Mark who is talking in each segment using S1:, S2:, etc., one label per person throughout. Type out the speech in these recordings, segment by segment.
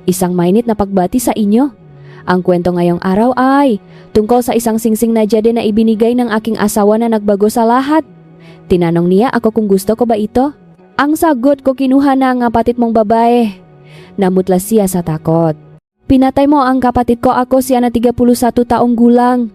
S1: isang mainit na pagbati sa inyo. Ang kwento ngayong araw ay tungkol sa isang singsing na jade na ibinigay ng aking asawa na nagbago sa lahat. Tinanong niya ako kung gusto ko ba ito. Ang sagot ko, kinuha na ang kapatid mong babae. Namutla siya sa takot. Pinatay mo ang kapatid ko, ako siya na 31 taong gulang.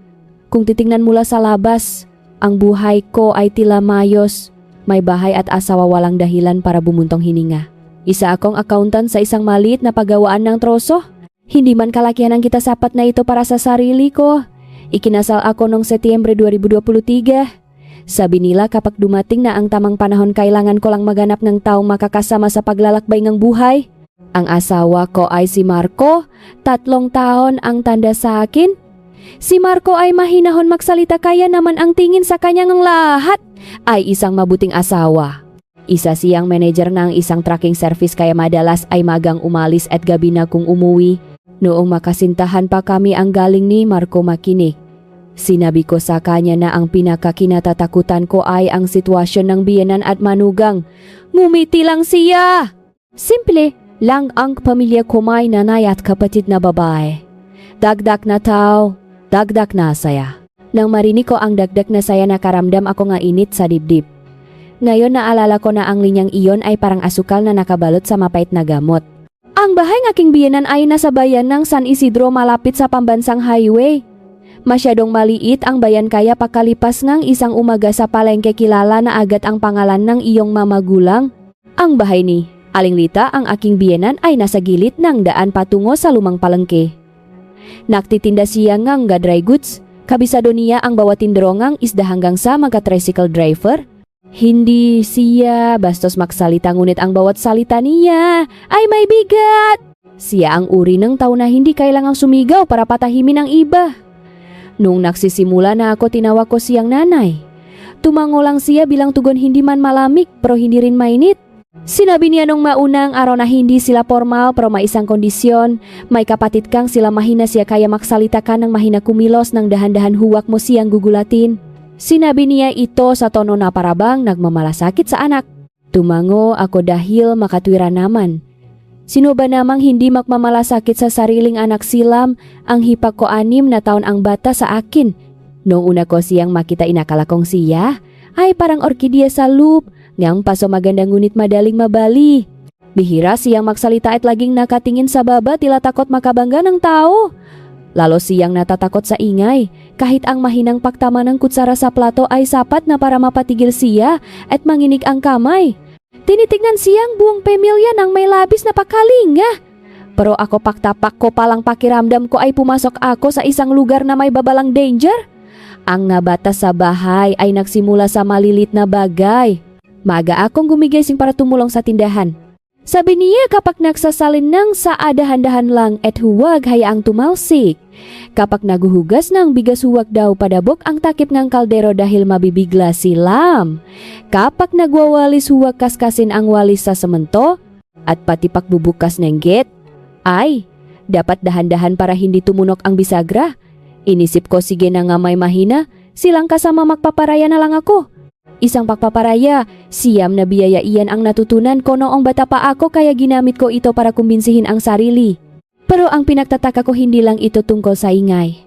S1: Kung titingnan mula sa labas, ang buhay ko ay tila mayos. May bahay at asawa, walang dahilan para bumuntong hininga. Isa akong accountant sa isang maliit na paggawaan ng troso. Hindi man kalakihan ang kita sapat na ito para sa sarili ko. Ikinasal ako noong Setyembre 2023. Sabi nila kapag dumating na ang tamang panahon, kailangan ko lang maganap ng taong makakasama sa paglalakbay ng buhay. Ang asawa ko ay si Marco, 3 taon ang tanda sa akin. Si Marco ay mahinahon magsalita, kaya naman ang tingin sa kanyang lahat ay isang mabuting asawa. Isa siyang manager ng isang trucking service, kaya madalas ay magang umalis at gabi na kung umuwi. Noong makasintahan pa kami, ang galing ni Marco makinig. Sinabi ko sa kanya na ang pinakakinatatakutan ko ay ang sitwasyon ng biyenan at manugang. Ngumiti lang siya. Simple lang ang pamilya ko, may nanay at kapatid na babae. Dagdag na tao, dagdag na saya. Nang marinig ko ang dagdag na saya, nakaramdam ako nga init sa dibdib. Ngayon naalala ko na ang linyang iyon ay parang asukal na nakabalot sa mapait na gamot. Ang bahay ng aking biyenan ay nasa bayan ng San Isidro, malapit sa pambansang highway. Masyadong maliit ang bayan, kaya pakalipas ng isang umaga sa palengke, kilala na agad ang pangalan ng iyong mamagulang. Ang bahay ni Aling Lita, ang aking biyenan, ay nasa gilid ng daan patungo sa lumang palengke. Nagtitinda siya ng dry goods. Kabisado niya ang bawat tindrongang isda hanggang sa magka-tricycle driver. Hindi siya bastos magsalita, ngunit ang bawat salita niya ay may bigat. Siya ang uri ng tao na hindi kailangang sumigaw para patahimin ang iba. Noong nagsisimula na ako, tinawag ko siyang nanay. Tumango lang siya bilang tugon, hindi man malamig pero hindi rin mainit. Sinabi niya nung maunang araw na hindi sila formal pero may isang kondisyon. May kapatid kang sila mahina siya, kaya maksalita ka ng mahina, kumilos ng dahan-dahan, huwag mo siyang gugulatin. Sinabi niya ito sa tono na parabang nagmamalasakit sa anak. Tumango ako dahil makatwira naman. Sino ba namang hindi magmamalasakit sa sariling anak? Silam ang hipak ko, 6 na taon ang bata sa akin. Noong una ko siyang makita, inakala kong siya ay parang orkidea sa loop, ngang paso maganda ngunit madaling mabali. Bihira siyang magsalita at laging nakatingin sa baba, tila takot makabangga ng tao. Lalo siyang natatakot sa ingay, kahit ang mahinang paktama ng kutsara sa plato ay sapat na para mapatigil siya at manginig ang kamay. Tinitignan siyang buong pamilya ng may labis na pakalinga. Pero ako, paktapak ko palang pakiramdam ko ay pumasok ako sa isang lugar na may babalang danger. Ang nabata sa bahay ay nagsimula sa malilit na bagay. Maaga akong gumigising para tumulong sa tindahan. Sabi niya kapag nagsasalin ng sa dahan-dahan lang at huwag hayaang tumalsik. Kapag naguhugas ng bigas, huwag daw padabok ang takip ng kaldero dahil mabibigla silam. Kapag nagwawalis, huwag kaskasin ang walis sa semento. At pati pagbubukas ng gate ay dapat dahan-dahan para hindi tumunok ang bisagra. Inisip ko, sige na nga may mahina, silang kasama magpaparaya na lang ako. Isang pagpaparaya, siyam na biyaya iyan ang natutunan ko noong bata pa ako, kaya ginamit ko ito para kumbinsihin ang sarili. Pero ang pinagtataka ko, hindi lang ito tungkol sa ingay.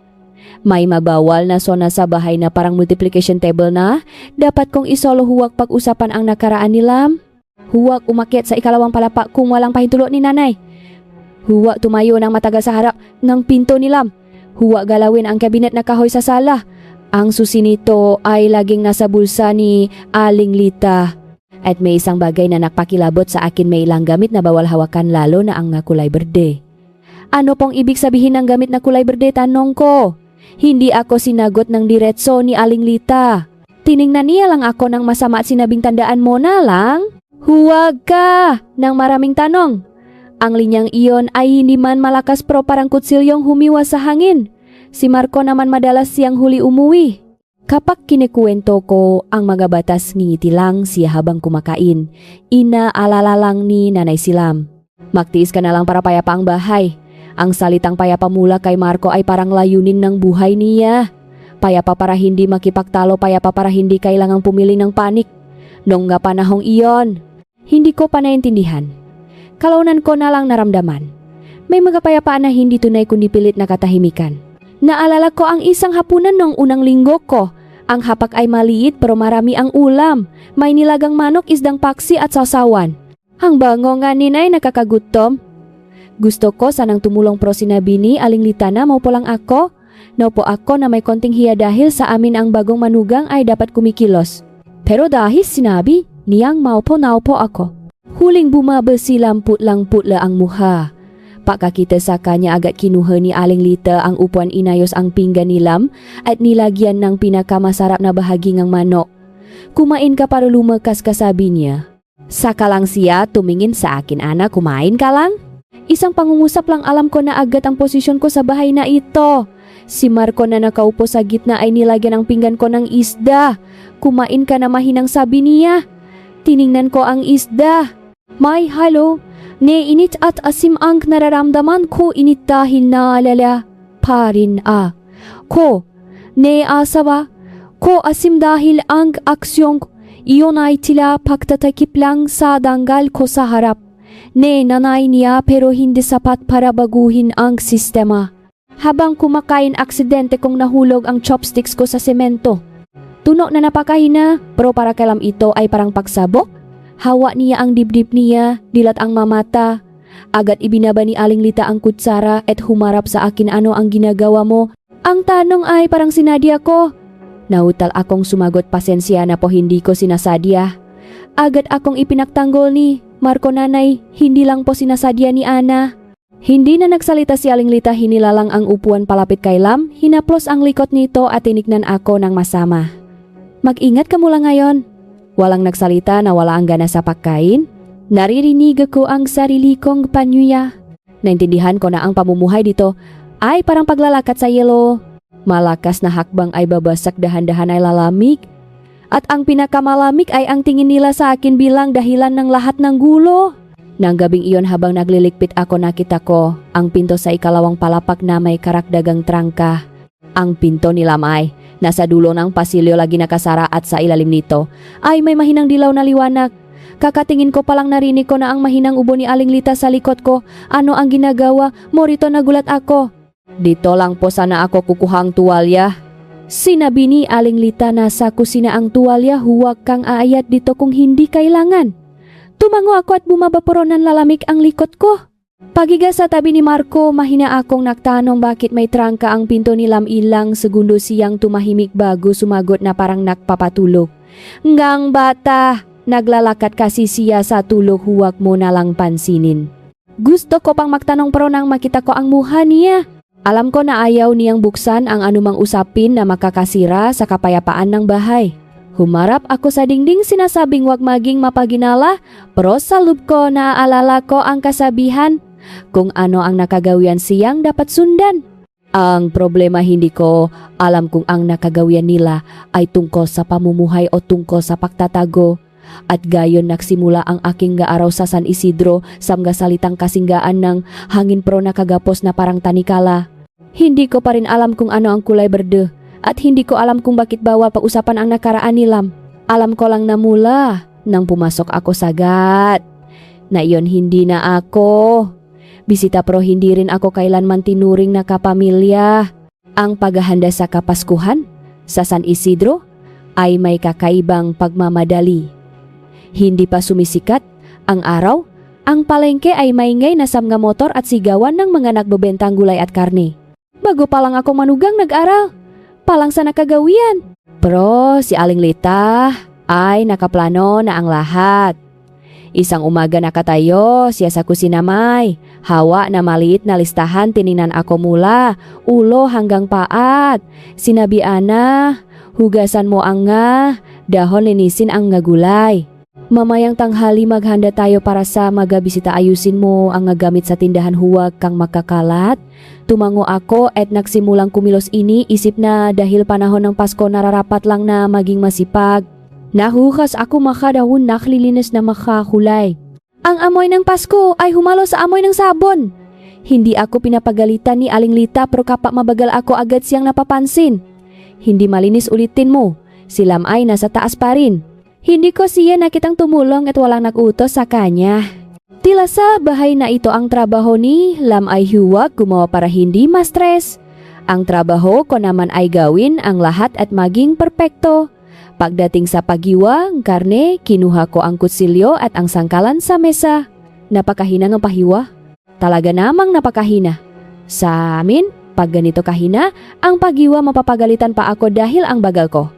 S1: May mabawal na zona sa bahay na parang multiplication table na dapat kong isolo. Huwag pag-usapan ang nakaraan nilam. Huwag umakyat sa ikalawang palapa kung walang pahintulo ni nanay. Huwag tumayo ng matagal sa harap ng pinto nilam. Huwag galawin ang kabinet na kahoy sa sala. Ang susi nito ay laging nasa bulsa ni Aling Lita. At may isang bagay na nakpakilabot sa akin, may ilang gamit na bawal hawakan, lalo na ang kulay berde. Ano pong ibig sabihin ng gamit na kulay berde? Tanong ko. Hindi ako sinagot ng diretso ni Aling Lita. Tiningnan niya lang ako ng masama at sinabing, tandaan mo na lang, huwag ka ng maraming tanong. Ang linyang iyon ay hindi man malakas pero parang kutsilyong humiwas sa hangin. Si Marco naman madalas siyang huli umuwi. Kapag kinikuwento ko ang mga batas, ngingiti lang siya habang kumakain. Inaalala lang ni Nanay Silam. Magtiis ka na lang para payapa ang bahay. Ang salitang payapa mula kay Marco ay parang layunin ng buhay niya. Payapa para hindi makipagtalo, payapa para hindi kailangang pumili ng panik. Noong nga panahong iyon, hindi ko pa naintindihan. Kalaunan ko na lang naramdaman. May mga kapayapaan na hindi tunay kundi pilit na katahimikan. Naalala ko ang isang hapunan noong unang linggo ko. Ang hapak ay maliit pero marami ang ulam. May nilagang manok, isdang paksi at sausawan. Ang bango nga ninay nakakagutom. Gusto ko sanang tumulong pero sinabi ni Aling Lita na maupo lang ako. Naupo ako na may konting hiya dahil sa amin ang bagong manugang ay dapat kumikilos. Pero dahil sinabi niyang maupo ako. Huling bumabasi lamput-lamputla ang muha. Pagkakita sa kanya agad kinuha ni Aling Lita ang upuan, inayos ang pinggan nilam at nilagyan ng pinakamasarap na bahagi ng manok. Kumain ka para lumakas, kasabi niya. Saka lang siya tumingin sa akin, Ana, kumain ka lang? Isang pangungusap lang alam ko na agad ang posisyon ko sa bahay na ito. Si Marco na nakaupo sa gitna ay nilagyan ang pinggan ko ng isda. Kumain ka na, mahinang sabi niya. Tiningnan ko ang isda. May halo. Ne init at asim ang nararamdaman ko, init dahil naalala pa rin ko. Ne asawa ko asim dahil ang aksyon iyon ay tila pagtatakip lang sa danggal ko sa harap. Ne nanay niya pero hindi sapat para baguhin ang sistema. Habang kumakain, aksidente kong nahulog ang chopsticks ko sa semento. Tuno na napakahina pero para kailam ito ay parang pagsabok. Hawa niya ang dibdib niya, dilat ang mamata. Agad ibinaba ni Aling Lita ang kutsara at humarap sa akin, ano ang ginagawa mo? Ang tanong ay parang sinadya ko. Nautal akong sumagot, pasensya na po, hindi ko sinasadya. Agad akong ipinagtanggol ni Marco, nanay, hindi lang po sinasadya ni Ana. Hindi na nagsalita si Aling Lita, hinilalang ang upuan palapit kay Lam, hinaplos ang likot nito at tinignan ako ng masama. Mag-ingat ka mula ngayon. Walang nagsalita, nawala ang gana sa pagkain. Naririnig ko ang sarili kong panyuya. Naintindihan ko na ang pamumuhay dito ay parang paglalakad sa yelo. Malakas na hakbang ay babasak, dahan-dahan ay lalamig. At ang pinakamalamig ay ang tingin nila sa akin bilang dahilan ng lahat ng gulo. Nang gabing iyon, habang naglilikpit ako, nakita ko ang pinto sa ikalawang palapak na may karakdagang trangka. Ang pinto ni Lamay nasa dulo ng pasilyo, lagi nakasara, at sa ilalim nito ay may mahinang dilaw na liwanag. Kakatingin ko palang narinig ko na ang mahinang ubo ni Aling Lita sa likod ko. Ano ang ginagawa? Morito, nagulat ako. Dito lang po sana ako kukuhang tuwalya. Sinabi ni Aling Lita, nasa kusina ang tuwalya, huwag kang aayat dito kung hindi kailangan. Tumango ako at bumabaporo ng lalamig ang likod ko. Pagiga sa tabi ni Marco, mahina akong nagtanong bakit may trangka ang pinto ni Lam. Ilang segundo siyang tumahimik bago sumagot na parang nagpapatulog. Ngang bata, naglalakad kasi siya sa tulog, huwag mo na lang pansinin. Gusto ko pang magtanong pero nang makita ko ang mukha niya. Alam ko na ayaw niyang buksan ang anumang usapin na makakasira sa kapayapaan ng bahay. Humarap ako sa dingding, sinasabing wag maging mapaginala, pero sa loob ko naaalala ko ang kasabihan kung ano ang nakagawian siyang dapat sundan. Ang problema, hindi ko alam kung ang nakagawian nila ay tungkol sa pamumuhay o tungkol sa pagtatago. At gayon nagsimula ang aking gaaraw sa San Isidro, samga salitang kasinggaan ng hangin pro nakagapos na parang tanikala. Hindi ko pa rin alam kung ano ang kulay berde. At hindi ko alam kung bakit bawal pag-usapan ang nakaraan ni Lam. Alam ko lang na mula nang pumasok ako sagad na iyon hindi na ako bisita, pero hindi rin ako kailanman tinuring na kapamilya. Ang paghahanda sa Kapaskuhan sa San Isidro ay may kakaibang pagmamadali. Hindi pa sumisikat ang araw, ang palengke ay maingay na samga motor at sigawan ng mga nagbebentang gulay at karne. Bago pa lang ako manugang nag-aral, palang sa nakagawian. Pero si Aling Lita ay nakaplano na ang lahat. Isang umaga nakatayo siya sa kusina, may hawa na maliit na listahan. Tiningnan ako mula ulo hanggang paat. Sinabi, Ana, hugasan mo ang nga dahon, linisin ang nga gulay. Mamayang tanghali maghanda tayo para sa magabisita, ayusin mo ang nga gamit sa tindahan, huwag kang makakalat. Tumango ako at nagsimulang kumilos. Ini isip na dahil panahon ng Pasko nararapat lang na maging masipag. Nahukas ako makadahon, naklilinis na makakulay. Ang amoy ng Pasko ay humalo sa amoy ng sabon. Hindi ako pinapagalitan ni Aling Lita, pero kapag mabagal ako agad siyang napapansin. Hindi malinis, ulitin mo. Si Lam ay nasa taas pa rin. Hindi ko siya nakitang tumulong at walang nag-utos sa kanya. Tilasa bahay na ito ang trabaho ni lam ay huwag gumawa para hindi ma-stress. Ang trabaho ko naman ay gawin ang lahat at maging perpekto. Pagdating sa paghiwa ng karne, kinuha ko ang kutsilyo at ang sangkalan sa mesa. Napakahina ng pahiwa. Talaga namang napakahina. Sa amin, pag ganito kahina, ang paghiwa mapapagalitan pa ako dahil ang bagal ko.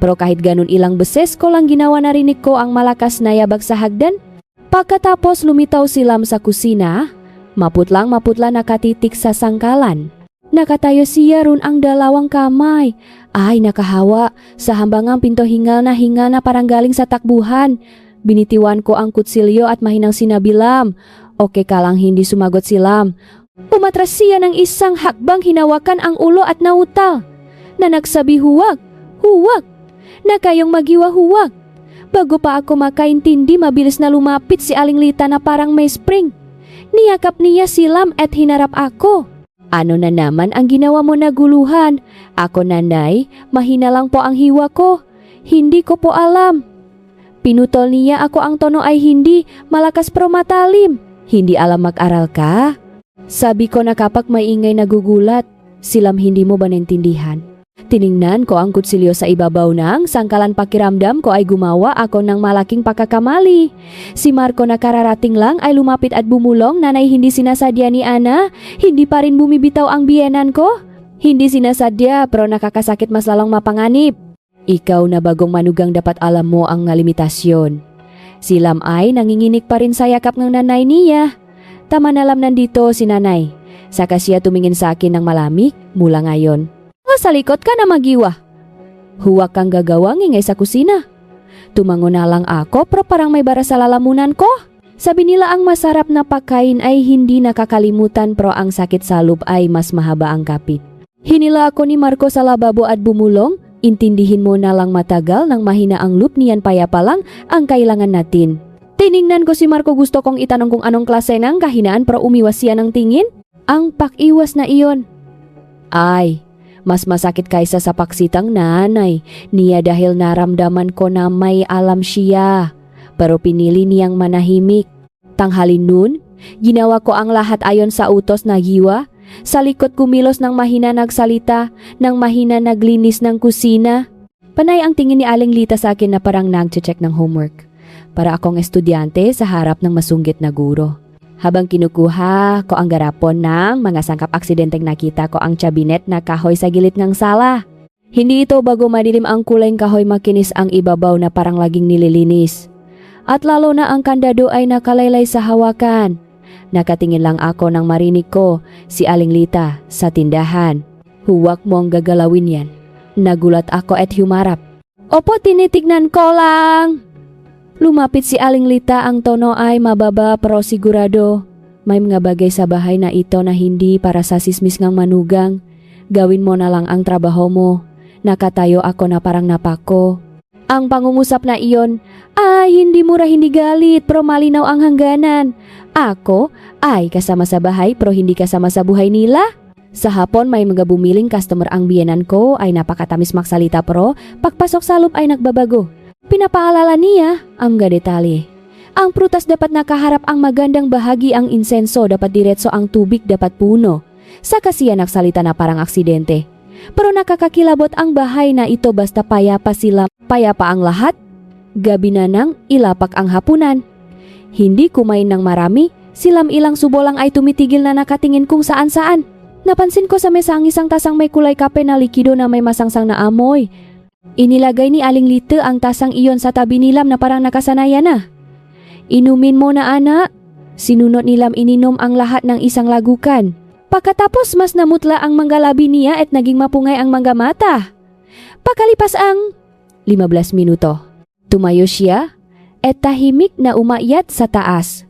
S1: Pero kahit ganun ilang beses ko lang ginawa narinig ko ang malakas na yabag sa hagdan. Pagkatapos lumitaw silam sa kusina, maputlang nakatitik sa sangkalan. Nakatayo siya ron ang dalawang kamay. Ay nakahawa, sa hambangang pinto hingal na parang galing sa takbuhan. Binitiwan ko ang kutsilyo at mahinang sinabi Lam. Okay ka lang hindi sumagot si Lam. Umatras siya ng isang hakbang hinawakan ang ulo at nautal. Na nagsabi huwag, na kayong magiwa huwag. Bago pa ako makaintindi, mabilis na lumapit si Aling Lita na parang may spring. Niyakap niya si Lam at hinarap ako. Ano na naman ang ginawa mo na guluhan? Ako nanay, mahina lang po ang hiwa ko. Hindi ko po alam. Pinutol niya ako ang tono ay hindi, malakas pero matalim. Hindi alam mag-aral ka? Sabi ko na kapag maingay nagugulat, silam hindi mo ba naintindihan? Tiningnan ko ang kutsilyo sa ibabaw ng sangkalan pakiramdam ko ay gumawa ako ng malaking pagkakamali. Si Marco na kararating lang ay lumapit at bumulong nanay hindi sinasadya ni Ana. Hindi pa rin bumibitaw ang biyenan ko. Hindi sinasadya pero nakakasakit mas lalong mapanganib. Ikaw na bagong manugang dapat alam mo ang limitasyon. Si Lam ay nanginginig pa rin sa yakap ng nanay niya. Tama na Lam nandito si nanay. Saka siya tumingin sa akin ng malamig mula ngayon. Sa likod ka na magiwa. Huwag kang gagawang ingay sa kusina. Tumango na lang ako pero parang may bara sa lalamunan ko. Sabi nila ang masarap na pagkain ay hindi nakakalimutan pero ang sakit sa loob ay mas mahaba ang kapit. Hinila ako ni Marco sa lababo at bumulong. Intindihin mo na lang matagal nang mahina ang loop niyan payapa lang ang kailangan natin. Tiningnan ko si Marco gusto kong itanong kung anong klase ng kahinaan pero umiwas siya ng tingin. Ang pakiwas na iyon. Ay, mas masakit kaysa sa paksitang nanay niya dahil naramdaman ko na may alam siya. Pero pinili niyang manahimik. Tanghalin nun, ginawa ko ang lahat ayon sa utos na giwa. Sa likod kumilos ng mahina nagsalita, ng mahina naglinis ng kusina. Panay ang tingin ni Aling Lita sa akin na parang nag-check ng homework. Para akong estudyante sa harap ng masunggit na guro. Habang kinukuha ko ang garapon ng mga sangkap aksidenteng nakita ko ang cabinet na kahoy sa gilid ng sala. Hindi ito bago madilim ang kulay kahoy makinis ang ibabaw na parang laging nililinis. At lalo na ang kandado ay nakalaylay sa hawakan. Nakatingin lang ako nang marinig ko si Aling Lita sa tindahan. Huwag mo ang gagalawin yan. Nagulat ako at humarap. Opo, tinitignan ko lang. Lumapit si Aling Lita, ang tono ay mababa pero sigurado. May mga bagay sa bahay na ito na hindi para sa sismis ngang manugang. Gawin mo na lang ang trabaho mo. Nakatayo ako na parang napako. Ang pangungusap na iyon, ay hindi mura hindi galit pero malinaw ang hangganan. Ako ay kasama sa bahay pero hindi kasama sa buhay nila. Sa hapon may mga bumiling customer ang biyenan ko ay napakatamis magsalita pero pagpasok sa loob ay nagbabago. Pinapaalala niya ang mga detalye. Ang prutas dapat nakaharap ang magandang bahagi, ang insenso dapat diretso, ang tubig dapat puno. Saka siya nagsalita na parang aksidente. Pero nakakakilabot ang bahay na ito basta payapa sila. Payapa ang lahat. Gabi na nang ilapak ang hapunan. Hindi kumain ng marami. Silam ilang subo lang ay tumitigil na nakatingin kung saan-saan. Napansin ko sa mesa ang isang tasang may kulay kape na likido na may masangsang na amoy. Inilagay ni Aling Lita ang tasang iyon sa tabi ni Lam na parang nakasanayan na. Inumin mo na anak. Sinunod ni Lam ininom ang lahat ng isang lagukan. Pagkatapos mas namutla ang manggalabi niya at naging mapungay ang mangga mata. Pakalipas ang 15 minuto. Tumayo siya at tahimik na umakyat sa taas.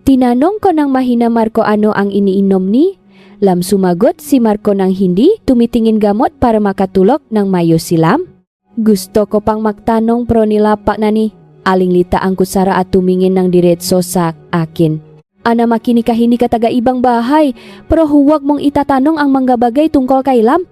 S1: Tinanong ko ng mahina Marco ano ang iniinom ni. Lam sumagot si Marco ng hindi tumitingin gamot para makatulog ng mayo si Lam. Gusto ko pang magtanong pero nilapa na ni Aling Lita ang kutsara at tumingin ng diretso sa akin. Ana makinig ka hindi ka taga ibang bahay pero huwag mong itatanong ang mga bagay tungkol kay Lam.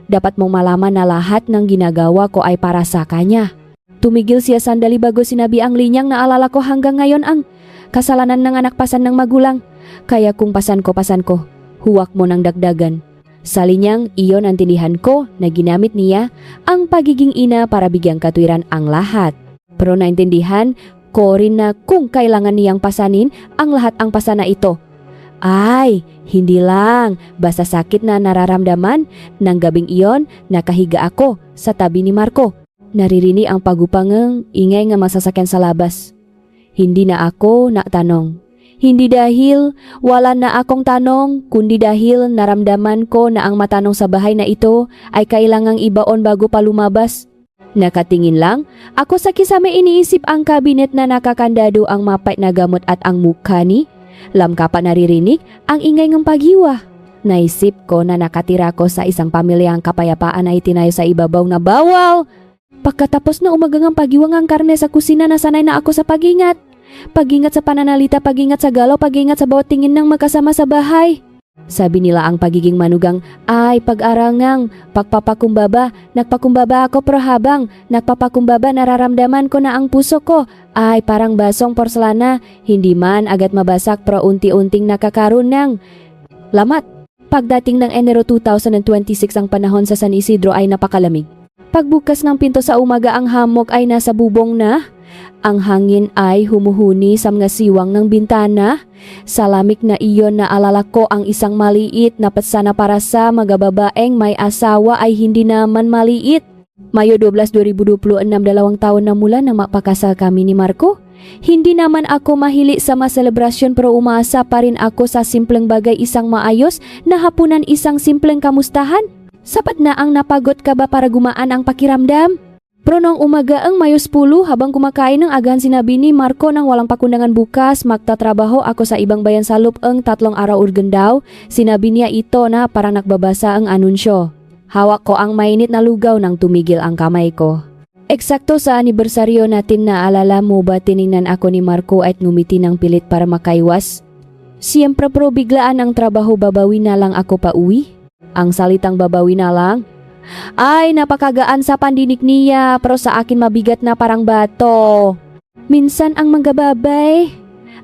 S1: Dapat mong malaman na lahat ng ginagawa ko ay para sa kanya. Tumigil siya sandali bago sinabi ang linyang naalala ko hanggang ngayon ang Kasalanan ng anak pasan ng magulang. Kaya kung pasan ko, huwak mo ng dagdagan. Salinyang iyon ang tinihan ko na ginamit niya ang pagiging ina para bigyang katwiran ang lahat. Pero naintindihan ko rin na kung kailangan niyang pasanin ang lahat ang pasana ito. Ay, hindi lang, basta sakit na nararamdaman. Nang gabing iyon, nakahiga ako sa tabi ni Marco. Naririnig ang pagupangang ingay nga masasakyan sa labas. Hindi na ako natanong. Hindi dahil wala na akong tanong, kundi dahil naramdaman ko na ang matanong sa bahay na ito ay kailangang ibaon bago pa lumabas. Nakatingin lang, ako sa kisame iniisip ang kabinet na nakakandado ang mapait na gamot at ang mukha ni. Lam ka pa naririnig ang ingay ng paghiwa. Naisip ko na nakatira ko sa isang pamilyang kapayapaan na itinayo sa ibabaw na bawal. Pagkatapos na umagang ang paghiwa ng karne sa kusina na sanay na ako sa pagingat. Pagingat sa pananalita, pagingat sa galaw, pagingat sa bawat tingin ng magkasama sa bahay. Sabi nila ang pagiging manugang ay pag-arangang pagpapakumbaba. Nagpakumbaba ako pero habang nagpapakumbaba nararamdaman ko na ang puso ko ay parang basong porselana. Hindi man agad mabasak pero unti-unting nakakaroon ng lamat. Pagdating ng Enero 2026 ang panahon sa San Isidro ay napakalamig. Pagbukas ng pinto sa umaga ang hamog ay nasa bubong na. Ang hangin ay humuhuni sa mga siwang ng bintana. Sa lamig na iyon naalala ko ang isang maliit na patsana para sa mga babaeng may asawa ay hindi naman maliit. Mayo 12, 2026, 2 taon na mula nang mapakasal kami ni Marco. Hindi naman ako mahili sa mga selebrasyon pero umaasa pa rin ako sa simpleng bagay, isang maayos na hapunan, isang simpleng kamustahan. Sapat na ang napagod ka ba para gumaan ang pakiramdam? Pero noong umaga ang Mayo 10 habang kumakain ng agahan sinabi ni Marco nang walang pakundangan bukas magtatrabaho ako sa ibang bayan sa lupang 3 araw urgen daw. Sinabi niya ito na parang nagbabasa ang anunsyo. Hawak ko ang mainit na lugaw nang tumigil ang kamay ko. Eksakto sa anibersaryo natin na alala mo ba tiningnan ako ni Marco at ngumiti ng pilit para makaiwas? Siyempre pero biglaan ang trabaho, babawi na lang ako pa uwi. Ang salitang babawi na lang ay napakagaan sa pandinig niya pero sa akin mabigat na parang bato. Minsan ang manggababay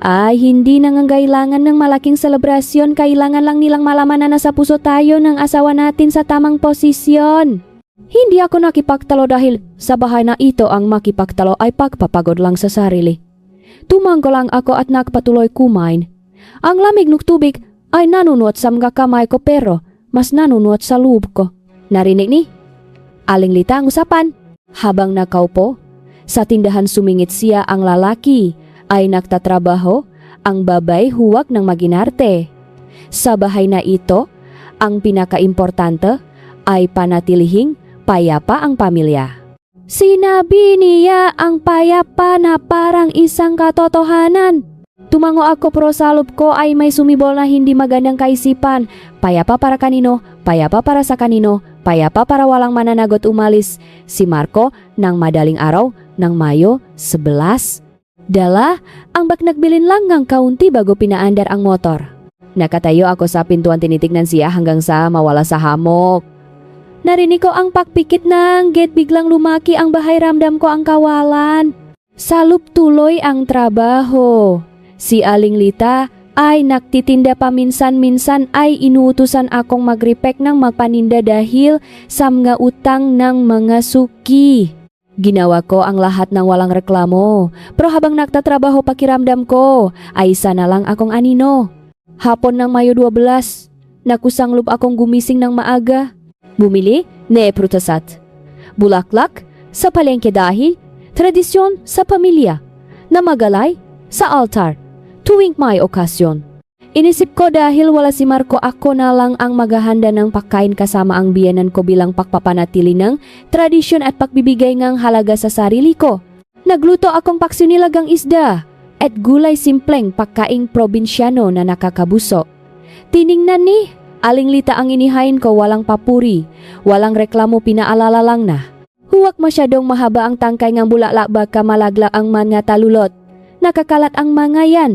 S1: ay hindi nangangailangan ng malaking selebrasyon, kailangan lang nilang malaman na nasa puso tayo ng asawa natin sa tamang posisyon. Hindi ako nakipagtalo dahil sa bahay na ito ang makipagtalo ay pagpapagod lang sa sarili. Tumanggo lang ako at nagpatuloy kumain. Ang lamig ng tubig ay nanunuot sa mga kamay ko pero mas nanunuot sa loob ko. Narinig ni Aling Lita ang usapan. Habang nakaupo sa tindahan sumingit siya, ang lalaki ay nagtatrabaho, ang babay huwag ng maginarte. Sa bahay na ito, ang pinakaimportante ay panatilihing payapa ang pamilya. Sinabi niya ang payapa na parang isang katotohanan. Tumango ako pero sa loob ko ay may sumibol na hindi magandang kaisipan. Payapa para kanino? Payapa para sa kanino? Payapa para walang mananagot umalis si Marco ng madaling araw ng Mayo 11. Dala, ang bak nagbilin lang ng kaunti bago pinaandar ang motor. Nakatayo ako sa pintuan, tinitignan siya hanggang sa mawala sa hamok. Narinig ko ang pakpikit ng gate, biglang lumaki ang bahay, ramdam ko ang kawalan. Salup tuloy ang trabaho. Si Aling Lita ay nagtitinda paminsan-minsan ay inuutusan akong magrepek ng magpaninda dahil sa mga utang ng mga suki. Ginawa ko ang lahat ng walang reklamo. Pero habang nagtatrabaho pakiramdam ko ay isa na lang akong anino. Hapon ng Mayo 12, nakusanglob akong gumising ng maaga. Bumili ne prutasat. Bulaklak sa palengke dahil tradisyon sa pamilya. Na magalay sa altar tuwing may okasyon. Inisip ko dahil wala si Marco, ako na lang ang maghahanda ng pagkain kasama ang biyenan ko bilang pagpapanatili ng tradisyon at pagbibigay ng halaga sa sarili ko. Nagluto akong paksinilagang isda at gulay, simpleng pagkaing probinsyano na nakakabuso. Tiningnan ni Aling Lita ang inihain ko, walang papuri, walang reklamo, pinaalala lang na huwag masyadong mahaba ang tangkay ng bulaklak baka malagla ang mga talulot. Nakakalat ang mga yan.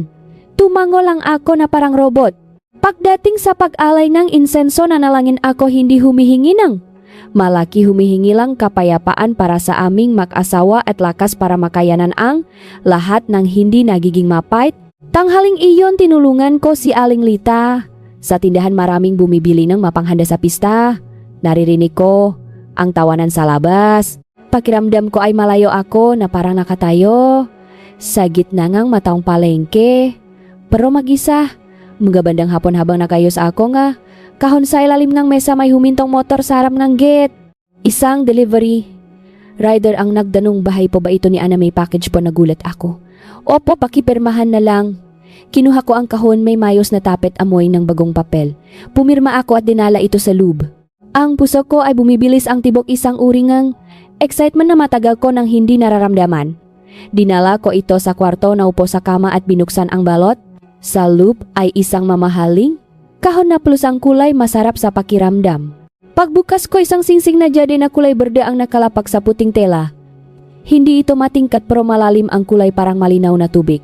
S1: Tumango lang ako na parang robot. Pagdating sa pag-alay ng insenso, nanalangin ako, hindi humihingi ng malaki, humihingi lang kapayapaan para sa aming mag-asawa at lakas para makayanan ang lahat ng hindi nagiging mapait Tanghaling iyon tinulungan ko si Aling Lita. Sa tindahan maraming bumibili ng mapanghanda sa pista. Naririnig ko ang tawanan sa labas. Pakiramdam ko ay malayo ako na parang nakatayo sa gitna ngang mataong palengke. Pero mag-isa, mga bandang hapon habang nakayos ako nga, kahon sa ilalim ng mesa may humintong motor sa harap ng gate. Isang delivery rider ang nagdanong, bahay po ba ito ni Ana, may package po? Nagulat ako. Opo, pakipirmahan na lang. Kinuha ko ang kahon, may mayos na tapet amoy ng bagong papel. Pumirma ako at dinala ito sa loob. Ang puso ko ay bumibilis ang tibok, isang uringang excitement na matagal ko nang hindi nararamdaman. Dinala ko ito sa kwarto, naupo sa kama at binuksan ang balot. Sa loob ay isang mamahaling kahon na plus ang kulay, masarap sa pakiramdam. Pagbukas ko, isang singsing na jade na kulay berde ang nakalapak sa puting tela. Hindi ito matingkat pero malalim ang kulay, parang malinaw na tubig.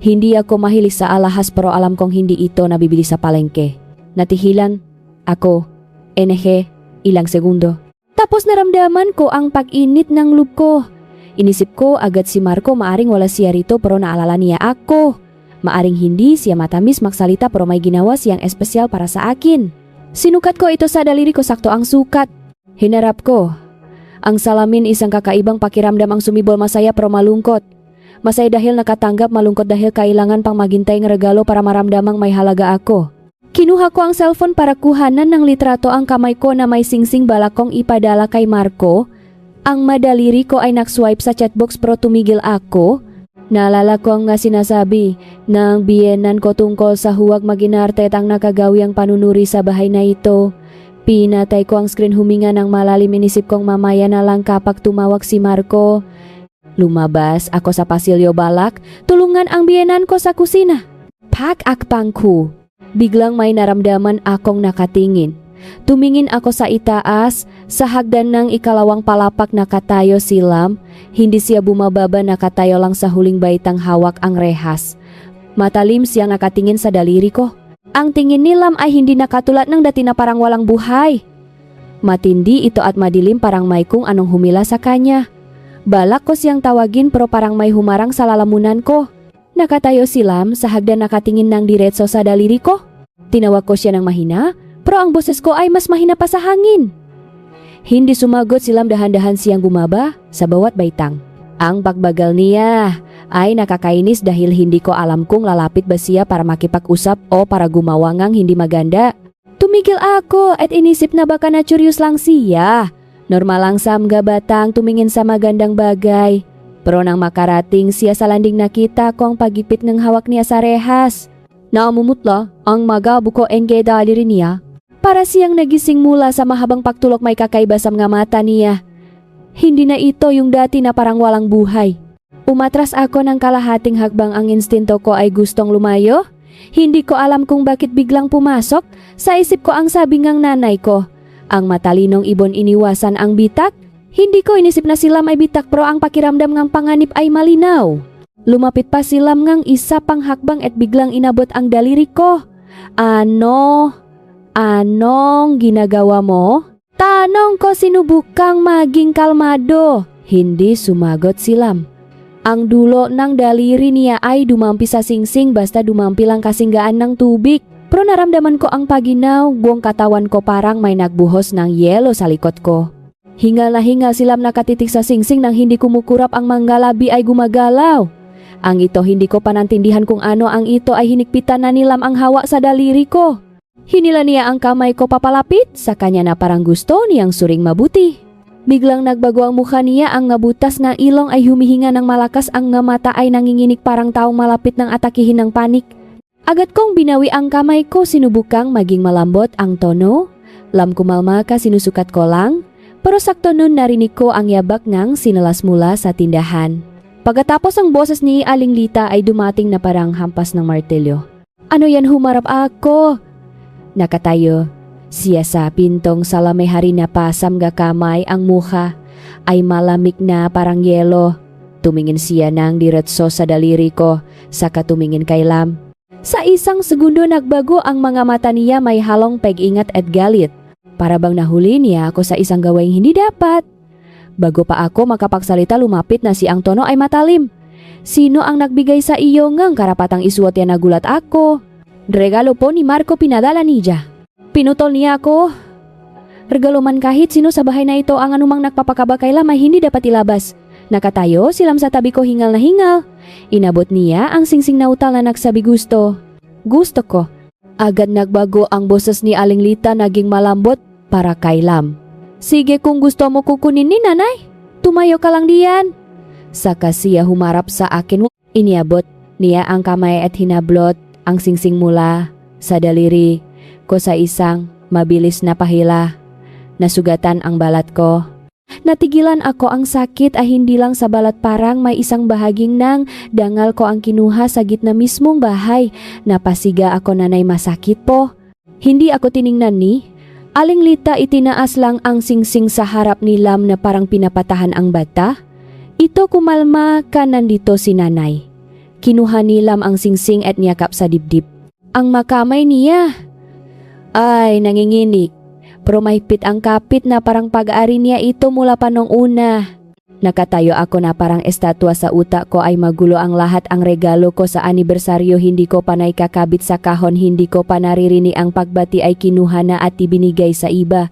S1: Hindi ako mahilig sa alahas pero alam kong hindi ito nabibili sa palengke. Natihilan ako, ilang segundo. Tapos naramdaman ko ang pag-init ng loob ko. Inisip ko agad si Marco, maaring wala siya rito pero naalala niya ako. Maaring hindi siya matamis magsalita pero may ginawa siyang espesyal para sa akin. Sinukat ko ito sa daliri ko, sakto ang sukat. Hinarap ko ang salamin, isang kakaibang pakiramdam ang sumibol, masaya pero malungkot. Masaya dahil nakatanggap, malungkot dahil kailangan pang maghintay ng regalo para maramdamang may halaga ako. Kinuha ko ang cellphone para kuhanan ng litrato, ang kamay ko na may singsing balak kong ipadala kay Marco. Ang madaliri ko ay nagswipe sa chatbox pero tumigil ako. Naalala ko ang sinasabi ng biyenan ko tungkol sa huwag maginarte at ang nakagawiang panunuri sa bahay na ito. Pinatay ko ang screen, huminga ng malalim, inisip kong mamaya na lang kapag tumawag si Marco. Lumabas ako sa pasilyo, balak tulungan ang biyenan ko sa kusina. Pakakpangku. Biglang may naramdaman akong nakatingin. Tumingin ako sa itaas, sa hagdan ng ikalawang palapak nakatayo si Lam. Hindi siya bumababa, nakatayo lang sa huling baitang hawak ang rehas. Matalim siyang nakatingin sa daliri ko. Ang tingin ni Lam ay hindi nakatulad ng dati na parang walang buhay. Matindi ito at madilim, parang may kung anong humila sa kanya. Balak ko siyang tawagin pero parang may humarang sa lalamunan ko. Nakatayo si Lam sa hagdan, nakatingin ng diretso sa daliri ko. Tinawag ko siya ng mahina, pero ang boses ko ay mas mahina pa sa hangin. Hindi sumagot si Lam, dahan-dahan siyang bumaba sa bawat baitang. Ang pagbagal niya ay nakakainis dahil hindi ko alam kung lalapit ba siya para makipag-usap o para gumawa ngang hindi maganda. Tumigil ako at inisip na baka na-curious lang siya. Normal lang sa mga batang tumingin sa magandang bagay. Pero nang makarating siya sa landing, nakita ko ang pagipit ng hawak niya sa rehas. Naamumutla ang mga buko enge daliri niya. Para siyang nagising mula sa mahabang pagtulog, may kakaiba sa mga mata niya. Hindi na ito yung dati na parang walang buhay. Umatras ako ng kalahating hakbang, ang instinto ko ay gustong lumayo. Hindi ko alam kung bakit biglang pumasok sa isip ko ang sabi ngang nanay ko. Ang matalinong ibon, iniwasan ang bitak. Hindi ko inisip na sila may bitak pero ang pakiramdam ngang panganib ay malinaw. Lumapit pa sila ngang isa pang hakbang at biglang inabot ang daliri ko. Anong ginagawa mo? Tanong ko, sinubukang maging kalmado. Hindi sumagot si Lam. Ang dulo ng daliri niya ay dumampi sa singsing, basta dumampi lang kasinggaan ng tubig. Pero naramdaman ko ang paginaw, buong katawan ko parang may nagbuhos ng yelo sa likod ko. Hingal na hingal si Lam, nakatitig sa singsing, nang hindi kumukurap ang mga labi ay gumagalaw. Ang ito, hindi ko panantindihan kung ano ang ito, ay hinikpitan na ni Lam ang hawak sa daliri ko. Hinila niya ang kamay ko papalapit sa kanya na parang gusto niyang suring mabuti. Biglang nagbago ang mukha niya, ang ngabutas ng ilong ay humihinga ng malakas, ang nga mata ay nanginginig parang taong malapit ng atakihin ng panik. Agad kong binawi ang kamay ko, sinubukang maging malambot ang tono. Lam, kumalma ka, sinusukat ko lang. Pero sakto nun narinig ko ang yabak ng sinalas mula sa tindahan. Pagkatapos ang boses ni Aling Lita ay dumating na parang hampas ng martelyo. Ano yan, humarap ako? Nakatayo siya sa pintong salamay, hari na pasam ga kamay, ang mukha ay malamig na parang yelo. Tumingin siya ng diretso sa daliri ko, saka tumingin kay Lam. Sa isang segundo nagbago ang mga mata niya, may halong pag-ingat at galit. Para bang nahuli niya ako sa isang gawaing hindi dapat. Bago pa ako makapagsalita, lumapit na si ang tono ay matalim. Sino ang nagbigay sa iyo ngang karapatang isuot yan na gulat ako? Regalo po ni Marco pinadala niya. Pinutol niya ako. Regalo man kahit sino sa bahay na ito ang anumang nagpapakabakay lamay hindi dapat ilabas. Nakatayo silam sa tabi ko hingal na hingal. Inabot niya ang singsing na utal na nagsabi gusto. Gusto ko. Agad nagbago ang boses ni Aling Lita naging malambot para kay Lam. Sige kung gusto mo kukunin ni nanay. Tumayo ka lang diyan. Saka siya humarap sa akin. Iniabot niya ang kamay at hinablot ang singsing mula sa daliri ko sa isang mabilis na pahila. Nasugatan ang balat ko. Natigilan ako ang sakit ay hindi lang sa balat parang may isang bahaging ng dangal ko ang kinuha sa gitna mismong bahay. Napasiga ako nanay masakit po. Hindi ako tiningnan ni. Aling Lita itinaas lang ang singsing sa harap ni Lam na parang pinapatahan ang bata. Ito kumalma ka nandito si nanay. Kinuha ni Lam ang singsing at niyakap sa dibdib. Ang makamay niya. Ay, nanginginig. Pero mahigpit ang kapit na parang pag-ari niya ito mula pa nung una. Nakatayo ako na parang estatwa sa utak ko ay magulo ang lahat ang regalo ko sa anibersaryo. Hindi ko pa naikakabit sa kahon, hindi ko pa naririnig ang pagbati ay kinuha na at ibinigay sa iba.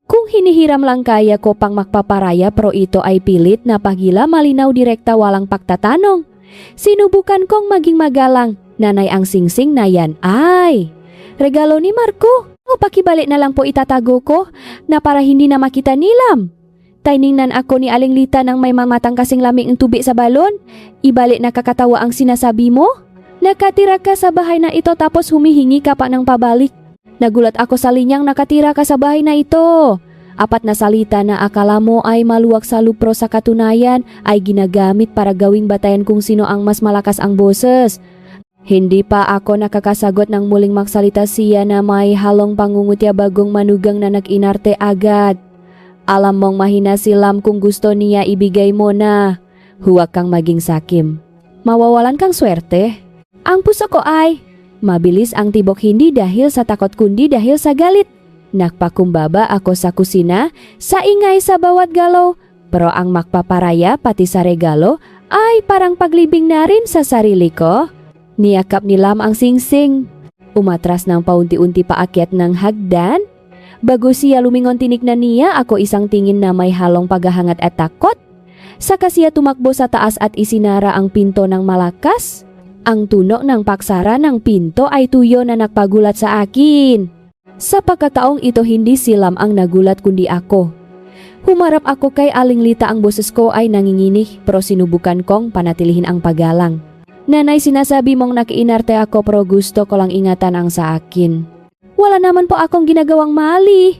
S1: Kung hinihiram lang kaya ko pang magpaparaya pero ito ay pilit na pagila malinaw direkta walang pagtatanong. Sinubukan kong maging magalang. Nanay ang singsing na yan. Ay, regalo ni Marco. O pakibalik na lang po itatago ko na para hindi na makita ni Lam. Tainingnan ako ni Aling Lita nang may mamatang kasing lamig ng tubig sa balon. Ibalik nakakatawa ang sinasabi mo. Nakatira ka sa bahay na ito tapos humihingi ka pa ng pabalik. Nagulat ako sa linyang nakatira ka sa bahay na ito. Apat na salita na akala mo ay maluwag sa lupro sa katunayan ay ginagamit para gawing batayan kung sino ang mas malakas ang boses. Hindi pa ako nakakasagot ng muling magsalita siya na may halong pangungutya bagong manugang na nag-inarte agad. Alam mong mahina si Lam kung gusto niya ibigay mo na. Huwag kang maging sakim. Mawawalan kang swerte. Ang puso ko ay mabilis ang tibok hindi dahil sa takot kundi dahil sa galit. Nagpakumbaba ako sa kusina sa ingay sa bawat galaw. Pero ang magpaparaya pati sa regalo ay parang paglibing na rin sa sarili ko. Niyakap ni Lam ang singsing. Umatras ng paunti-unti paakyat ng hagdan. Bago siya lumingon tinignan niya ako isang tingin na may halong paghahangat at takot. Saka siya tumakbo sa taas at isinara ang pinto ng malakas. Ang tunog ng paksara ng pinto ay tuyo na nagpagulat sa akin. Sa pagkataong ito hindi si Lam ang nagulat kundi ako. Humarap ako kay Aling Lita, ang boses ko ay nanginginig pero sinubukan kong panatilihin ang paggalang. Nanay, sinasabi mong nakiinarte ako pero gusto ko lang ingatan ang sa akin. Wala naman po akong ginagawang mali.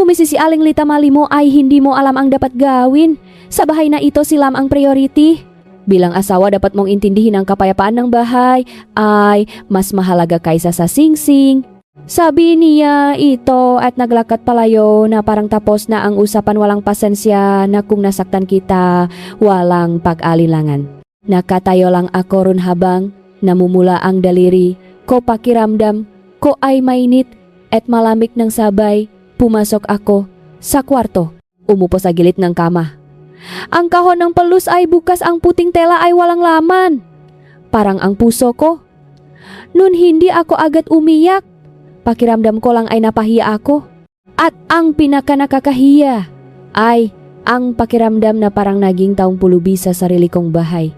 S1: Ngumisi si Aling Lita, mali mo ay hindi mo alam ang dapat gawin. Sa bahay na ito si Lam ang priority. Bilang asawa dapat mong intindihin ang kapayapaan ng bahay ay mas mahalaga kaysa sa singsing. Sabi niya ito at naglakat palayo na parang tapos na ang usapan, walang pasensya na kung nasaktan kita, walang pag-alilangan. Nakatayo lang ako ron habang namumula ang daliri ko, pakiramdam ko ay mainit at malamig ng sabay. Pumasok ako sa kwarto, umupo sa gilid ng kama. Ang kahon ng pelus ay bukas, ang puting tela ay walang laman. Parang ang puso ko. Nun hindi ako agad umiyak. Pakiramdam ko lang ay napahiya ako. At ang pinakanakakahiya ay ang pakiramdam na parang naging taong pulubi sa sarili kong bahay.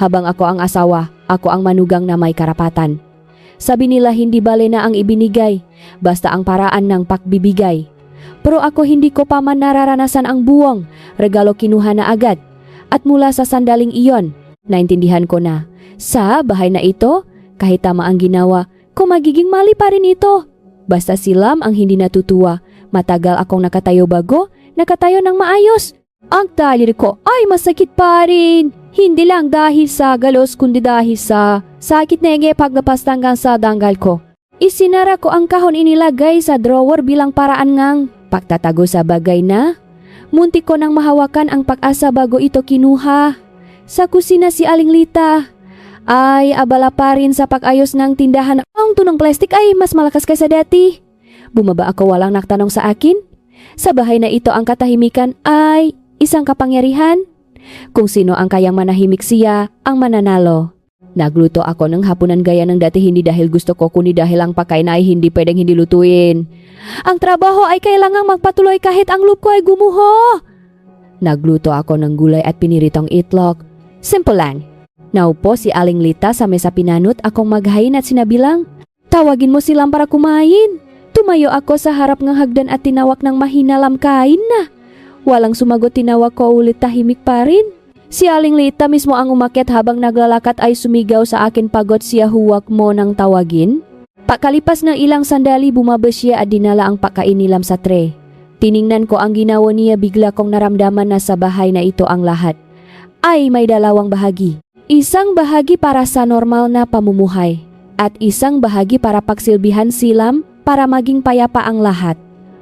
S1: Habang ako ang asawa, ako ang manugang na may karapatan. Sabi nila hindi bale na ang ibinigay, basta ang paraan ng pagbibigay. Pero ako hindi ko pa man nararanasan ang buwang, regalo kinuha na agad. At mula sa sandaling iyon, naintindihan ko na, sa bahay na ito, kahit tama ang ginawa, kung magiging mali pa rin ito. Basta si Lam ang hindi natutuwa, matagal akong nakatayo bago, nakatayo ng maayos. Ang talir ko ay masakit pa rin. Hindi lang dahil sa galos kundi dahil sa sakit nege pagdapastanggang sa danggal ko. Isinara ko ang kahon, inilagay sa drawer bilang paraan ngang pagtatago sa bagay na muntik ko nang mahawakan ang pag-asa bago ito kinuha. Sa kusina si Aling Lita ay abala pa rin sa pag-ayos ng tindahan. Ang tunong plastik ay mas malakas kaysa dati. Bumaba ako walang nagtanong sa akin. Sa bahay na ito ang katahimikan ay isang kapangyarihan. Kung sino ang kayang manahimik siya, ang mananalo. Nagluto ako ng hapunan gaya ng dati hindi dahil gusto ko kundi dahil ang pagkain ay hindi pwedeng hindi lutuin. Ang trabaho ay kailangang magpatuloy kahit ang loob ko ay gumuho. Nagluto ako ng gulay at piniritong itlog. Simple lang. Naupo si Aling Lita sa mesa pinanot akong maghain at sinabilang, "Tawagin mo silang para kumain." Tumayo ako sa harap ng hagdan at tinawak ng mahinalam, "Kain na." Walang sumagot, tinawak ko ulit, tahimik pa rin. Si Aling Lita mismo ang umakyat habang naglalakat ay sumigaw sa akin, "Pagod siya, huwag mo nang tawagin." Pakalipas ng ilang sandali, bumaba siya at dinala ang pagkain nilam sa tray. Tiningnan ko ang ginawa niya, bigla kong naramdaman na sa bahay na ito ang lahat ay may dalawang bahagi. Isang bahagi para sa normal na pamumuhay at isang bahagi para pagsilbihan silam para maging payapa ang lahat.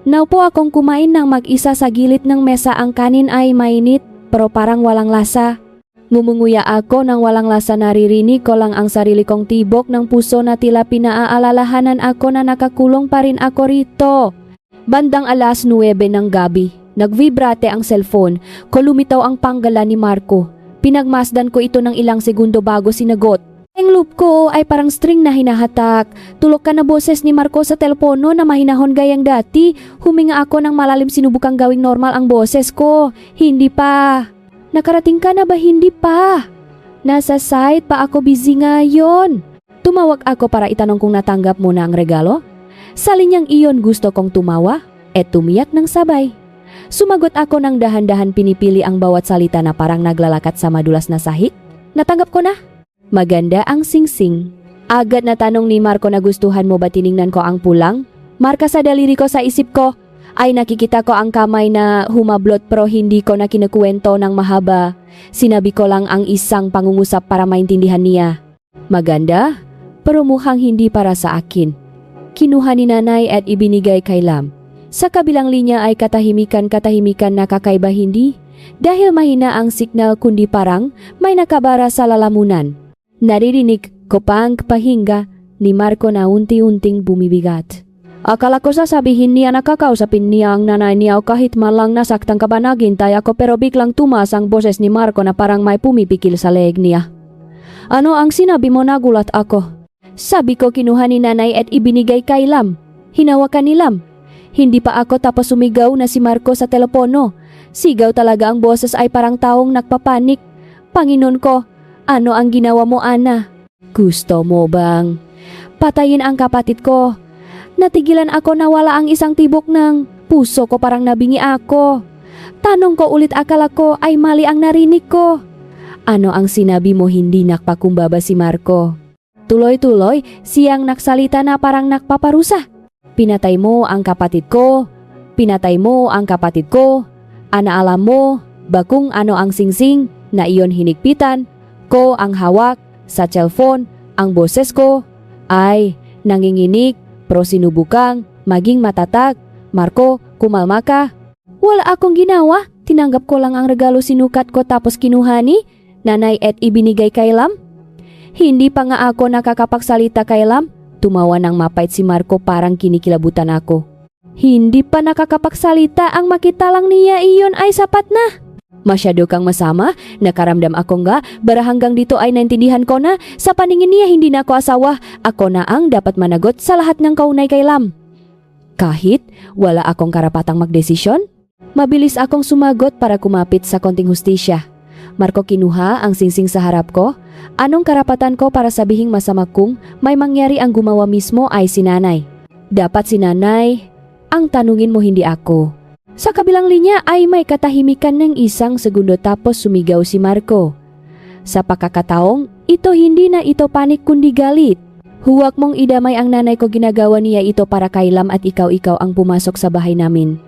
S1: Naupo akong kumain ng mag-isa sa gilid ng mesa. Ang kanin ay mainit pero parang walang lasa. Ngumunguya ako ng walang lasa, naririnig ko lang ang sarili kong tibok ng puso na tila pinaaalalahanan ako na nakakulong pa rin ako rito. Bandang 9:09 ng gabi, nagvibrate ang cellphone ko, lumitaw ang panggalan ni Marco. Pinagmasdan ko ito ng ilang segundo bago sinagot. Ang loop ko ay parang string na hinahatak. Tulog ka na, boses ni Marco sa telepono na mahinahon gayang dati. Huminga ako ng malalim, sinubukang gawing normal ang boses ko. Hindi pa. Nakarating ka na ba? Hindi pa. Nasa site pa ako, busy ngayon. Tumawag ako para itanong kung natanggap mo na ang regalo. Sa linyang iyon gusto kong tumawa at tumiyak ng sabay. Sumagot ako ng dahan-dahan, pinipili ang bawat salita na parang naglalakat sa madulas na sahig. Natanggap ko na. Maganda ang singsing. Agad na tanong ni Marco, "Nagustuhan mo ba?" Tiningnan ko ang pulang. Marka sa daliri ko, sa isip ko ay nakikita ko ang kamay na humablot pero hindi ko na kinukwento ng mahaba. Sinabi ko lang ang isang pangungusap para maintindihan niya. Maganda, pero mukhang hindi para sa akin. Kinuha ni nanay at ibinigay kay Lam. Sa kabilang linya ay katahimikan na kakaiba, hindi dahil mahina ang signal kundi parang may nakabara sa lalamunan. Naririnig ko pa ang pahinga ni Marco na unti-unting bumibigat. Akala ko sasabihin niya na kakausapin niya ang nanay niya o kahit malang nasaktan ka ba, naghintay ako, pero biglang tumaas ang boses ni Marco na parang may pumipikil sa leeg niya. "Ano ang sinabi mo?" Nagulat ako. Sabi ko, "Kinuha ni nanay at ibinigay kay Lam." Hinawakan ni Lam. Hindi pa ako tapos sumigaw na si Marco sa telepono. Sigaw talaga, ang boses ay parang taong nagpapanik. "Panginoon ko, ano ang ginawa mo, Ana? Gusto mo bang patayin ang kapatid ko?" Natigilan ako, nawala ang isang tibok ng puso ko, parang nabingi ako. Tanong ko ulit, akala ko ay mali ang narinig ko. "Ano ang sinabi mo?" Hindi nakpakumbaba si Marco. Tuloy-tuloy siyang nagsalita na parang nagpaparusa. "Pinatay mo ang kapatid ko. Pinatay mo ang kapatid ko. Ana, alam mo ba kung ano ang singsing na iyon? Hinigpitan ko ang hawak sa cellphone. Ang boses ko ay nanginginig pero sinubukang maging matatag. Marco, kumalma ka." Wala akong ginawa. Tinanggap ko lang ang regalo, sinukat ko tapos kinuha ni nanay at ibinigay kay Lam. Hindi pa nga ako nakakapagsalita kay Lam. Tumawa ng mapait si Marco, parang kinikilabutan ako. Hindi pa nakakapagsalita, ang makita lang niya iyon ay sapat na. "Masyado kang masama, nakaramdam ako nga, bara hanggang dito ay naintindihan ko na, sa paningin niya hindi na ako asawa, ako na ang dapat managot sa lahat ng kaunay kay Lam." Kahit wala akong karapatang magdesisyon, mabilis akong sumagot para kumapit sa konting hustisya. Marco, kinuha ang singsing sa harap ko. Anong karapatan ko para sabihing masama kung may mangyari ang gumawa mismo ay si nanay? Dapat si nanay ang tanungin mo, hindi ako. Sa kabilang linya ay may katahimikan ng isang segundo tapos sumigaw si Marco. Sa pagkakataong ito, hindi na ito panik kundi galit. "Huwag mong idamay ang nanay ko, ginagawa niya ito para kay Lam at ikaw ang pumasok sa bahay namin.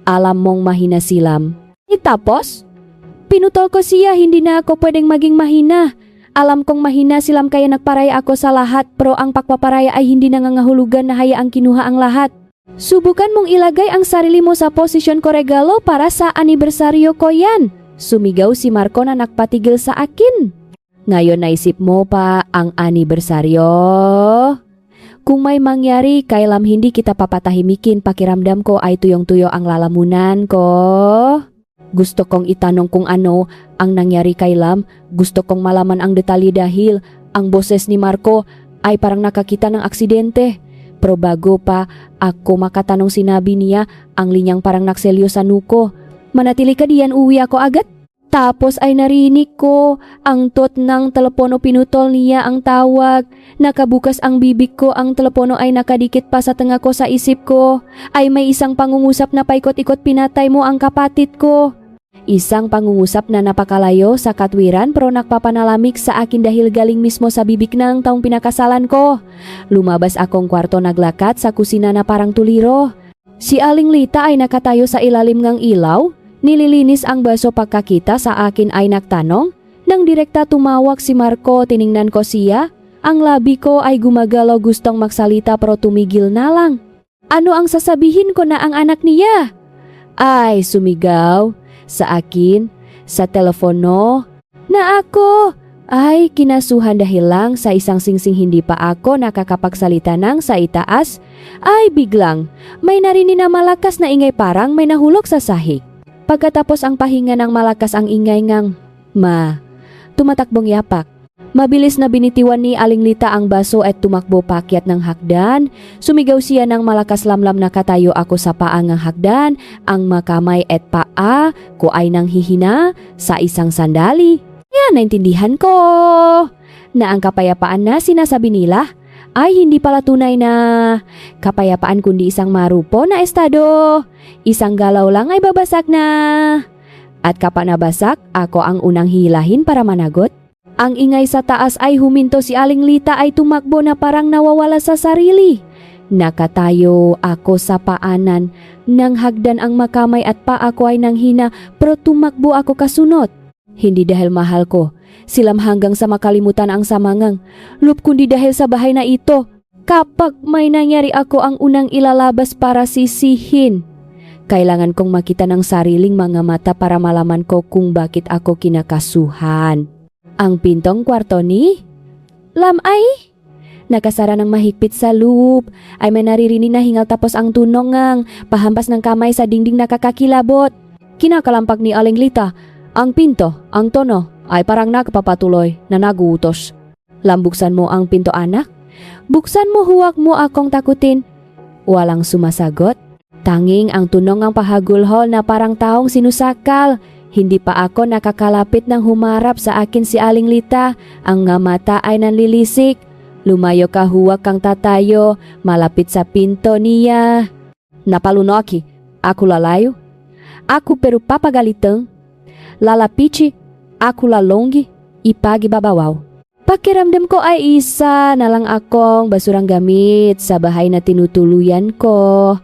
S1: Alam mong mahina si Lam." Tapos pinutol ko siya, "Hindi na ako pwedeng maging mahina. Alam kong mahina si Lam kaya nagparaya ako sa lahat, pero ang pagpaparaya ay hindi nangangahulugan na hayaang kinuha ang lahat. Subukan mong ilagay ang sarili mo sa posisyon ko, regalo para sa anibersaryo ko yan." Sumigaw si Marco na nagpatigil sa akin. "Ngayon naisip mo pa ang anibersaryo? Kung may mangyari kay Lam, hindi kita papatahimikin. Pakiramdam ko ay tuyong-tuyo ang lalamunan ko." Gusto kong itanong kung ano ang nangyari kay Lam. Gusto kong malaman ang detalye dahil ang boses ni Marco ay parang nakakita ng aksidente. Pero bago pa ako makatanong sinabi niya ang linyang parang nakselyo sa nuko. Manatili ka diyan, uwi ako agad. Tapos ay narinig ko ang tot ng telepono, pinutol niya ang tawag. Nakabukas ang bibig ko, ang telepono ay nakadikit pa sa tenga ko, sa isip ko. Ay may isang pangungusap na paikot-ikot, pinatay mo ang kapatid ko. Isang pangungusap na napakalayo sa katwiran pero nagpapanalamig sa akin dahil galing mismo sa bibig ng taong pinakasalan ko. Lumabas akong kwarto, naglakat sa kusina na parang tuliro. Si Aling Lita ay nakatayo sa ilalim ng ilaw. Nililinis ang baso, pagkakita sa akin ay nagtanong. Nang direkta tumawag si Marco, tiningnan ko siya. Ang labi ko ay gumagalaw, gustong magsalita pero tumigil na lang. Ano ang sasabihin ko na ang anak niya? Ay sumigaw sa akin sa telepono na ako ay kinasuhan dahil lang sa isang singsing hindi pa ako nakakapagsalita ng sa itaas ay biglang may narinig na malakas na ingay, parang may nahulog sa sahig. Pagkatapos ang pahinga ng malakas ang ingay ngang ma, tumatakbong yapak. Mabilis na binitiwan ni Aling Lita ang baso at tumakbo pakyat ng hagdan. Sumigaw siya ng malakas, lamlam, nakatayo ako sa paang ng hagdan. Ang makamay at paa ko ay nanghihina sa isang sandali. Yan, naintindihan ko na ang kapayapaan na sinasabi nila ay hindi pala tunay na kapayapaan kundi isang marupo na estado. Isang galaw lang ay babasak na. At kapag nabasak, ako ang unang hilahin para managot. Ang ingay sa taas ay huminto, si Aling Lita ay tumakbo na parang nawawala sa sarili. Nakatayo ako sa paanan ng hagdan, ang makamay at paa ko ay nanghina pero tumakbo ako kasunod. Hindi dahil mahal ko silam hanggang sa makalimutan ang samangang loop, kundi dahil sa bahay na ito. Kapag may nangyari, ako ang unang ilalabas para sisihin. Kailangan kong makita ng sariling mga mata para malaman ko kung bakit ako kinakasuhan. Ang pintong kwarto ni Lam ay nakasara ng mahigpit sa loop. Ay may naririnig na hingal, tapos ang tunongang pahampas ng kamay sa dingding nakakakilabot. Kinakalampag ni Aling Lita ang pinto, ang tono ay parang nagpapatuloy na naguutos. Lam, buksan mo ang pinto, anak. Buksan mo, huwag mo akong takutin. Walang sumasagot. Tanging ang tunong ang pahagulhol na parang taong sinusakal. Hindi pa ako nakakalapit nang humarap sa akin si Aling Lita. Ang nga mata ay nanlilisik. Lumayo ka, huwag kang tatayo. Malapit sa pinto niya. Napalunoki, ako lalayo. Ako pero papagalitang. Lalapichi, ako lalonggi, ipagi babawaw. Pakiramdam ko ay isa na lang akong basurang gamit sa bahay na tinutuluyan ko.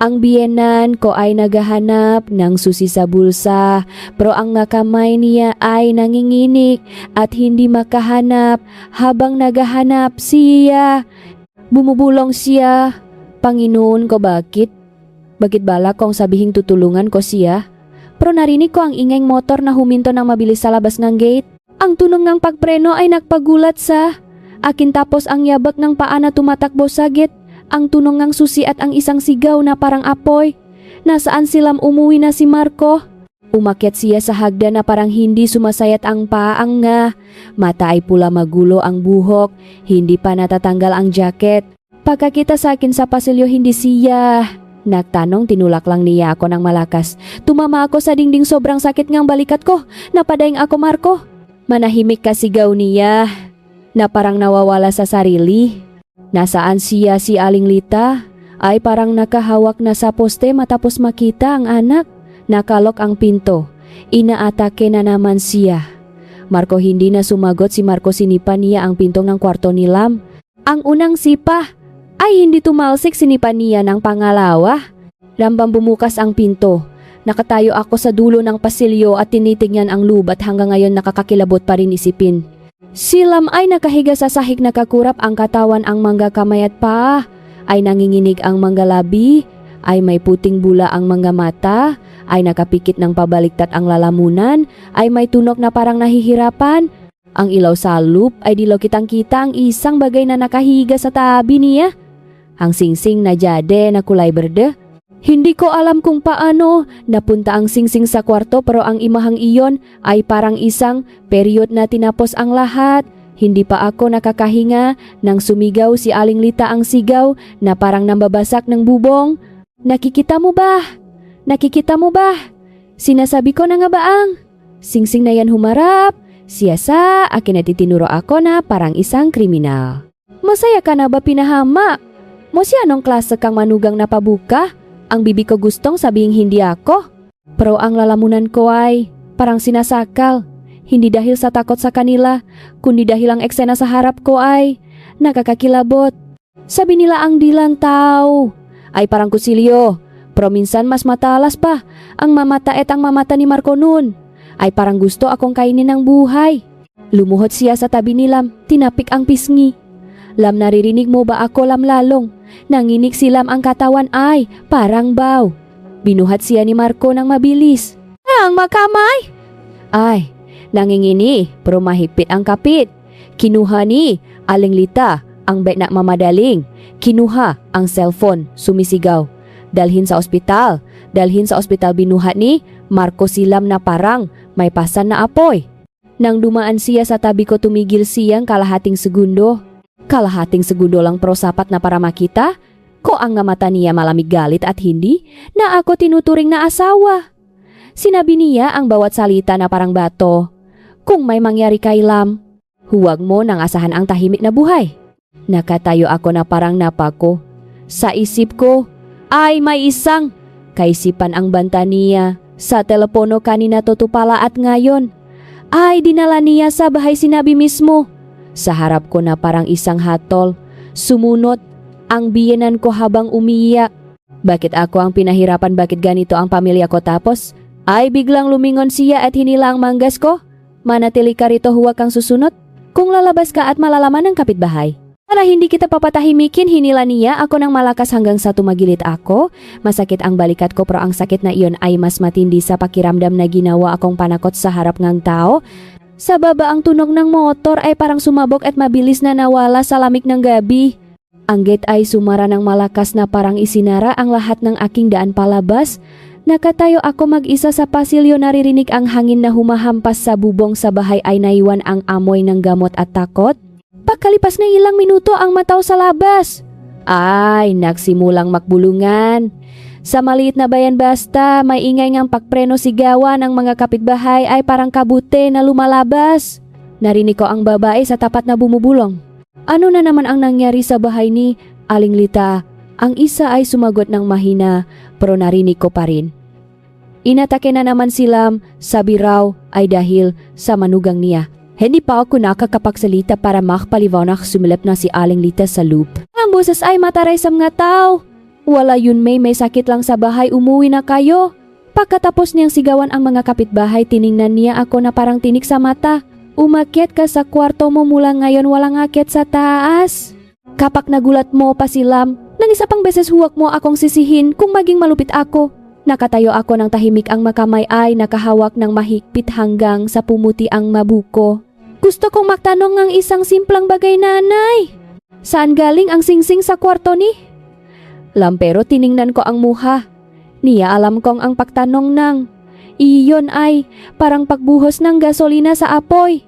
S1: Ang biyenan ko ay naghahanap ng susi sa bulsa, pero ang kamay niya ay nanginginig at hindi makahanap. Habang naghahanap siya, bumubulong siya. Panginoon ko, bakit? Bakit bala kong sabihing tutulungan ko siya? Pero narinig ko ang ingay motor na huminto ng mabilis sa labas ng gate. Ang tunog ng pagpreno ay nagpagulat sa akin, tapos ang yabak ng paa na tumatakbo sa gate. Ang tunog ng susi at ang isang sigaw na parang apoy. Nasaan silam? Umuwi na si Marco. Umakyat siya sa hagdan na parang hindi sumasayat ang paang nga. Mata ay pula, magulo ang buhok. Hindi pa natatanggal ang jacket. Pagkakita sa akin sa pasilyo, hindi siya nagtanong, tinulak lang niya ako ng malakas. Tumama ako sa dingding, sobrang sakit ngang balikat ko. Napadaing ako, Marco. Manahimik ka, sigaw niya na parang nawawala sa sarili. Nasaan siya? Si Aling Lita ay parang nakahawak na sa poste matapos makita ang anak. Nakalok ang pinto. Inaatake na naman siya. Marco, hindi na sumagot si Marco. Sinipan niya ang pintong ng kwarto ni Lam. Ang unang sipa ay hindi tumalsik, sinipan niya ng pangalawa. Rambang bumukas ang pinto. Nakatayo ako sa dulo ng pasilyo at tinitingnan ang lubat. Hanggang ngayon nakakakilabot pa rin isipin. Si Lam ay nakahiga sa sahig, nakakurap ang katawan, ang mangga kamay at paa. Ay nanginginig ang mangga labi. Ay may puting bula ang mangga mata. Ay nakapikit ng pabaliktad ang lalamunan. Ay may tunok na parang nahihirapan. Ang ilaw sa loop ay dilaw, kitang-kita ang isang bagay na nakahiga sa tabi niya. Ang singsing na jade na kulay berde. Hindi ko alam kung paano napunta ang singsing sa kwarto pero ang imahang iyon ay parang isang period na tinapos ang lahat. Hindi pa ako nakakahinga nang sumigaw si Aling Lita ang sigaw na parang nambabasak ng bubong. Nakikita mo ba? Nakikita mo ba? Sinasabi ko na nga baang. Singsing na yan humarap. Siya sa akin na titinuro ako na parang isang kriminal. Masaya ka na ba pinahama? Mo siya anong klase kang manugang napabuka? Ang bibi ko gustong sabihing hindi ako. Pero ang lalamunan ko ay parang sinasakal. Hindi dahil sa takot sa kanila, kundi dahil ang eksena sa harap ko ay nakakakilabot. Sabi nila ang dilang tao ay parang kusilyo. Pero minsan mas matalas pa. Ang mamata at ang mamata ni Marco noon ay parang gusto akong kainin ng buhay. Lumuhod siya sa tabi ni Lam, tinapik ang pisngi. Lam, naririnig mo ba ako, Lam Lalong? Nanginig si Lam, ang katawan ay parang baw. Binuhat siya ni Marco ng mabilis. Ang makamay! Ay, nangingini, pero mahigpit ang kapit. Kinuha ni Aling Lita ang bet na mamadaling. Kinuha ang cellphone, sumisigaw. Dalhin sa ospital. Dalhin sa ospital, binuhat ni Marco si Lam na parang may pasan na apoy. Nang dumaan siya sa tabi ko, tumigil siyang kalahating segundo. Kalahating segundo lang pero sapat na para makita ko ang nga mata niya malamig galit at hindi na ako tinuturing na asawa. Sinabi niya ang bawat salita na parang bato. Kung may mangyari kay Lam, huwag mo nang asahan ang tahimik na buhay. Nakatayo ako na parang napako. Sa isip ko ay may isang kaisipan ang banta niya. Sa telepono kanina tutupala at ngayon ay dinala niya sa bahay sinabi mismo. Sa harap ko na parang isang hatol, sumunot ang biyenan ko habang umiiyak. Bakit ako ang pinahirapan, bakit ganito ang pamilya ko tapos? Ay biglang lumingon siya at hinila ang manggas ko. Manatili ka rito, huwag kang susunod. Kung lalabas ka at malalaman ng kapitbahay. Para hindi kita papatahimikin, hinila niya ako ng malakas hanggang sa tumagilit ako. Masakit ang balikat ko pero ang sakit na iyon ay mas matindi sa pakiramdam na ginawa akong panakot sa harap ng tao. Sa baba ang tunog ng motor ay parang sumabog at mabilis na nawala sa lamig ng gabi. Ang gate ay sumara ng malakas na parang isinara ang lahat ng aking daan palabas. Nakatayo ako mag-isa sa pasilyo, naririnig ang hangin na humahampas sa bubong sa bahay ay naiwan ang amoy ng gamot at takot. Pagkalipas ng ilang minuto ang mataw sa labas. Ay, nagsimulang makbulungan. Sa maliit na bayan basta may ingay ngang pagpreno sigawan ng mga kapitbahay ay parang kabute na lumalabas. Narinig ko ang babae sa tapat na bumubulong. Ano na naman ang nangyari sa bahay ni Aling Lita? Ang isa ay sumagot ng mahina pero narinig ko pa rin. Inatake na naman si Lam, sabi raw ay dahil sa manugang niya. Hindi pa ako nakakapagsalita para makapalivaw na sumilip na si Aling Lita sa loop. Ang boses ay mataray sa mga tao. Wala yun may sakit lang sa bahay, umuwi na kayo. Pagkatapos niyang sigawan ang mga kapitbahay, tiningnan niya ako na parang tinik sa mata. Umakyat ka sa kwarto mo mula ngayon, walang akyat sa taas. Kapag nagulat mo pa si Lam, nang isa pang beses huwag mo akong sisihin kung maging malupit ako. Nakatayo ako ng tahimik, ang makamay ay nakahawak ng mahigpit hanggang sa pumuti ang mabuko. Gusto kong magtanong ng isang simplang bagay, nanay. Saan galing ang singsing sa kwarto ni? Lampero tiningnan ko ang muha. Niya alam kong ang pagtanong ng iyon ay parang pagbuhos ng gasolina sa apoy.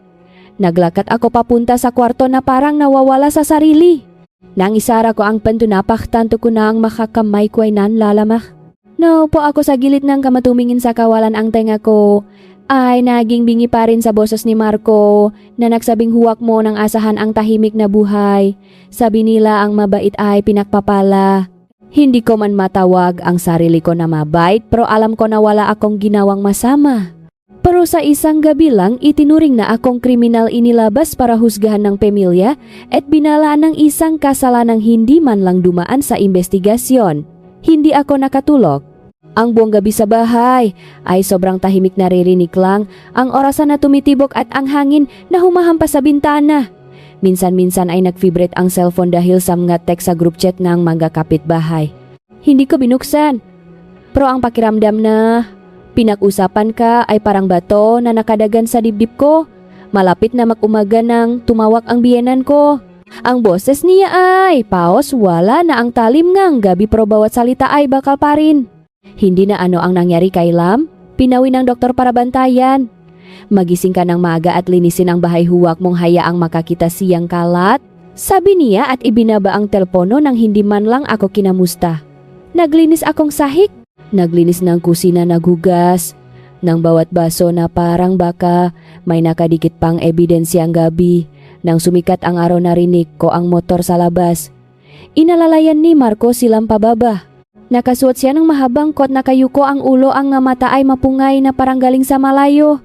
S1: Naglakat ako papunta sa kwarto na parang nawawala sa sarili. Nang isara ko ang pinto, napaktanto ko na ang makakamay ko ay nanlalamah. Naupo ako sa gilid ng kamatumingin sa kawalan, ang tenga ko ay naging bingi pa rin sa boses ni Marco na nagsabing huwag mo nang asahan ang tahimik na buhay. Sabi nila ang mabait ay pinakpapala. Hindi ko man matawag ang sarili ko na mabait pero alam ko na wala akong ginawang masama. Pero sa isang gabi lang itinuring na akong kriminal, inilabas para husgahan ng pamilya at binalaan ng isang kasalanang hindi man lang dumaan sa investigasyon. Hindi ako nakatulog. Ang buong gabi sa bahay ay sobrang tahimik, naririnig lang ang orasan na tumitibok at ang hangin na humahampas sa bintana. Minsan-minsan ay nag-vibrate ang cellphone dahil sa mga text sa group chat ng mga kapitbahay. Hindi ko binuksan. Pero ang pakiramdam na pinag-usapan ka ay parang bato na nakadagan sa dibdib ko. Malapit na mag-umaga nang tumawag ang biyenan ko. Ang boses niya ay paos wala na ang talim ngang gabi pero bawat salita ay bakal parin. Hindi na ano ang nangyari kay Lam, pinawi ng doktor para bantayan. Magising ka ng maaga at linisin ang bahay huwak mong hayaang makakita siyang kalat. Sabi niya at ibinaba ang telepono nang hindi man lang ako kinamusta. Naglinis akong sahig. Naglinis ng kusina na gugas. Nang bawat baso na parang baka may nakadikit pang ebidensya ang gabi. Nang sumikat ang araw narinig ko ang motor sa labas. Inalalayan ni Marco silang pababa. Nakasuot siya ng mahabang kot na kayuko ang ulo ang nga mata ay mapungay na parang galing sa malayo.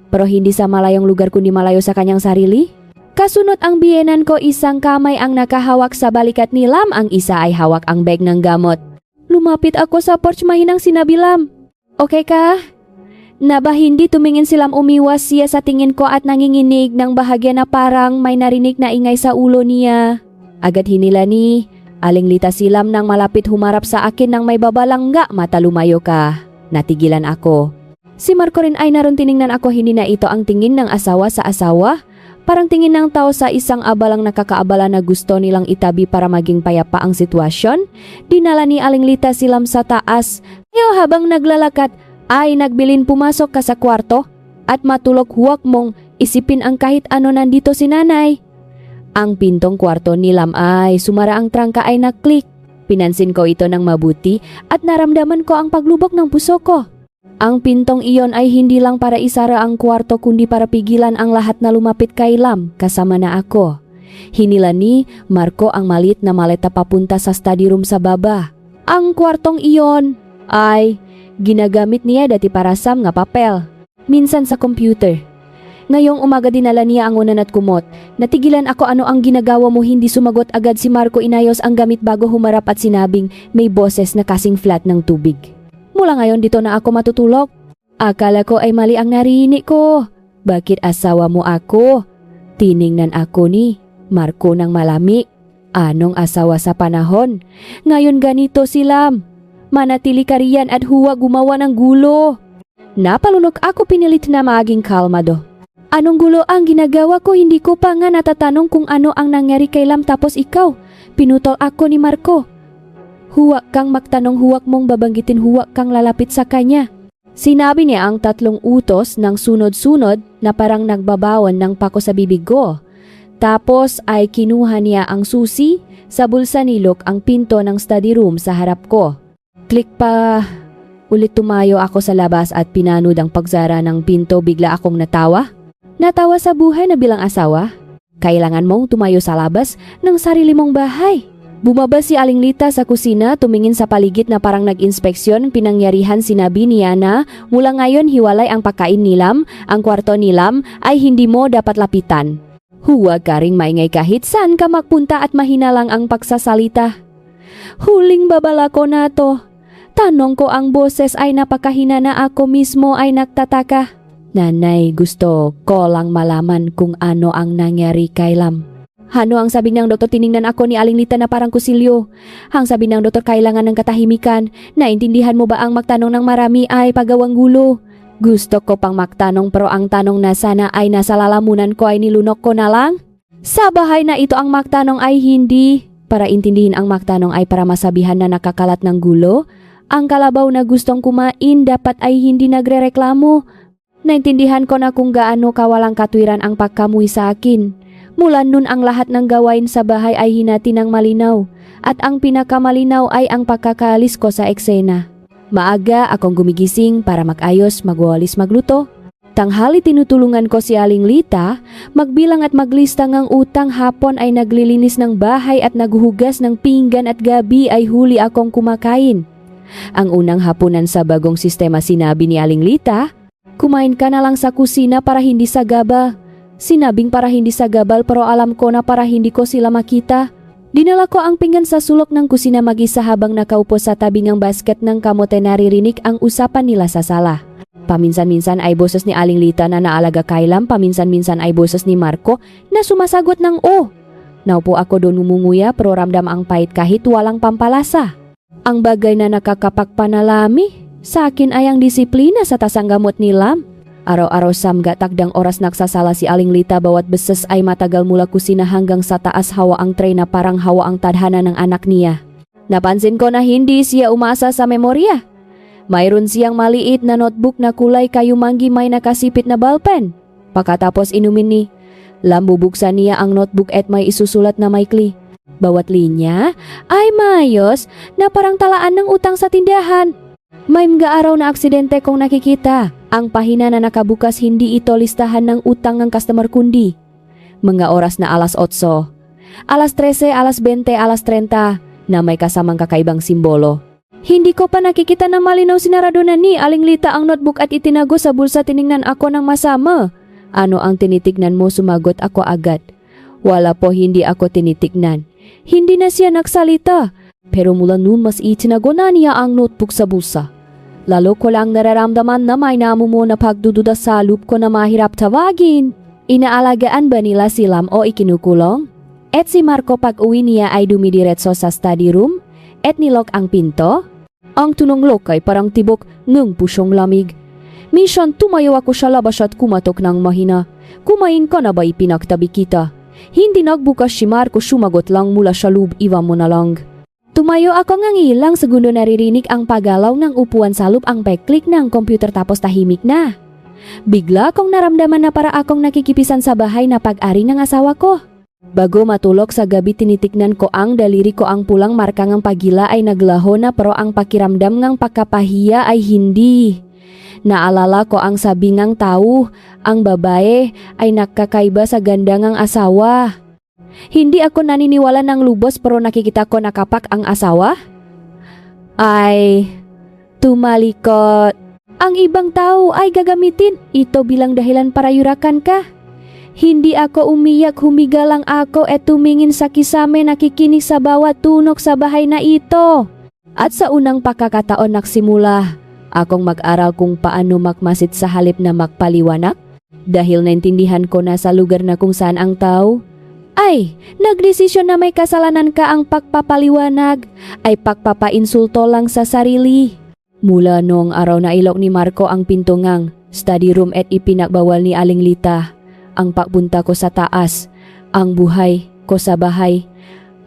S1: Pero hindi sa malayong lugar kundi malayo sa kanyang sarili. Kasunod ang biyenan ko isang kamay ang nakahawak sa balikat ni Lam, ang isa ay hawak ang bag ng gamot. Lumapit ako sa porch mahinang sinabi Lam, "Okay ka?" Naba hindi tumingin si Lam, umiwas siya sa tingin ko at nanginginig ng bahagya na parang may narinig na ingay sa ulo niya. Agad hinila ni Aling Lita si Lam nang malapit humarap sa akin nang may babalangga, "Mata lumayo ka." Natigilan ako. Si Marco rin ay naroon, tiningnan ako, hindi na ito ang tingin ng asawa sa asawa. Parang tingin ng tao sa isang abalang nakakaabala na gusto nilang itabi para maging payapa ang sitwasyon. Dinala ni Aling Lita si Lam sa taas. Kaya habang naglalakad ay nagbilin pumasok ka sa kwarto at matulog, huwag mong isipin ang kahit ano, nandito si nanay. Ang pintong kwarto ni Lam ay sumara, ang trangka ay naklik. Pinansin ko ito ng mabuti at naramdaman ko ang paglubog ng puso ko. Ang pintong iyon ay hindi lang para isara ang kwarto kundi para pigilan ang lahat na lumapit kay Lam kasama na ako. Hinila ni Marco ang maliit na maleta papunta sa study room sa baba. Ang kwartong iyon ay ginagamit niya dati para sa nga papel, minsan sa computer. Ngayong umaga dinala niya ang unan at kumot. Natigilan ako, ano ang ginagawa mo? Hindi sumagot agad si Marco, inayos ang gamit bago humarap at sinabing may boses na kasing flat ng tubig. Mula ngayon dito na ako matutulog. Akala ko ay mali ang narinig ko. Bakit asawa mo ako? Tiningnan ako ni Marco ng malami. Anong asawa sa panahon? Ngayon ganito si Lam. Manatili ka riyan at huwag gumawa ng gulo. Napalunok ako, pinilit na maging kalmado. Anong gulo ang ginagawa ko? Hindi ko pa nga natatanong kung ano ang nangyari kay Lam tapos ikaw. Pinutol ako ni Marco. Huwag kang magtanong, huwag mong babanggitin, huwag kang lalapit sa kanya. Sinabi niya ang 3 utos ng sunod-sunod na parang nagbabawan ng pako sa bibig ko. Tapos ay kinuha niya ang susi, sa bulsa nilok ang pinto ng study room sa harap ko. Klik pa. Ulit tumayo ako sa labas at pinanood ang pagsara ng pinto. Bigla akong natawa. Natawa sa buhay na bilang asawa. Kailangan mong tumayo sa labas ng sarili mong bahay. Bumaba si Aling Lita sa kusina, tumingin sa paligid na parang nag-inspeksyon. Pinangyarihan, sinabi niya na mula ngayon hiwalay ang pagkain ni Lam. Ang kwarto ni Lam ay hindi mo dapat lapitan. Huwag ka ring maingay kahit saan ka magpunta at mahina lang ang pagsasalita. Huling babala ko na to. Tanong ko, ang boses ay napakahina na ako mismo ay nagtataka. Nanay, gusto ko lang malaman kung ano ang nangyari kay Lam. Ano ang sabi ng doktor? Tiningnan ako ni Aling Lita na parang kusilyo. Ang sabi ng doktor, kailangan ng katahimikan. Naintindihan mo ba ang magtanong ng marami ay pagawang gulo? Gusto ko pang magtanong pero ang tanong na sana ay nasa lalamunan ko ay nilunok ko na lang. Sa bahay na ito ang magtanong ay hindi para intindihin, ang magtanong ay para masabihan na nakakalat ng gulo. Ang kalabaw na gustong kumain dapat ay hindi nagrereklamo. Naintindihan ko na kung gaano kawalang katwiran ang pagkamuhi sa akin. Mula nun ang lahat ng gawain sa bahay ay hinati ng malinaw at ang pinakamalinaw ay ang pagkakaalis ko sa eksena. Maaga akong gumigising para mag-ayos, magwalis, magluto. Tanghali tinutulungan ko si Aling Lita magbilang at maglista ng utang. Hapon ay naglilinis ng bahay at naghuhugas ng pinggan at gabi ay huli akong kumakain. Ang unang hapunan sa bagong sistema, sinabi ni Aling Lita, kumain ka na lang sa kusina para hindi sagaba. Sinabing para hindi sagabal pero alam ko na para hindi ko sila makita. Dinala ko ang pinggan sa sulok ng kusina mag-isa habang nakaupo sa tabi ng basket ng kamote. Naririnig ang usapan nila sa sala. Paminsan-minsan ay boses ni Aling Lita na naalaga kay Lam, paminsan-minsan ay boses ni Marco na sumasagot ng "oh". Naupo ako doon umunguya pero ramdam ang pait kahit walang pampalasa. Ang bagay na nakakapagpanalami sa akin ay ang disiplina sa tasang gamot ni Lam. Araw-araw samga takdang oras nagsasala si Aling Lita bawat beses ay matagal mula kusina hanggang sa taas hawa ang tray na parang hawa ang tadhana ng anak niya. Napansin ko na hindi siya umasa sa memorya. Mayroon siyang maliit na notebook na kulay kayumanggi may nakasipit na ballpen. Pagkatapos inumin ni, bubuksan niya ang notebook at may isusulat na maikli. Bawat linya ay maayos na parang talaan ng utang sa tindahan. May mga araw na aksidente kong nakikita. Ang pahina na nakabukas hindi ito listahan ng utang ng customer kundi. Mga oras na alas 8, alas 13, alas 20, alas 30 na may kasamang kakaibang simbolo. Hindi ko pa nakikita na malinaw sinarado na ni Aling Lita ang notebook at itinago sa bulsa. Tiningnan ako ng masama. Ano ang tinitignan mo? Sumagot ako agad. Wala po, hindi ako tinitignan. Hindi na siya nagsalita. Pero mula noon mas itinago na niya ang notebook sa bulsa. Lalo ko lang nararamdaman na may namumo na pagdududa sa loob ko na mahirap tawagin. Inaalagaan ba nila si Lam o ikinukulong? Et si Marco pag uwi niya ay dumidiretso sa study room et nilok ang pinto. Ang tunonglok ay parang tibok ng pusyong lamig. Minsan tumayo ako sa labas at kumatok ng mahina. Kumain ka na ba ipinagtabi kita? Hindi nagbukas si Marco, sumagot lang mula sa loob, iwan mo na lang. Tumayo ako ng ilang segundo, naririnig ang pagalaw ng upuan sa loob, ang pag-click ng computer tapos tahimik na. Bigla kong naramdaman na para akong nakikipisan sa bahay na pag-ari ng asawa ko. Bago matulog sa gabi tinitignan ko ang daliri ko, ang pulang marka ng pagila ay naglaho na pero ang pakiramdam ng pagkapahiya ay hindi. Naalala ko ang sabi ng tao, ang babae ay nakakaiba sa ganda ng asawa. Hindi ako naniniwala ng lubos pero nakikita ko nakapak ang asawa. Ay, tumalikot. Ang ibang tao ay gagamitin ito bilang dahilan para yurakan ka. Hindi ako umiyak, humiga lang ako at tumingin sa kisame, nakikinig sa bawat tunog sa bahay na ito. At sa unang pagkakataon nagsimula akong mag-aral kung paano makmasid sa halip na magpaliwanag. Dahil naintindihan ko na sa lugar na kung saan ang tao ay nagdesisyon na may kasalanan ka, ang pagpapaliwanag ay pagpapainsulto lang sa sarili. Mula noong araw na ilok ni Marco ang pinto ngang study room at ipinagbawal ni Aling Lita ang pagpunta ko sa taas, ang buhay ko sa bahay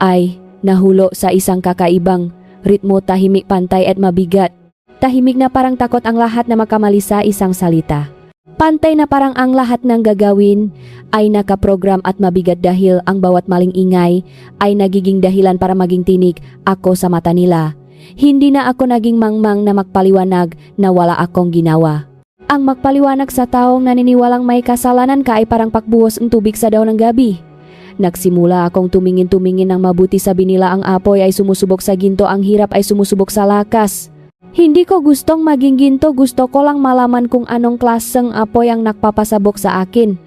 S1: ay nahulo sa isang kakaibang ritmo, tahimik, pantay at mabigat. Tahimik na parang takot ang lahat na makamali sa isang salita. Pantay na parang ang lahat ng gagawin ay nakaprogram at mabigat dahil ang bawat maling ingay ay nagiging dahilan para maging tinik ako sa mata nila. Hindi na ako naging mangmang na magpaliwanag na wala akong ginawa. Ang magpaliwanag sa taong naniniwalang may kasalanan ka ay parang pagbuhos ng tubig sa daw ng gabi. Nagsimula akong tumingin-tumingin ng mabuti, sabi nila ang apoy ay sumusubok sa ginto, ang hirap ay sumusubok sa lakas. Hindi ko gustong maging ginto, gusto ko lang malaman kung anong klaseng apoy ang nagpapasabok sa akin.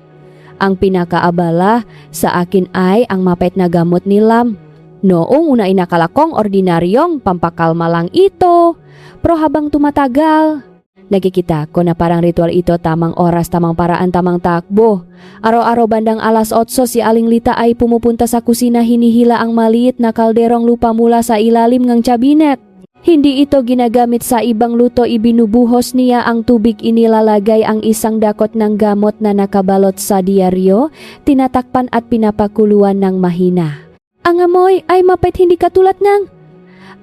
S1: Ang pinakaabala sa akin ay ang mapait na gamot ni Lam. Noong una inakala kong ordinaryong pampakalma lang ito, pero habang tumatagal, nakikita ko na parang ritual ito, tamang oras, tamang paraan, tamang takbo. Araw-araw bandang alas 8 si Aling Lita ay pumupunta sa kusina, hinihila ang maliit na kalderong lupa mula sa ilalim ng cabinet. Hindi ito ginagamit sa ibang luto, ibinubuhos niya ang tubig, inilalagay ang isang dakot ng gamot na nakabalot sa diaryo, tinatakpan at pinapakuluan ng mahina. Ang amoy ay mapait, hindi katulad ng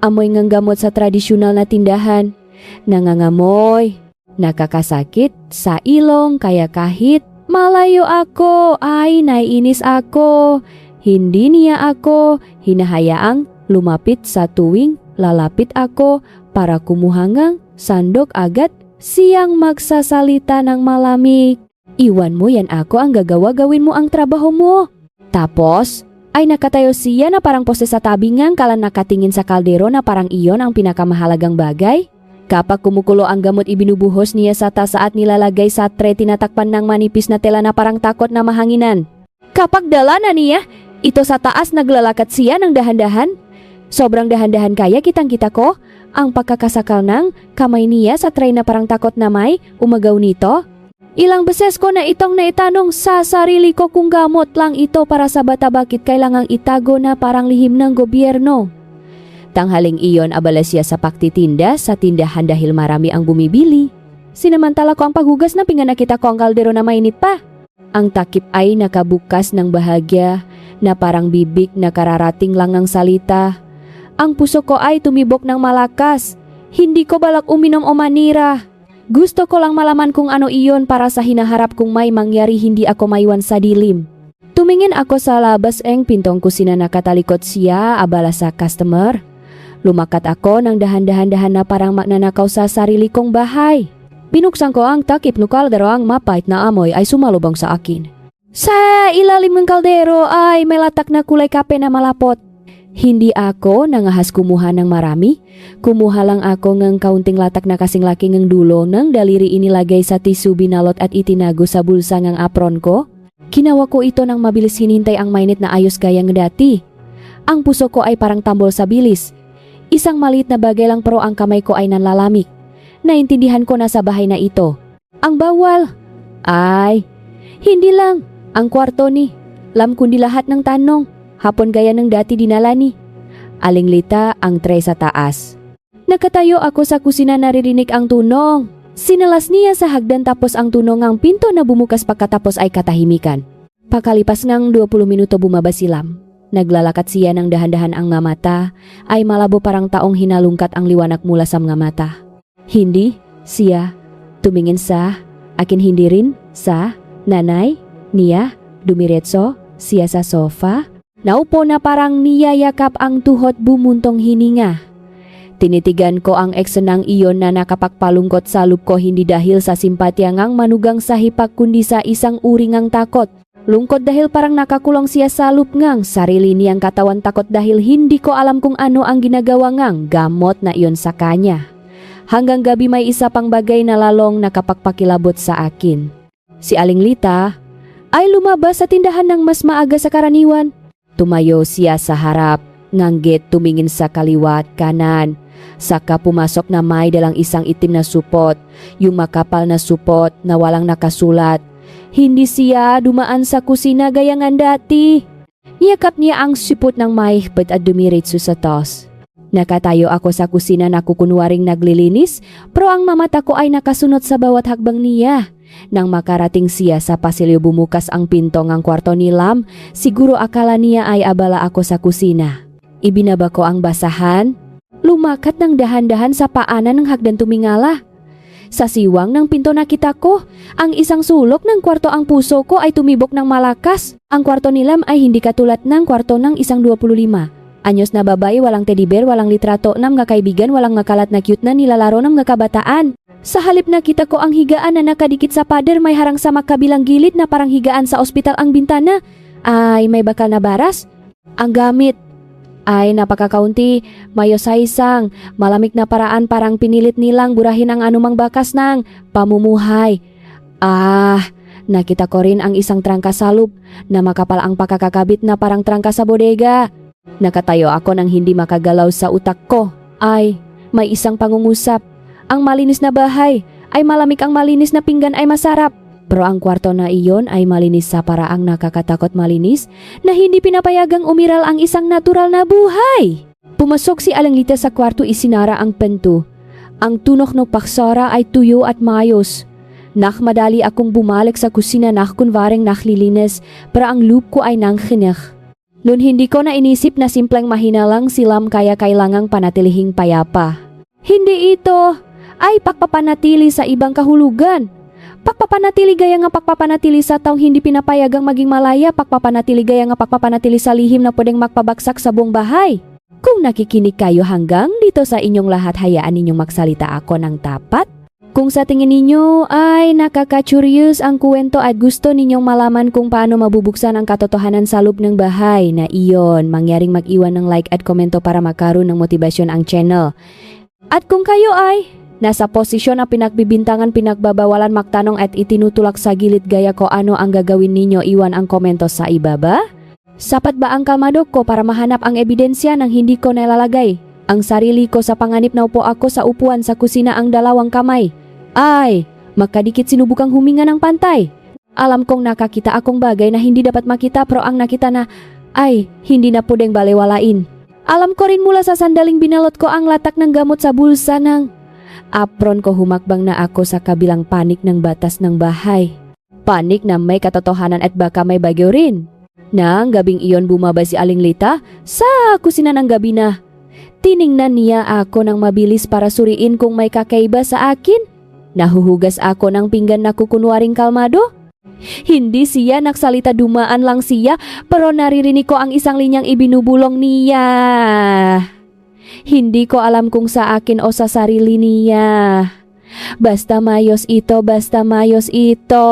S1: amoy ng gamot sa tradisyonal na tindahan. Nangangamoy, nakakasakit sa ilong, kaya kahit malayo ako ay naiinis ako. Hindi niya ako hinahayaang lumapit sa tuwing lalapit ako para kumuha ng sandok, agad siyang magsasalita ng malamig. Iwan mo yan, ako ang gagawa, gawin mo ang trabaho mo. Tapos ay nakatayo siya na parang pose sa tabi ngang kala nakatingin sa kaldero na parang iyon ang pinakamahalagang bagay. Kapag kumukulo ang gamot, ibinubuhos niya sa taas at nilalagay sa tray, tinatakpan ng manipis na tela na parang takot na mahanginan. Kapag dala na niya ito sa taas, naglalakat siya ng dahan-dahan. Sobrang dahan-dahan kaya kitang-kita ko ang pagkakasakal ng kamay niya sa tray na parang takot na may umagaw nito. Ilang beses ko na itong naitanong sa sarili ko kung gamot lang ito para sa bata, bakit kailangang itago na parang lihim ng gobyerno. Tanghaling iyon abala siya sa pagtitinda sa tindahan dahil marami ang bumibili. Sinamantala ko ang paghugas na pinggan nakita ko ang kaldero na mainit pa. Ang takip ay nakabukas ng bahagya na parang bibig na kararating lang ng salita. Ang puso ko ay tumibok ng malakas. Hindi ko balak uminom o manira. Gusto ko lang malaman kung ano iyon para sa hinaharap kung may mangyari hindi ako maiwan sa dilim. Tumingin ako sa labas ang pintong kusina na katalikod siya abala sa customer. Lumakat ako ng dahan-dahan na parang magnanakaw sa sarili kong bahay. Binuksan ko ang takip no kaldero, ang mapait na amoy ay sumalubong sa akin. Sa ilalim ng kaldero ay may latak na kulay kape na malapot. Hindi ako nangahas kumuha ng marami. Kumuha lang ako ng kaunting latak na kasing laki ng dulo ng daliri inilagay sa tisu binalot at itinago sa bulsa ng apron ko. Ginawa ko ito nang mabilis hinintay ang mainit na ayos gaya ng dati. Ang puso ko ay parang tambol sa bilis. Isang maliit na bagay lang pero ang kamay ko ay nanlalamig. Naintindihan ko na sa bahay na ito. Ang bawal. Ay, hindi lang. Ang kwarto ni. Lam kundi lahat ng tanong. Hapon gaya ng dati dinala ni. Alinglita ang tray sa taas. Nakatayo ako sa kusina, naririnig ang tunong. Sinalas niya sa hagdan tapos ang tunong ang pinto na bumukas pagkatapos ay katahimikan. Pakalipas ng 20 minuto bumaba si Lam. Naglalakat siya ng dahan-dahan, ang mga mata ay malabo parang taong hinalungkat ang liwanag mula sa mga mata. Hindi, siya tumingin sa akin, hindi rin sa nanay niya. Dumiretso siya sa sofa. Naupo na parang niyayakap ang tuhod, bumuntong hininga. Tinitigan ko ang eksenang iyon na nakapagpalungkot sa loob ko, hindi dahil sa simpatya ngang manugang sa hipak kundi sa isang uri ngang takot. Lungkot dahil parang nakakulong siya sa loob ngang sarili niyang katawan, takot dahil hindi ko alam kung ano ang ginagawa ngang gamot na iyon sa kanya. Hanggang gabi may isa pang bagay na lalong nakapagpakilabot sa akin. Si Alinglita ay lumabas sa tindahan ng mas maaga sa karaniwan. Tumayo siya sa harap, nganggit tumingin sa kaliwa at kanan. Saka pumasok na may dalang isang itim na supot, yung makapal na supot na walang nakasulat. Hindi siya dumaan sa kusina gaya ng dati. Niyakap niya ang supot ng may hipit at dumiretso sa tos. Nakatayo ako sa kusina na kukunwaring naglilinis, pero ang mamata ko ay nakasunod sa bawat hakbang niya. Nang makarating siya sa pasilyo, bumukas ang pinto ng kwarto ni Lam. Siguro akala niya ay abala ako sa kusina. Ibinaba ko ang basahan. Lumakat ng dahan-dahan sa paanan ng hagdan, tumingala. Sa siwang ng pinto nakita ko ang isang sulok ng kwarto. Ang puso ko ay tumibok ng malakas. Ang kwarto ni Lam ay hindi katulad ng kwarto ng isang 25 anyos na babae, walang teddy bear, walang litrato ng mga kaibigan, walang makalat na cute na nilalaro ng mga kabataan. Sa halip nakita ko ang higaan na nakadikit sa pader, may harang sa makabilang gilid na parang higaan sa ospital. Ang bintana ay may bakal na baras. Ang gamit ay napakakaunti, mayo sa isang malamig na paraan, parang pinilit nilang burahin ang anumang bakas ng pamumuhay. Nakita ko rin ang isang trangka sa loob na makapal ang pakakakabit na parang trangka sa bodega. Nakatayo ako nang hindi makagalaw. Sa utak ko ay may isang pangungusap. Ang malinis na bahay ay malamig, ang malinis na pinggan ay masarap. Pero ang kwarto na iyon ay malinis sa paraang nakakatakot malinis na hindi pinapayagang umiral ang isang natural na buhay. Pumasok si Alinglita sa kwarto, isinara ang pinto. Ang tunok ng paksara ay tuyo at mayos. Nakmadali akong bumalik sa kusina na kunwaring naklilinis, pero ang loob ko ay nanghinig. Noon hindi ko na inisip na simpleng mahina lang si Lam kaya kailangang panatilihing payapa. Hindi ito ay pagpapanatili sa ibang kahulugan. Pagpapanatili gaya nga pagpapanatili sa taong hindi pinapayagang maging malaya. Pagpapanatili gaya nga pagpapanatili sa lihim na pwedeng magpabagsak sa buong bahay. Kung nakikinig kayo hanggang dito sa inyong lahat, hayaan ninyong magsalita ako ng tapat. Kung sa tingin ninyo ay nakaka-curious ang kwento at gusto ninyong malaman kung paano mabubuksan ang katotohanan sa loob ng bahay na iyon, mangyaring mag-iwan ng like at komento para makaroon ng motibasyon ang channel. At kung kayo ay nasa posisyon na pinagbibintangan, pinagbabawalan, magtanong at itinutulak sa gilid gaya ko, ano ang gagawin ninyo? Iwan ang komento sa ibaba. Sapat ba ang kalmado ko para mahanap ang ebidensya nang hindi ko nalalagay ang sarili ko sa panganib na upo ako sa upuan sa kusina, ang dalawang kamay ay makadikit, sinubukang huminga ng pantay. Alam kong nakakita akong bagay na hindi dapat makita, pero ang nakita na ay hindi na pwedeng balewalain. Alam ko rin mula sa sandaling binalot ko ang latak ng gamot sa bulsa ng Apron ko humakbang na ako sa kabilang panik ng batas ng bahay. Panik na may katotohanan at baka may bagyo rin. Nang gabing iyon bumaba si Aling Lita sa kusina ng gabi na. Tiningnan niya ako ng mabilis para suriin kung may kakaiba sa akin. Nahuhugas ako ng pinggan na kukunwaring kalmado. Hindi siya nagsalita, dumaan lang siya, pero naririnig ko ang isang linyang ibinubulong niya. Hindi ko alam kung sa akin o sa sarili niya. Basta mayos ito, basta mayos ito.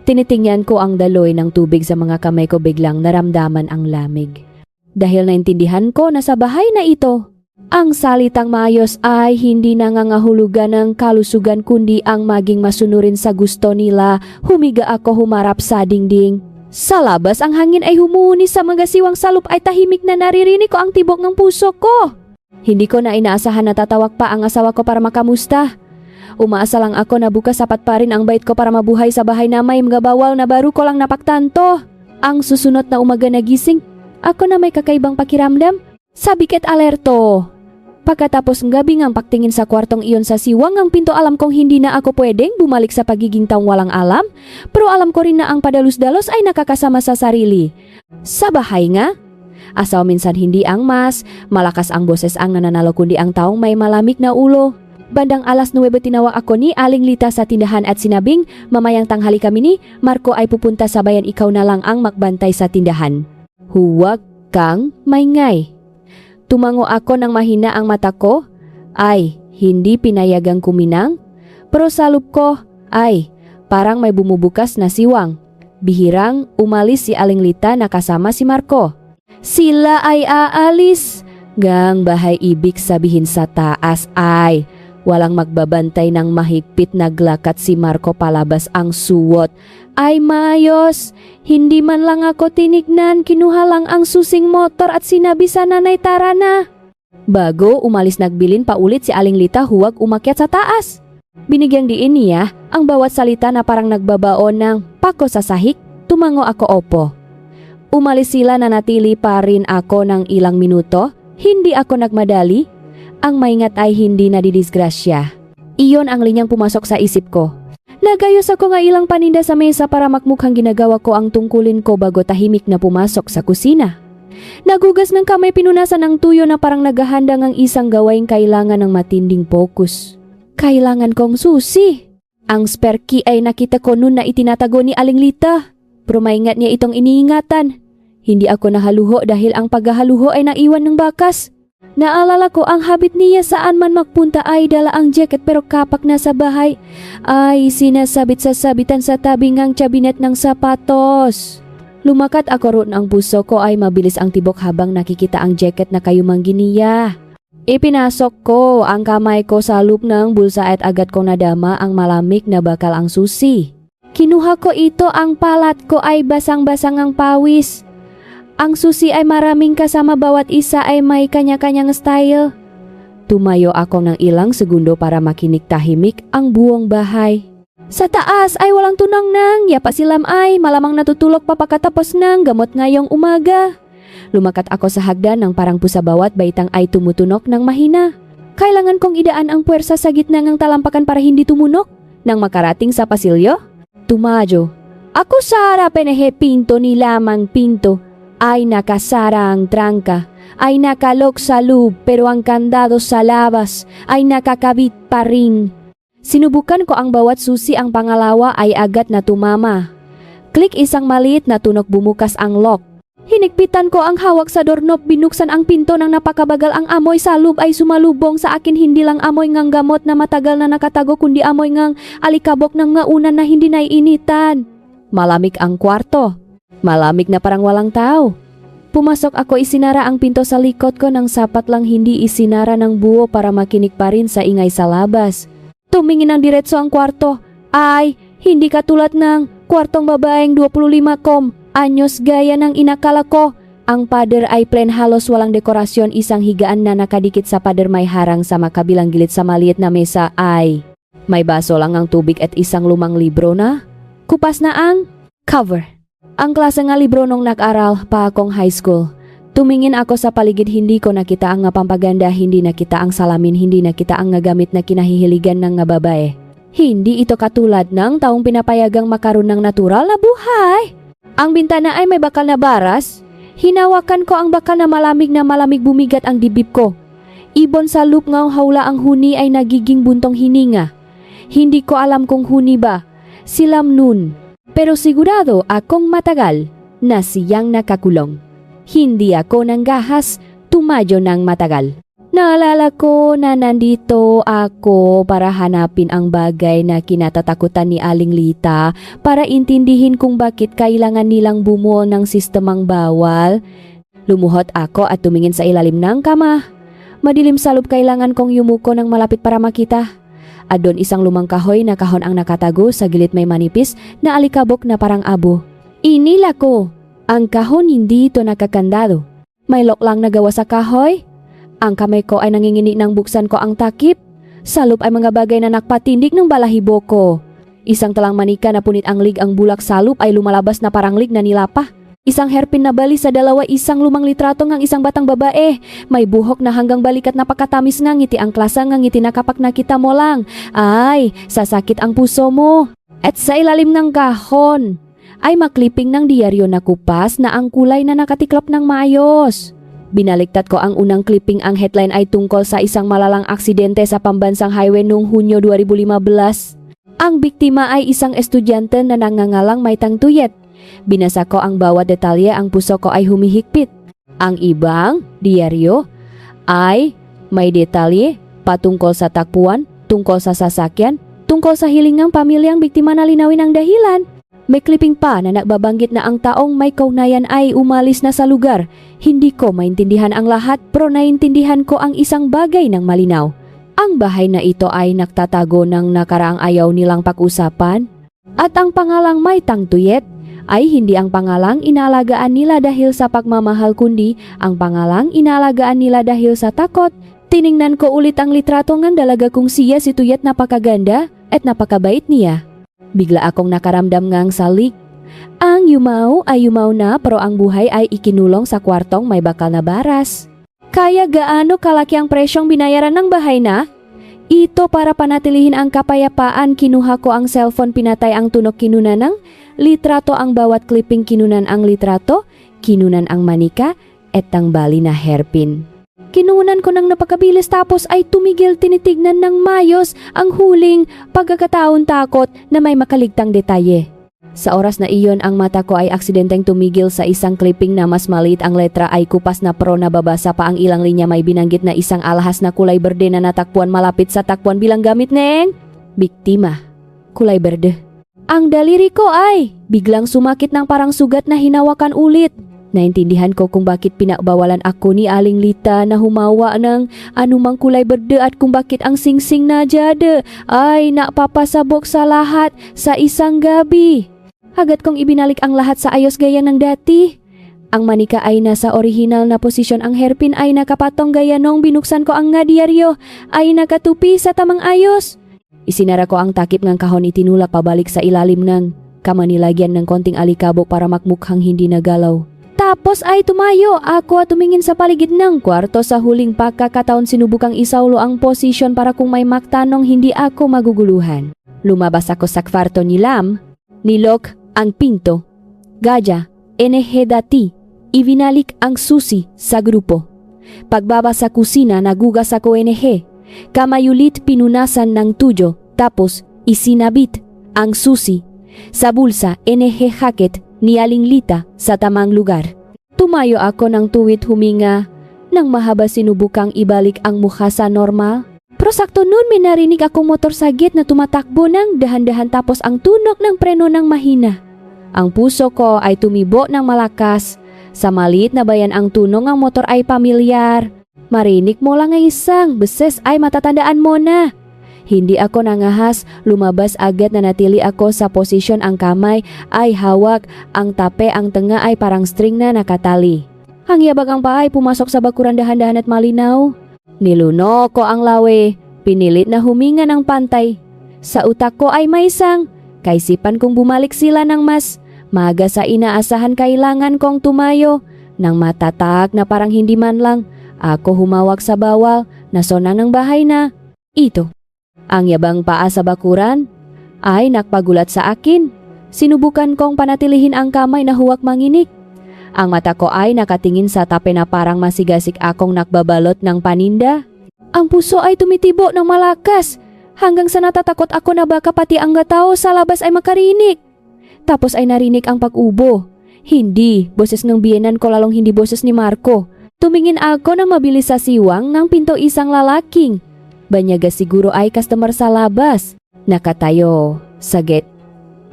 S1: Tinitingnan ko ang daloy ng tubig sa mga kamay ko, biglang naramdaman ang lamig. Dahil naintindihan ko na sa bahay na ito, ang salitang mayos ay hindi nangangahulugan ng kalusugan kundi ang maging masunurin sa gusto nila. Humiga ako, humarap sa dingding. Sa labas ang hangin ay humuhuni sa mga siwang salop ay tahimik na naririnig ko ang tibok ng puso ko. Hindi ko na inaasahan na tatawag pa ang asawa ko para makamusta. Umaasa lang ako na bukas sapat pa rin ang bait ko para mabuhay sa bahay na may mga bawal na baru ko lang napaktanto. Ang susunod na umaga nagising, ako na may kakaibang pakiramdam. Sabik at alerto. Pagkatapos ng gabi ngang pagtingin sa kwartong iyon sa siwang ang pinto, alam kong hindi na ako pwedeng bumalik sa pagiging taong walang alam. Pero alam ko rin na ang padalos-dalos ay nakakasama sa sarili. Sa bahay nga, asaw minsan hindi ang malakas ang boses ang nananalo kundi ang taong may malamig na ulo. Bandang alas 9 tinawag ako ni Aling Lita sa tindahan at sinabing, mamayang tanghali kami ni Marco ay pupunta sa bayan, ikaw na lang ang magbantay sa tindahan. Huwag kang maingay. Tumango ako nang mahina ang mata ko. Ay, hindi pinayagang kuminang. Pero sa loob ko, ay, parang may bumubukas na siwang. Bihirang umalis si Aling Lita na kasama si Marco. Sila ay aalis. Gang bahay ibig sabihin sa taas ay walang magbabantay ng mahigpit. Naglakat si Marco palabas ang suwot. Ay mayos, hindi man lang ako tinignan, kinuha lang ang susing motor at sinabi sa nanay tara na. Bago umalis nagbilin pa ulit si Aling Lita, huwag umakyat sa taas. Binigyang diin niya ang bawat salita na parang nagbabaon ng pako sa sahig. Tumango ako opo. Umalis sila, nanatili pa rin ako ng ilang minuto. Hindi ako nagmadali. Ang maingat ay hindi nadidisgrasya. Iyon ang linyang pumasok sa isip ko. Nagayos ako nga ilang paninda sa mesa para makmukhang ginagawa ko ang tungkulin ko bago tahimik na pumasok sa kusina. Nagugas ng kamay, pinunasan ng tuyo na parang naghahanda ng isang gawaing kailangan ng matinding focus. Kailangan kong susi. Ang spare key ay nakita ko noon na itinatago ni Aling Lita. Pero maingat niya itong iniingatan. Hindi ako nahaluho dahil ang paghahaluho ay naiwan ng bakas. Naalala ko ang habit niya, saan man magpunta ay dala ang jacket, pero kapak na sa bahay ay sinasabit sa sabitan sa tabi ngang cabinet ng sapatos. Lumakat ako roon, ang puso ko ay mabilis ang tibok habang nakikita ang jacket na kayumanggi niya. Ipinasok ko ang kamay ko sa loob ng bulsa at agad kong nadama ang malamig na bakal ang susi. Kinuha ko ito, ang palat ko ay basang-basang ang pawis. Ang susi ay maraming kasama, bawat isa ay may kanya-kanyang style. Tumayo ako ng ilang segundo para makinig tahimik ang buong bahay. Sa taas ay walang tunang nang, yapa silam ay malamang natutulog pa pagkatapos ng gamot ngayong umaga. Lumakat ako sa hagdan ng parang pusa, bawat baitang ay tumutunok ng mahina. Kailangan kong idaan ang puwersa sa gitna ng talampakan para hindi tumunok. Nang makarating sa pasilyo, tumadyo. Ako sa harapan pinto ni lamang pinto. Ay nakasara ang trangka, ay nakalok sa loob, pero ang kandado sa labas ay nakakabit pa rin. Sinubukan ko ang bawat susi, ang pangalawa ay agad na tumama. Klik, isang maliit na tunok, bumukas ang lock. Hinigpitan ko ang hawak sa doorknob, binuksan ang pinto ng napakabagal. Ang amoy sa loob ay sumalubong sa akin, hindi lang amoy ngang gamot na matagal na nakatago, kundi amoy ngang alikabok ng ngaunan na hindi naiinitan. Malamig ang kwarto. Malamig na parang walang tao. Pumasok ako, isinara ang pinto sa likod ko ng sapat lang, hindi isinara ng buo para makinig pa rin sa ingay sa labas. Tumingin ng diretso ang kwarto. Ay, hindi katulad ng kwartong babaeng 25 anyos gaya ng inakala ko. Ang pader ay plain, halos walang dekorasyon. Isang higaan na nakadikit sa pader may harang sa makabilang gilid. Sa maliit na mesa ay may baso lang ang tubig at isang lumang libro na kupas na ang cover. Ang klase nga libro nung nag-aral pa akong high school. Tumingin ako sa paligid, hindi ko nakita ang nga pampaganda, hindi nakita ang salamin, hindi nakita ang nga gamit na kinahihiligan ng nga babae. Hindi ito katulad ng taong pinapayagang makaroon ng natural na buhay. Ang bintana ay may bakal na baras. Hinawakan ko ang bakal na malamig bumigat ang dibdib ko. Ibon sa loop ng hawla ang huni ay nagiging buntong hininga. Hindi ko alam kung huni ba, silam nun. Pero sigurado akong matagal na siyang nakakulong. Hindi ako nanggahas, tumadyo ng matagal. Naalala ko na nandito ako para hanapin ang bagay na kinatatakutan ni Aling Lita para intindihin kung bakit kailangan nilang bumuo ng sistemang bawal. Lumuhot ako at tumingin sa ilalim ng kama. Madilim sa loob, kailangan kong yumuko ng malapit para makita. At doon isang lumang kahoy na kahon ang nakatago, sa gilid may manipis na alikabok na parang abo. Inila ko. Ang kahon hindi ito nakakandado. May lock lang na gawa sa kahoy. Ang kamay ko ay nangingini nang buksan ko ang takip. Sa loob ay mga bagay na nakpatindig ng balahibo ko. Isang talang manika na punit ang lig, ang bulak sa loob ay lumalabas na parang lig na nilapa. Isang hairpin na bali sa dalawa, isang lumang litrato ng isang batang babae. May buhok na hanggang balikat na pakatamis nga ngiti, ang klasa nga ngiti na kapak nakita mo lang. Ay, sasakit ang puso mo. At sa ilalim ng kahon ay makliping ng diaryo na kupas na ang kulay na nakatiklop ng maayos. Binaligtad ko ang unang clipping. Ang headline ay tungkol sa isang malalang aksidente sa pambansang highway noong Hunyo 2015. Ang biktima ay isang estudyante na nangangalang May Tangtuyet. Binasa ko ang bawat detalye, ang puso ko ay humihigpit. Ang ibang diaryo ay may detalye patungkol sa takbuhan, tungkol sa sasakyan, tungkol sa hilingang pamilyang biktima na linawin ang dahilan. May clipping pa na nagbabanggit na ang taong may kaugnayan ay umalis na sa lugar. Hindi ko maintindihan ang lahat, pero naintindihan ko ang isang bagay ng malinaw. Ang bahay na ito ay nagtatago ng nakaraang ayaw nilang pag-usapan. At ang pangalang May Tangtuyet ay hindi ang pangalang inalagaan nila dahil sa pagmamahal, kundi ang pangalang inalagaan nila dahil sa takot. Tiningnan ko ulit ang litrato ng dalaga kung siya si Tuyet, napakaganda at napakabait niya. Bigla akong nakaramdam ngang salik. Ang yumaw ay yumaw na, pero ang buhay ay ikinulong sa kwartong may bakal na baras. Kaya gaano kalaki ang presyong binayaran ng bahay na? Ito para panatilihin ang kapayapaan. Kinuha ko ang cellphone, pinatay ang tunok, kinunan ng litrato ang bawat clipping, kinunan ang litrato, kinunan ang manika, at ang bali na hairpin. Kinunan ko ng napakabilis, tapos ay tumigil, tinitignan ng mayos ang huling pagkakataon, takot na may makaligtang detalye. Sa oras na iyon, ang mata ko ay aksidenteng tumigil sa isang clipping na mas maliit ang letra, ay kupas na pro, nababasa pa ang ilang linya. May binanggit na isang alahas na kulay berde na natakpuan malapit sa takpuan bilang gamit ng biktima. Kulay berde. Ang daliri ko ay biglang sumakit ng parang sugat na hinawakan ulit. Naintindihan ko kung bakit pinagbawalan ako ni Aling Lita na humawa ng anumang kulay berde at kung bakit ang singsing na jade ay napapasabok sa lahat sa isang gabi. Agad kong ibinalik ang lahat sa ayos gaya ng dati. Ang manika ay nasa orihinal na posisyon, ang hairpin ay nakapatong gaya nung binuksan ko, ang nga diaryo ay nakatupi sa tamang ayos. Isinara ko ang takip ng kahon, itinulak pabalik sa ilalim ng kama, nilagyan ng konting alikabok para makmukhang hindi nagalaw. Tapos ay tumayo ako at tumingin sa paligid ng kwarto. Sa huling pagkakataon, sinubukang isaulo ang posisyon para kung may magtanong hindi ako maguguluhan. Lumabas ako sa kwarto ni Lam, nilok ang pinto. Gaja, enehedati, ibinalik ang susi sa grupo. Pagbaba sa kusina, nagugas ako enehe. Kamayulit pinunasan ng tuyo, tapos isinabit ang susi sa bulsa enehe jacket ni Aling Lita sa tamang lugar. Tumayo ako ng tuwid, huminga nang mahaba, sinubukang ibalik ang mukha sa normal. Pero sakto noon may narinig akong motor sa gate na tumatakbo ng dahan-dahan, tapos ang tunog ng preno ng mahina. Ang puso ko ay tumibo ng malakas. Sa maliit na bayan ang tunog ng motor ay pamilyar. Marinig mo lang ang isang beses ay matatandaan mo na. Hindi ako nangahas, lumabas agad, na natili ako sa posisyon, ang kamay ay hawak, ang tape, ang tenga ay parang string na nakatali. Ang yabag ang paa ay pumasok sa bakuran, dahan-dahan at malinaw. Niluno ko ang lawe, pinilit na huminga ng pantay. Sa utak ko ay may isang kaisipan kong bumalik sila ng mas maaga sa inaasahan. Kailangan kong tumayo. Nang matatag na parang hindi man lang, ako humawak sa bawal na sonang ng bahay na. Ito, ang yabang paa sa bakuran ay nakpagulat sa akin. Sinubukan kong panatilihin ang kamay na huwag manginik. Ang mata ko ay nakatingin sa tape na parang masigasik akong nakbabalot ng paninda. Ang puso ay tumitibo ng malakas hanggang sa natatakot ako na baka pati ang tao sa labas ay makarinig. Tapos ay narinig ang pag-ubo. Hindi boses ng biyenan ko, lalong hindi boses ni Marco. Tumingin ako ng mabilis sa siwang ng pinto isang lalaking. Banyaga siguro ay customer sa labas. Nakatayo sa gate.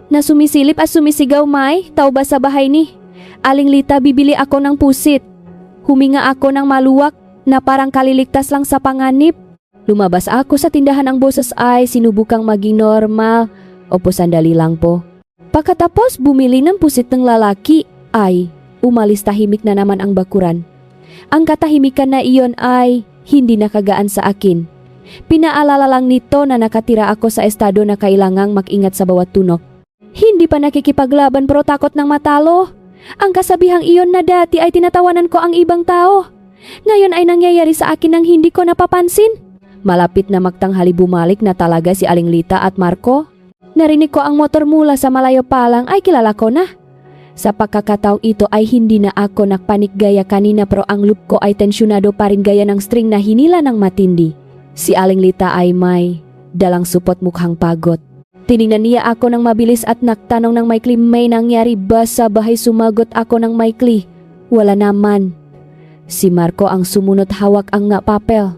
S1: Na sumisilip at sumisigaw, "May, tao ba sa bahay ni? Aling Lita, bibili ako ng pusit." Huminga ako ng maluwak na parang kaliligtas lang sa panganib. Lumabas ako sa tindahan, ang boses ay sinubukang maging normal. Opo, sandali lang po. Pagkatapos bumili ng pusit ng lalaki ay umalis, tahimik na naman ang bakuran. Ang katahimikan na iyon ay hindi nakagaan sa akin. Pinaalala lang nito na nakatira ako sa estado na kailangang mag-ingat sa bawat tunok. Hindi pa nakikipaglaban pero takot ng matalo. Ang kasabihang iyon na dati ay tinatawanan ko ang ibang tao. Ngayon ay nangyayari sa akin nang hindi ko napapansin. Malapit na magtanghali, bumalik na talaga si Aling Lita at Marco. Narinig ko ang motor mula sa malayo pa lang, ay kilala ko na. Sa pagkakataong ito ay hindi na ako nakpanik gaya kanina pero ang loop ko ay tensyonado pa rin gaya ng string na hinila ng matindi. Si Aling Lita ay may dalang supot, mukhang pagod. Tiningnan niya ako ng mabilis at nagtanong ng maikli, "May nangyari ba sa bahay?" Sumagot ako ng maikli, "Wala naman." Si Marco ang sumunod, hawak ang papel.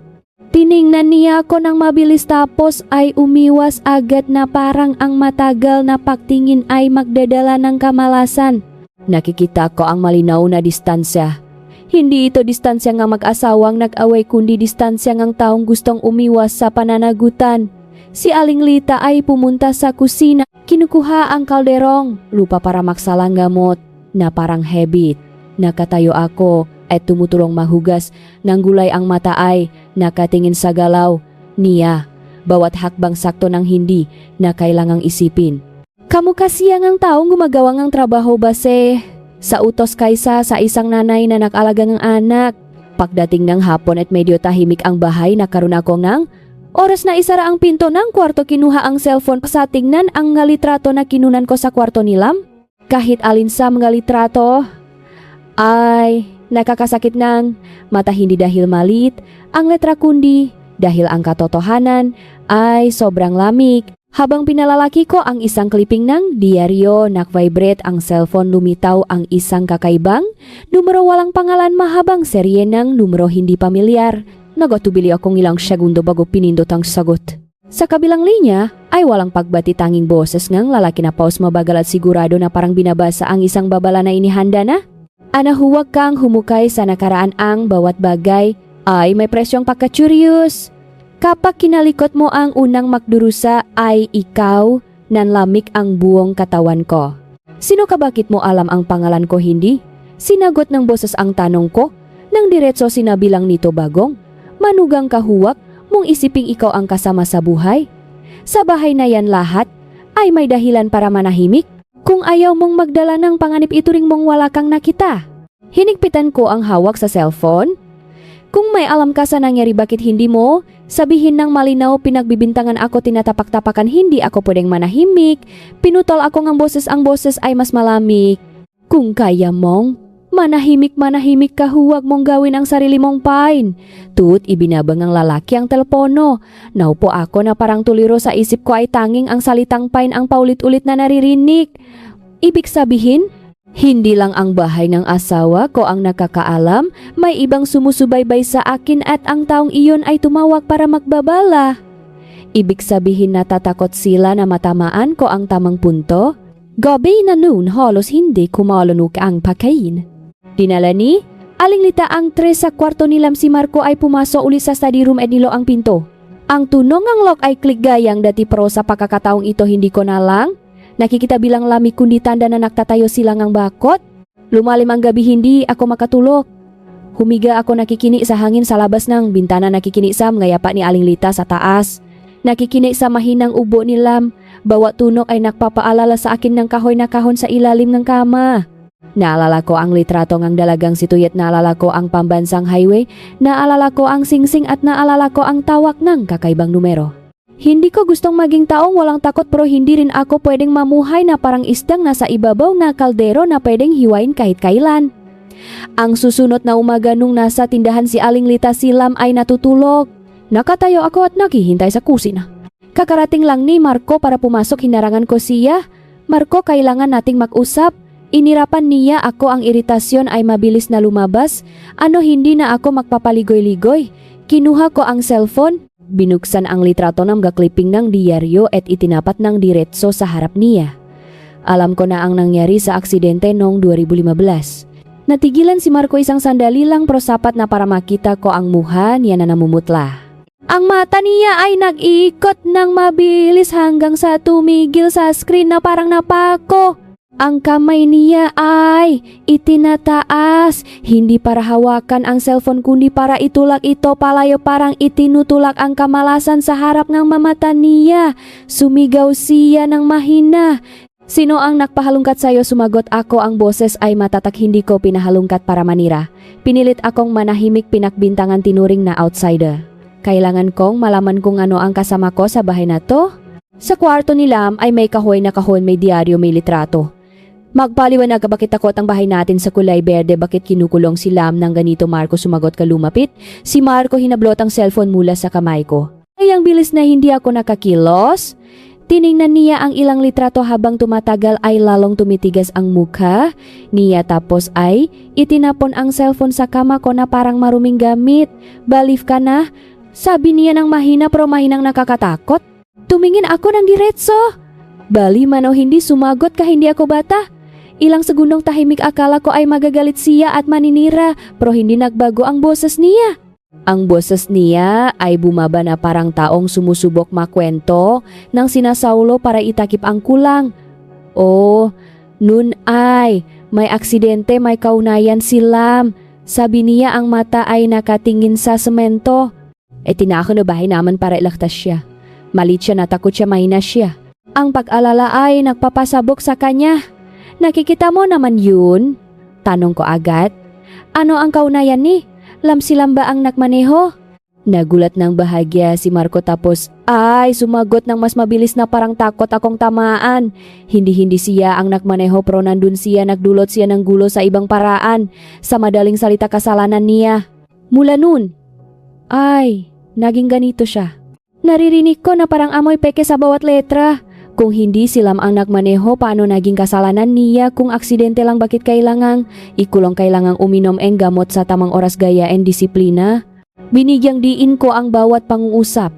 S1: Tiningnan niya ako ng mabilis tapos ay umiwas agad na parang ang matagal na pagtingin ay magdadala ng kamalasan. Nakikita ko ang malinaw na distansya. Hindi ito distansya ng mag-asawang nag-away kundi distansya ng taong gustong umiwas sa pananagutan. Si Aling Lita ay pumunta sa kusina, kinukuha ang kalderong, lupa para maksalang gamot na parang habit. Nakatayo ako at tumutulong mahugas ng gulay, ang mata ay nakatingin sa galaw niya. Bawat hakbang sakto ng hindi na kailangang isipin. Kamu kasi ang taong gumagawa ng trabaho base sa utos kaysa sa isang nanay na nag-alaga ng anak. Pagdating ng hapon at medyo tahimik ang bahay, nakaroon ako ng oras na isara ang pinto ng kwarto. Kinuha ang cellphone sa tingnan ang mga litrato na kinunan ko sa kwarto ni Lam. Kahit alin sa mga litrato ay nakakasakit ng mata, hindi dahil malit ang letra kundi dahil ang katotohanan ay sobrang lamig. Habang pinalalaki ko ang isang clipping ng diaryo, nag-vibrate ang cellphone, lumitaw ang isang kakaibang numero walang pangalan, mahabang serye ng numero hindi pamilyar. Nagatubili akong ilang segundo bago pinindot ang sagot. Sa kabilang linya ay walang pagbati, tanging boses ng lalaki na pause, mabagal at sigurado na parang binabasa ang isang babala na inihanda na. "Ana, huwag kang humukay sa nakaraan, ang bawat bagay ay may presyong pagka-curious. Kapag kinalikot mo ang unang magdurusa ay ikaw, nanlamig ang buong katawan ko." "Sino ka, bakit mo alam ang pangalan ko?" "Hindi." Sinagot ng boses ang tanong ko. Nang diretso sinabi lang nito, "Bagong, manugang kahuwak mong isiping ikaw ang kasama sa buhay. Sa bahay na yan lahat ay may dahilan para manahimik. Kung ayaw mong magdala ng panganib, ituring mong wala kang nakita." Hinigpitan ko ang hawak sa cellphone. "Kung may alam ka sa nangyari, bakit hindi mo sabihin ng malinaw?" Pinagbibintangan ako, tinatapak-tapakan, hindi ako pwedeng manahimik. Pinutol ako ng boses, ang boses ay mas malamig. "Kung kaya mong manahimik ka, huwag mong gawin ang sarili mong pain." Tut, ibinabang ng lalaki ang telepono. Naupo ako na parang tuliro, sa isip ko ay tanging ang salitang pain ang paulit-ulit na naririnig. Ibig sabihin, hindi lang ang bahay ng asawa ko ang nakakaalam, may ibang sumusubaybay sa akin at ang taong iyon ay tumawag para magbabala. Ibig sabihin natatakot sila na matamaan ko ang tamang punto. Gabi na noon, halos hindi kumalunok ang pagkain. Dinala ni Aling Lita ang tres sa kwarto ni Lam. Si Marco ay pumasok ulit sa study room at nilo ang pinto. Ang tunog ng lock ay klik gayang dati, pero sa pagkakataong ito hindi ko na lang nakikita bilang lamig kundi tanda na nagtatayo silang ang bakot. Lumalim ang gabi, hindi ako makatulog. Humiga ako, nakikini sa hangin sa labas ng bintana, nakikini sa mga yapa ni Aling Lita sa taas. Nakikini sa mahinang ubo ni Lam. Bawat tunog ay nagpapaalala sa akin ng kahoy na kahon sa ilalim ng kama. Naalala ko ang litrato ng dalagang situyet, naalala ko ang pambansang highway, naalala ko ang singsing at naalala ko ang tawak ng kakaibang numero. Hindi ko gustong maging taong walang takot, pero hindi rin ako pwedeng mamuhay na parang isdang nasa ibabaw na kaldero na pwedeng hiwain kahit kailan. Ang susunod na umaga nung nasa tindahan si Aling Lita Silam ay natutulog. Nakatayo ako at naghihintay sa kusina. Kakarating lang ni Marco para pumasok, hinarangan ko siya. Marco, kailangan nating mag-usap. Inirapan niya ako, ang iritasyon ay mabilis na lumabas. Hindi na ako magpapaligoy-ligoy. Kinuha ko ang cellphone, binuksan ang litrato ng clipping ng diaryo at itinapat ng diretso sa harap niya. Alam ko na ang nangyari sa aksidente noong 2015. Natigilan si Marco isang sandali lang, pero sapat na para makita ko ang mukha niya na namumutla. Ang mata niya ay nag-ikot ng mabilis hanggang sa tumigil sa screen na parang napako. Ang kamay niya ay itinataas, hindi para hawakan ang cellphone kundi para itulak ito palayo, parang itinutulak ang kamalasan sa harap ng mamata niya. Sumigaw siya ng mahina. Sino ang nagpahalungkat sa'yo? Sumagot ako, ang boses ay matatak, hindi ko pinahalungkat para manira. Pinilit akong manahimik, pinakbintangan, tinuring na outsider. Kailangan kong malaman kung ano ang kasama ko sa bahay na to. Sa kwarto ni Lam ay may kahoy na kahon, may diaryo, may litrato. Magpaliwanag ka, bakit takot ang bahay natin sa kulay berde? Bakit kinukulong si Lam ng ganito? Marco, sumagot ka, lumapit. Si Marco hinablot ang cellphone mula sa kamay ko. Ay ang bilis na hindi ako nakakilos. Tiningnan niya ang ilang litrato, habang tumatagal ay lalong tumitigas ang mukha niya, tapos ay itinapon ang cellphone sa kama ko na parang maruming gamit. Baliw ka na, sabi niya ng mahina, pero mahinang nakakatakot. Tumingin ako ng diretso. Bali man o hindi, sumagot ka, hindi ako bata. Ilang segundong tahimik, akala ko ay magagalit siya at maninira, pero hindi nagbago ang boses niya. Ang boses niya ay bumaba na parang taong sumusubok makwento ng sinasaulo para itakip ang kulang. Oh, nun ay may aksidente, may kaunayan si Lam. Sabi niya, ang mata ay nakatingin sa semento. Tinako na bahay naman para ilaktas siya. Malit siya, natakot siya, mahina siya. Ang pag-alala ay nagpapasabok sa kanya. Nakikita mo naman yun? Tanong ko agad. Ano ang kaunayan ni? Lam silang ba ang nagmaneho? Nagulat ng bahagya si Marco, tapos ay sumagot ng mas mabilis na parang takot akong tamaan. Hindi siya ang nagmaneho, pero nandun siya, nagdulot siya ng gulo sa ibang paraan. Sa madaling salita, kasalanan niya. Mula nun, ay naging ganito siya. Naririnig ko na parang amoy peke sa bawat letra. Kung hindi silam ang nagmaneho, paano naging kasalanan niya? Kung aksidente lang, bakit kailangang ikulong, kailangang uminom ang gamot sa tamang oras, gaya and disiplina? Binigyang diin ko ang bawat pangungusap.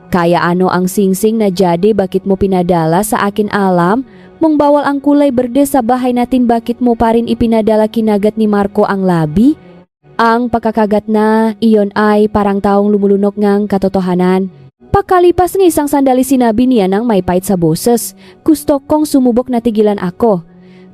S1: Kaya ano ang singsing na jade, bakit mo pinadala sa akin? Alam mong bawal ang kulay berde sa bahay natin, bakit mo pa rin ipinadala? Kinagat ni Marco ang labi. Ang pagkakagat na iyon ay parang taong lumulunok ngang katotohanan. Pakalipas ng isang sandali, sinabi niya nang may pait sa boses. Gusto kong sumubok, na tigilan ako.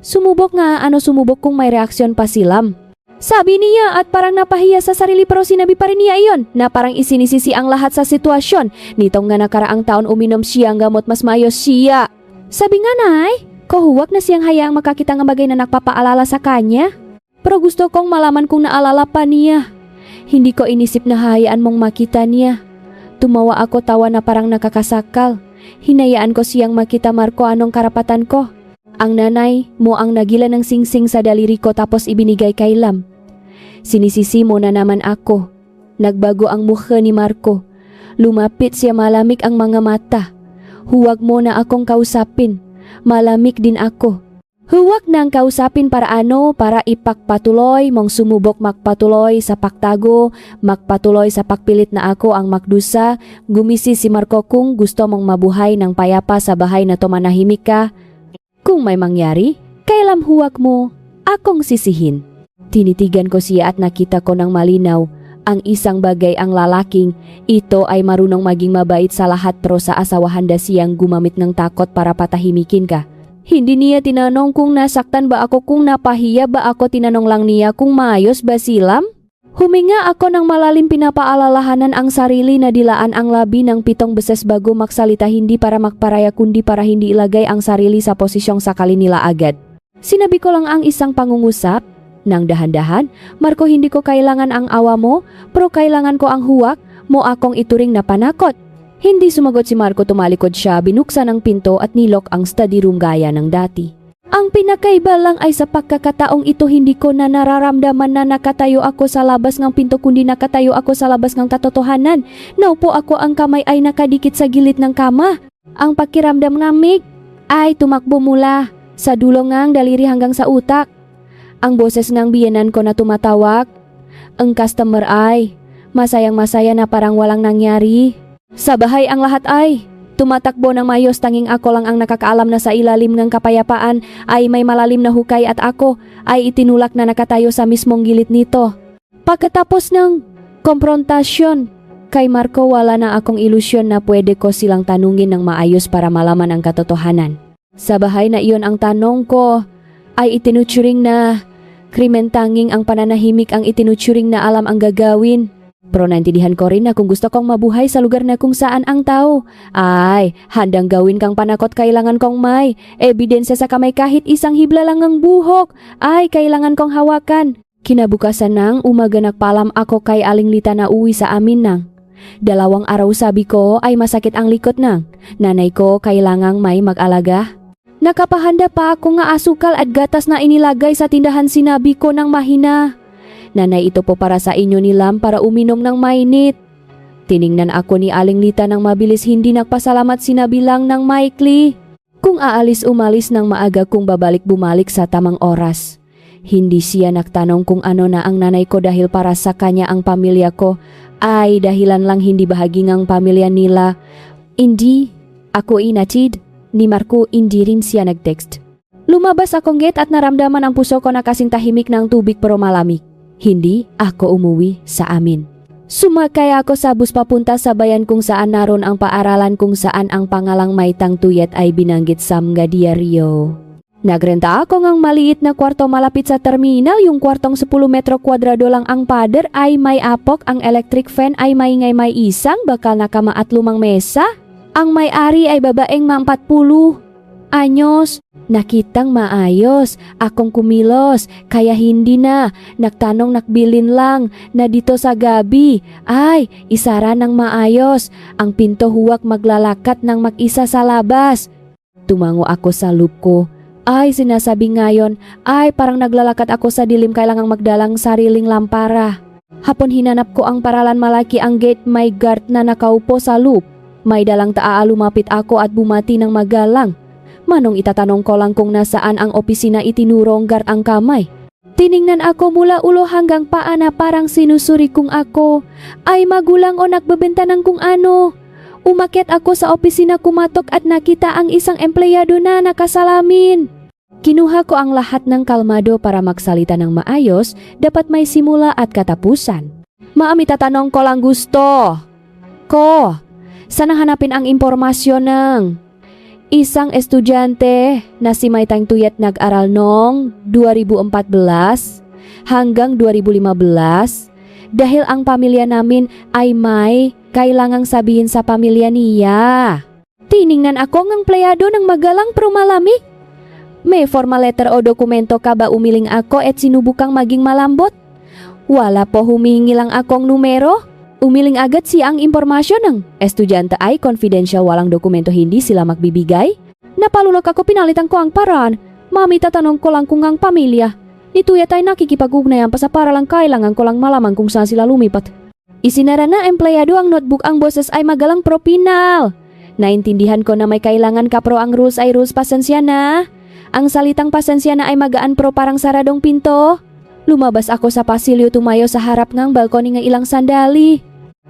S1: Sumubok nga, ano sumubok kung may reaksyon pa si Lam? Sabi niya at parang napahiya sa sarili, pero sinabi pa rin niya iyon na parang isinisisi ang lahat sa sitwasyon. Nitong nga nakaraang taon uminom siya ang gamot, mas mayos siya. Sabi nga, nay, kahuwag na siyang hayaang makakita ng bagay na nagpapaalala sa kanya. Pero gusto kong malaman kung naalala pa niya. Hindi ko inisip na hayaan mong makita niya. Tumawa ako, tawa na parang nakakasakal. Hinayaan ko siyang makita. Marco, anong karapatan ko? Ang nanay mo ang nagila ng singsing sa daliri ko tapos ibinigay kay Lam. Sinisisi mo na naman ako. Nagbago ang mukha ni Marco. Lumapit siya, malamig ang mga mata. Huwag mo na akong kausapin. Malamig din ako. Huwag nang kausapin, para ano? Para ipakpatuloy mong sumubok makpatuloy sa pagtago, makpatuloy sa pagpilit na ako ang makdusa. Gumisi si Marco, kung gusto mong mabuhay ng payapa sa bahay na to, manahimik ka. Kung may mangyari, kailan huwag mo akong sisihin. Tinitigan ko siya at nakita ko ng malinaw ang isang bagay, ang lalaking ito ay marunong maging mabait sa lahat, pero sa asawahan da siyang gumamit ng takot para patahimikin ka. Hindi niya tinanong kung nasaktan ba ako, kung napahiya ba ako. Tinanong lang niya kung maayos ba si Lam. Huminga ako ng malalim, pinapaalalahanan ang sarili na dilaan ang labi ng 7 beses bago magsalita, hindi para magparaya kundi para hindi ilagay ang sarili sa posisyong sakali nila agad. Sinabi ko lang ang isang pangungusap. Nang dahan-dahan, Marco, hindi ko kailangan ang awa mo, pero kailangan ko ang huwak mo akong ituring na panakot. Hindi sumagot si Marco, tumalikod siya, binuksan ang pinto at nilok ang study room gaya ng dati. Ang pinakaiba lang ay sa pagkakataong ito hindi ko na nararamdaman na nakatayo ako sa labas ng pinto kundi nakatayo ako sa labas ng katotohanan. Naupo ako, ang kamay ay nakadikit sa gilid ng kama. Ang pakiramdam namig ay tumakbo mula sa dulo ngang daliri hanggang sa utak. Ang boses ng biyenan ko na tumatawag. Ang customer ay masayang-masaya na parang walang nangyari. Sa bahay ang lahat ay tumatakbo ng mayos, tanging ako lang ang nakakaalam na sa ilalim ng kapayapaan ay may malalim na hukay at ako ay itinulak na nakatayo sa mismong gilid nito. Pagkatapos ng komprontasyon kay Marco, wala na akong ilusyon na pwede ko silang tanungin ng maayos para malaman ang katotohanan. Sa bahay na iyon ang tanong ko ay itinuturing na krimen, tanging ang pananahimik ang itinuturing na alam ang gagawin. Pero naintindihan ko rin na kung gusto kong mabuhay sa lugar na kung saan ang tao ay handang gawin kang panakot, kailangan kong may ebidensya sa kamay, kahit isang hibla lang ang buhok ay kailangan kong hawakan. Kinabukasan ng umaga nagpaalam ako kay Aling Lita na uwi sa amin nang 2 araw. Sabi ko ay masakit ang likod ng nanay ko, kailangang may mag-alaga. Nakapahanda pa ako nga asukal at gatas na inilagay sa tindahan. Sinabi ko ng mahina, "Nanay, ito po para sa inyo ni Lam para uminom ng mainit." Tiningnan ako ni Aling Lita ng mabilis, hindi nagpasalamat, sinabi lang ng maikli, kung aalis umalis ng maaga, kung babalik bumalik sa tamang oras. Hindi siya nagtanong kung ano na ang nanay ko dahil para sa kanya ang pamilya ko ay dahilan lang, hindi bahagi ng pamilya nila. Hindi ako inatid ni Marco, hindi rin siya nag-text. Lumabas akong gate at naramdaman ang puso ko na kasing tahimik ng tubig pero malamig. Hindi ako umuwi sa amin. Sumakay ako sa bus papunta sa bayan kung saan naroon ang paaralan kung saan ang pangalang Maitang Tuyet ay binanggit sa mga diaryo. Nagrenta ako ng maliit na kwarto malapit sa terminal. Yung kwartong 10 metro kwadrado lang ang pader ay may apok, ang electric fan ay maingay, may isang bakal na kama at lumang mesa. Ang may-ari ay babaeng 40 anyos. Nakitang maayos akong kumilos, kaya hindi na nagtanong, nakbilin lang na dito sa gabi ay isara ng maayos ang pinto, huwag maglalakat ng mag-isa sa labas. Tumango ako sa loop ko. Ay sinasabi ngayon ay parang naglalakad ako sa dilim, kailangang magdalang sariling lampara. Hapon hinanap ko ang paralan, malaki ang gate, may guard na nakaupo sa loop. May dalang taa, lumapit ako at bumati ng magalang. Manong itatanong ko lang kung nasaan ang opisina, itinurong guard ang kamay. Tiningnan ako mula ulo hanggang paa na parang sinusuri kung ako ay magulang o nagbebenta ng kung ano. Umakyat ako sa opisina, kumatok at nakita ang isang empleyado na nakasalamin. Kinuha ko ang lahat ng kalmado para magsalita ng maayos, dapat may simula at katapusan. Ma'am, itatanong ko lang gusto ko. Sana hanapin ang impormasyon ng isang estudyante na si Maitang Tuyet, nag-aral noong 2014 hanggang 2015. Dahil ang pamilya namin ay may kailangang sabihin sa pamilya niya. Tiningnan ako ng empleyado ng magalang pero malamig. May formal letter o dokumento ka ba? Umiling ako at sinubukang maging malambot. Wala po, humihingi lang akong numero. Umiling agad siya ang impormasyon ng estudyante ay confidential, walang dokumento, hindi sila magbibigay. Napalulok ako, pinalitan ko ang paraan. Mami, tatanong ko lang kung ang pamilya ni Tuyet ay nakikipag-ugnayan pa sa paralang, kailangan ko lang malaman kung saan sila lumipat. Isinara na empleyado ang notebook, ang boses ay magalang propinal. Naintindihan ko na may kailangan ka, pero ang rules ay rules, pasensya na. Ang salitang pasensya na ay magaan pero parang saradong pinto. Lumabas ako sa pasilyo, tumayo sa harap ng balkoni ng ilang sandali.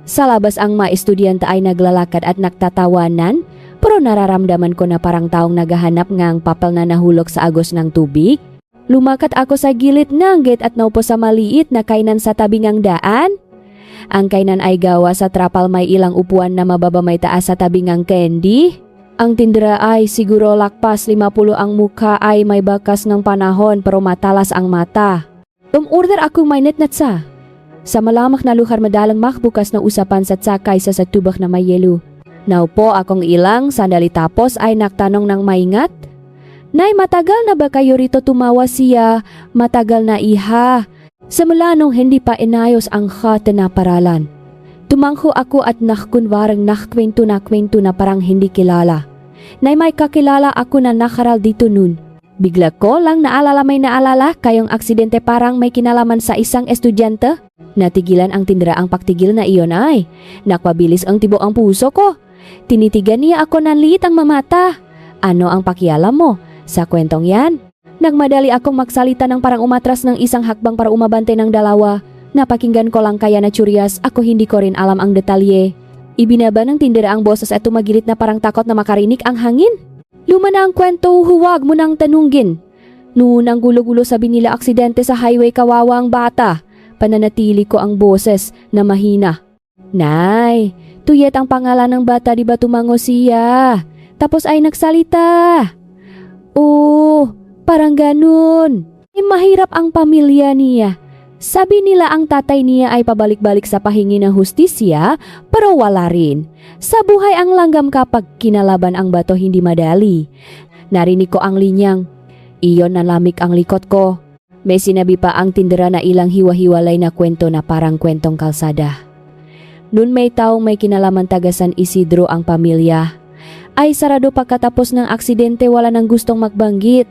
S1: Sa labas ang mga estudyante ay naglalakad at nagtatawanan, pero nararamdaman ko na parang taong naghahanap ng papel na nahulog sa agos ng tubig. Lumakat ako sa gilid ng gate at naupo sa maliit na kainan sa tabi ng daan. Ang kainan ay gawa sa trapal, may ilang upuan na mababa, may taas sa tabi ng candy. Ang tindera ay siguro lakpas 50, ang mukha ay may bakas ng panahon pero matalas ang mata. Order ako may netnat sa. Sa malamak na lugar madalang makbukas na usapan sa tsakay sa tubak na may yelo. Naupo akong ilang sandali tapos ay nagtanong ng maingat. Nay, matagal na ba kayo rito tumawa siya? Matagal na iha. Simula nung hindi pa inayos ang hata na paralan. Tumangho ako at nakkunwarang nakkwento na parang hindi kilala. Nay, may kakilala ako na nakaral dito nun. Bigla ko lang may naalala kayong aksidente parang may kinalaman sa isang estudyante. Natigilan ang tindera ang pagtigil na iyon ay. Nakpabilis ang tibok ang puso ko. Tinitigan niya ako ng liit ang mamata. Ano ang pakialam mo sa kwentong yan? Nagmadali akong magsalita ng parang umatras ng isang hakbang para umabante ng dalawa. Napakinggan ko lang kaya na curious, ako hindi ko rin alam ang detalye. Ibinaba ng tindera ang boses at tumagilit na parang takot na makarinig ang hangin. Luma na ang kwento, huwag mo nang tanungin. Noon ang gulo-gulo sabi nila aksidente sa highway, kawawa ang bata. Pananatili ko ang boses na mahina. Nay, Tuyet ang pangalan ng bata, di ba tumango siya? Tapos ay nagsalita. Oh, parang ganun. Mahirap ang pamilya niya. Sabi nila ang tatay niya ay pabalik-balik sa pahingi ng hustisya, pero wala rin. Sa buhay ang langgam kapag kinalaban ang bato hindi madali. Narinig ko ang linyang. Iyon nalamig ang likot ko. May sinabi pa ang tindera na ilang hiwa-hiwalay na kwento na parang kwentong kalsada. Noon may taong may kinalaman taga San Isidro ang pamilya. Ay sarado pagkatapos ng aksidente, wala nang gustong magbanggit.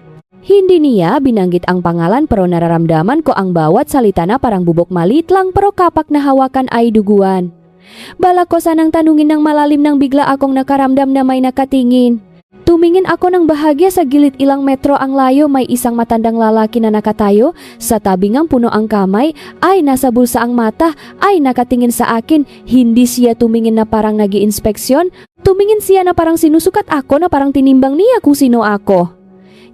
S1: Hindi niya binanggit ang pangalan pero nararamdaman ko ang bawat salita na parang bubok malit lang pero kapak na hawakan ay duguan. Balak ko sanang tanungin ng malalim nang bigla akong nakaramdam na may nakatingin. Tumingin ako ng bahagya sa gilid ilang metro ang layo, may isang matandang lalaki na nakatayo. Sa tabingang puno ang kamay, ay nasa bulsa ang mata, ay nakatingin sa akin. Hindi siya tumingin na parang nag-iinspeksyon. Tumingin siya na parang sinusukat ako na parang tinimbang niya kung sino ako.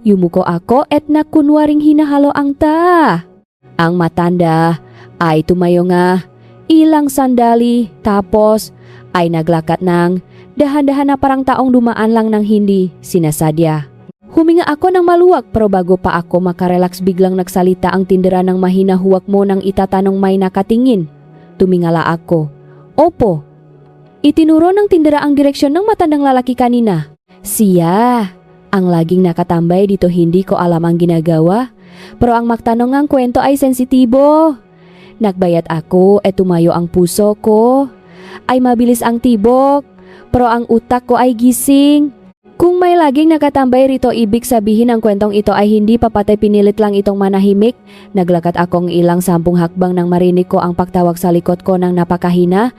S1: Yumuko ako at nakunwaring hinahalo ang ta. Ang matanda ay tumayo nga. Ilang sandali tapos ay naglakat ng dahan-dahan na parang taong dumaan lang ng hindi sinasadya. Huminga ako ng maluwag pero bago pa ako makarelax biglang nagsalita ang tindera ng mahina, huwag mo nang itatanong may nakatingin. Tumingala ako. Opo. Itinuro ng tindera ang direksyon ng matandang lalaki kanina. Siya. Ang laging nakatambay dito, hindi ko alam ang ginagawa. Pero ang magtanong ang kwento ay sensitibo. Nagbayat ako at tumayo ang puso ko. Ay mabilis ang tibok. Pero ang utak ko ay gising. Kung may laging nakatambay rito, ibig sabihin ang kwentong ito ay hindi papatay, pinilit lang itong manahimik. Naglakad akong ilang 10 hakbang nang marinig ko ang pagtawag sa likod ko ng napakahina.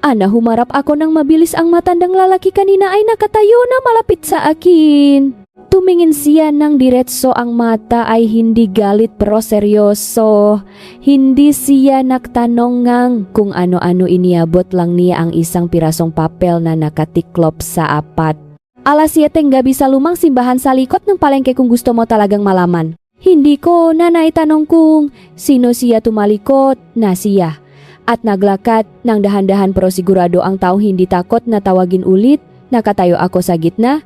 S1: Humarap ako nang mabilis ang matandang lalaki kanina ay nakatayo na malapit sa akin. Tumingin siya ng diretso, ang mata ay hindi galit pero seryoso. Hindi siya nagtanong kung ano-ano, iniabot lang niya ang isang pirasong papel na nakatiklop sa apat. Alas 7 gabi sa lumang simbahan sa likod ng palengke kung gusto mo talagang malaman. Hindi ko na naitanong kung sino siya, tumalikot na siya. At naglakad ng dahan-dahan pero sigurado ang tao hindi takot na tawagin ulit. Nakatayo ako sa gitna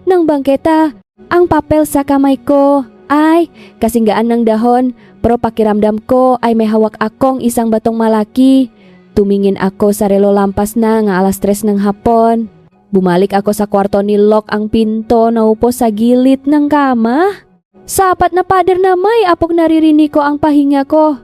S1: ng bangketa. Ang papel sa kamay ko ay kasinggaan ng dahon pero pakiramdam ko ay may hawak akong isang batong malaki. Tumingin ako sa relo, lampas na nga alas 3 ng hapon. Bumalik ako sa kwarto, nilok ang pinto, naupo sa gilid ng kama. Sa apat na pader na may apok naririnig ko ang pahinga ko.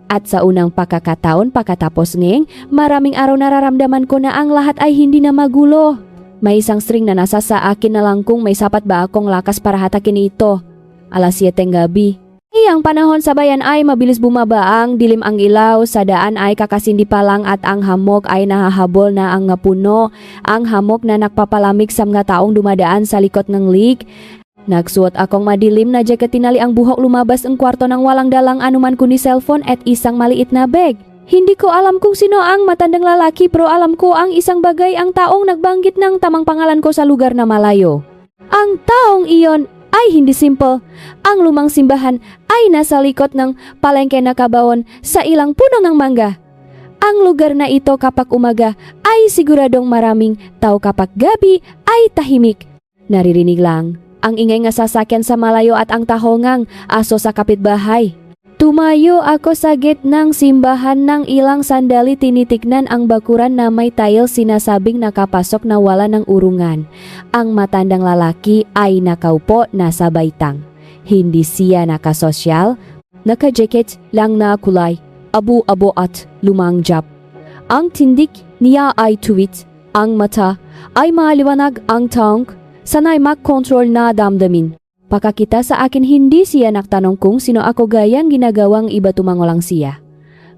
S1: At sa unang pagkakataon pagkatapos ng maraming araw nararamdaman ko na ang lahat ay hindi na magulo. May isang string na nasa sa akin na lang kung may sapat ba akong lakas para hatakin ito. Alas 7 gabi. Ang panahon sa bayan ay mabilis bumaba, ang dilim ang ilaw, sa daan ay kakasindi pa lang at ang hamog ay nahahabol na ang puno. Ang hamog na nagpapalamig sa mga taong dumadaan sa likod ng lig. Nagsuot akong madilim na jacket, tinali ang buhok, lumabas ang kwarto nang walang dalang anuman kundi cellphone at isang maliit na bag. Hindi ko alam kung sino ang matandang lalaki pero alam ko ang isang bagay, ang taong nagbanggit ng tamang pangalan ko sa lugar na malayo. Ang taong iyon ay hindi simple. Ang lumang simbahan ay nasa likod ng palengke na kabawon sa ilang puno ng mangga. Ang lugar na ito kapag umaga ay siguradong maraming tao, kapag gabi ay tahimik. Naririnig lang ang ingay nga sasakyan sa malayo at ang tahongang aso sa kapitbahay. Tumayo ako sa gitnang simbahan nang ilang sandali tinitignan ang bakuran na may tile sinasabing nakapasok na wala ng urungan. Ang matandang lalaki ay nakaupo na sa baitang. Hindi siya nakasosyal, naka-jacket lang na kulay, abo-abo at lumangjap. Ang tindik niya ay tuwit, ang mata ay maliwanag, ang tongue sanay mag-control na damdamin. Pakakita sa akin hindi siya nagtanong kung sino ako gayang ginagawang iba tumango lang siya.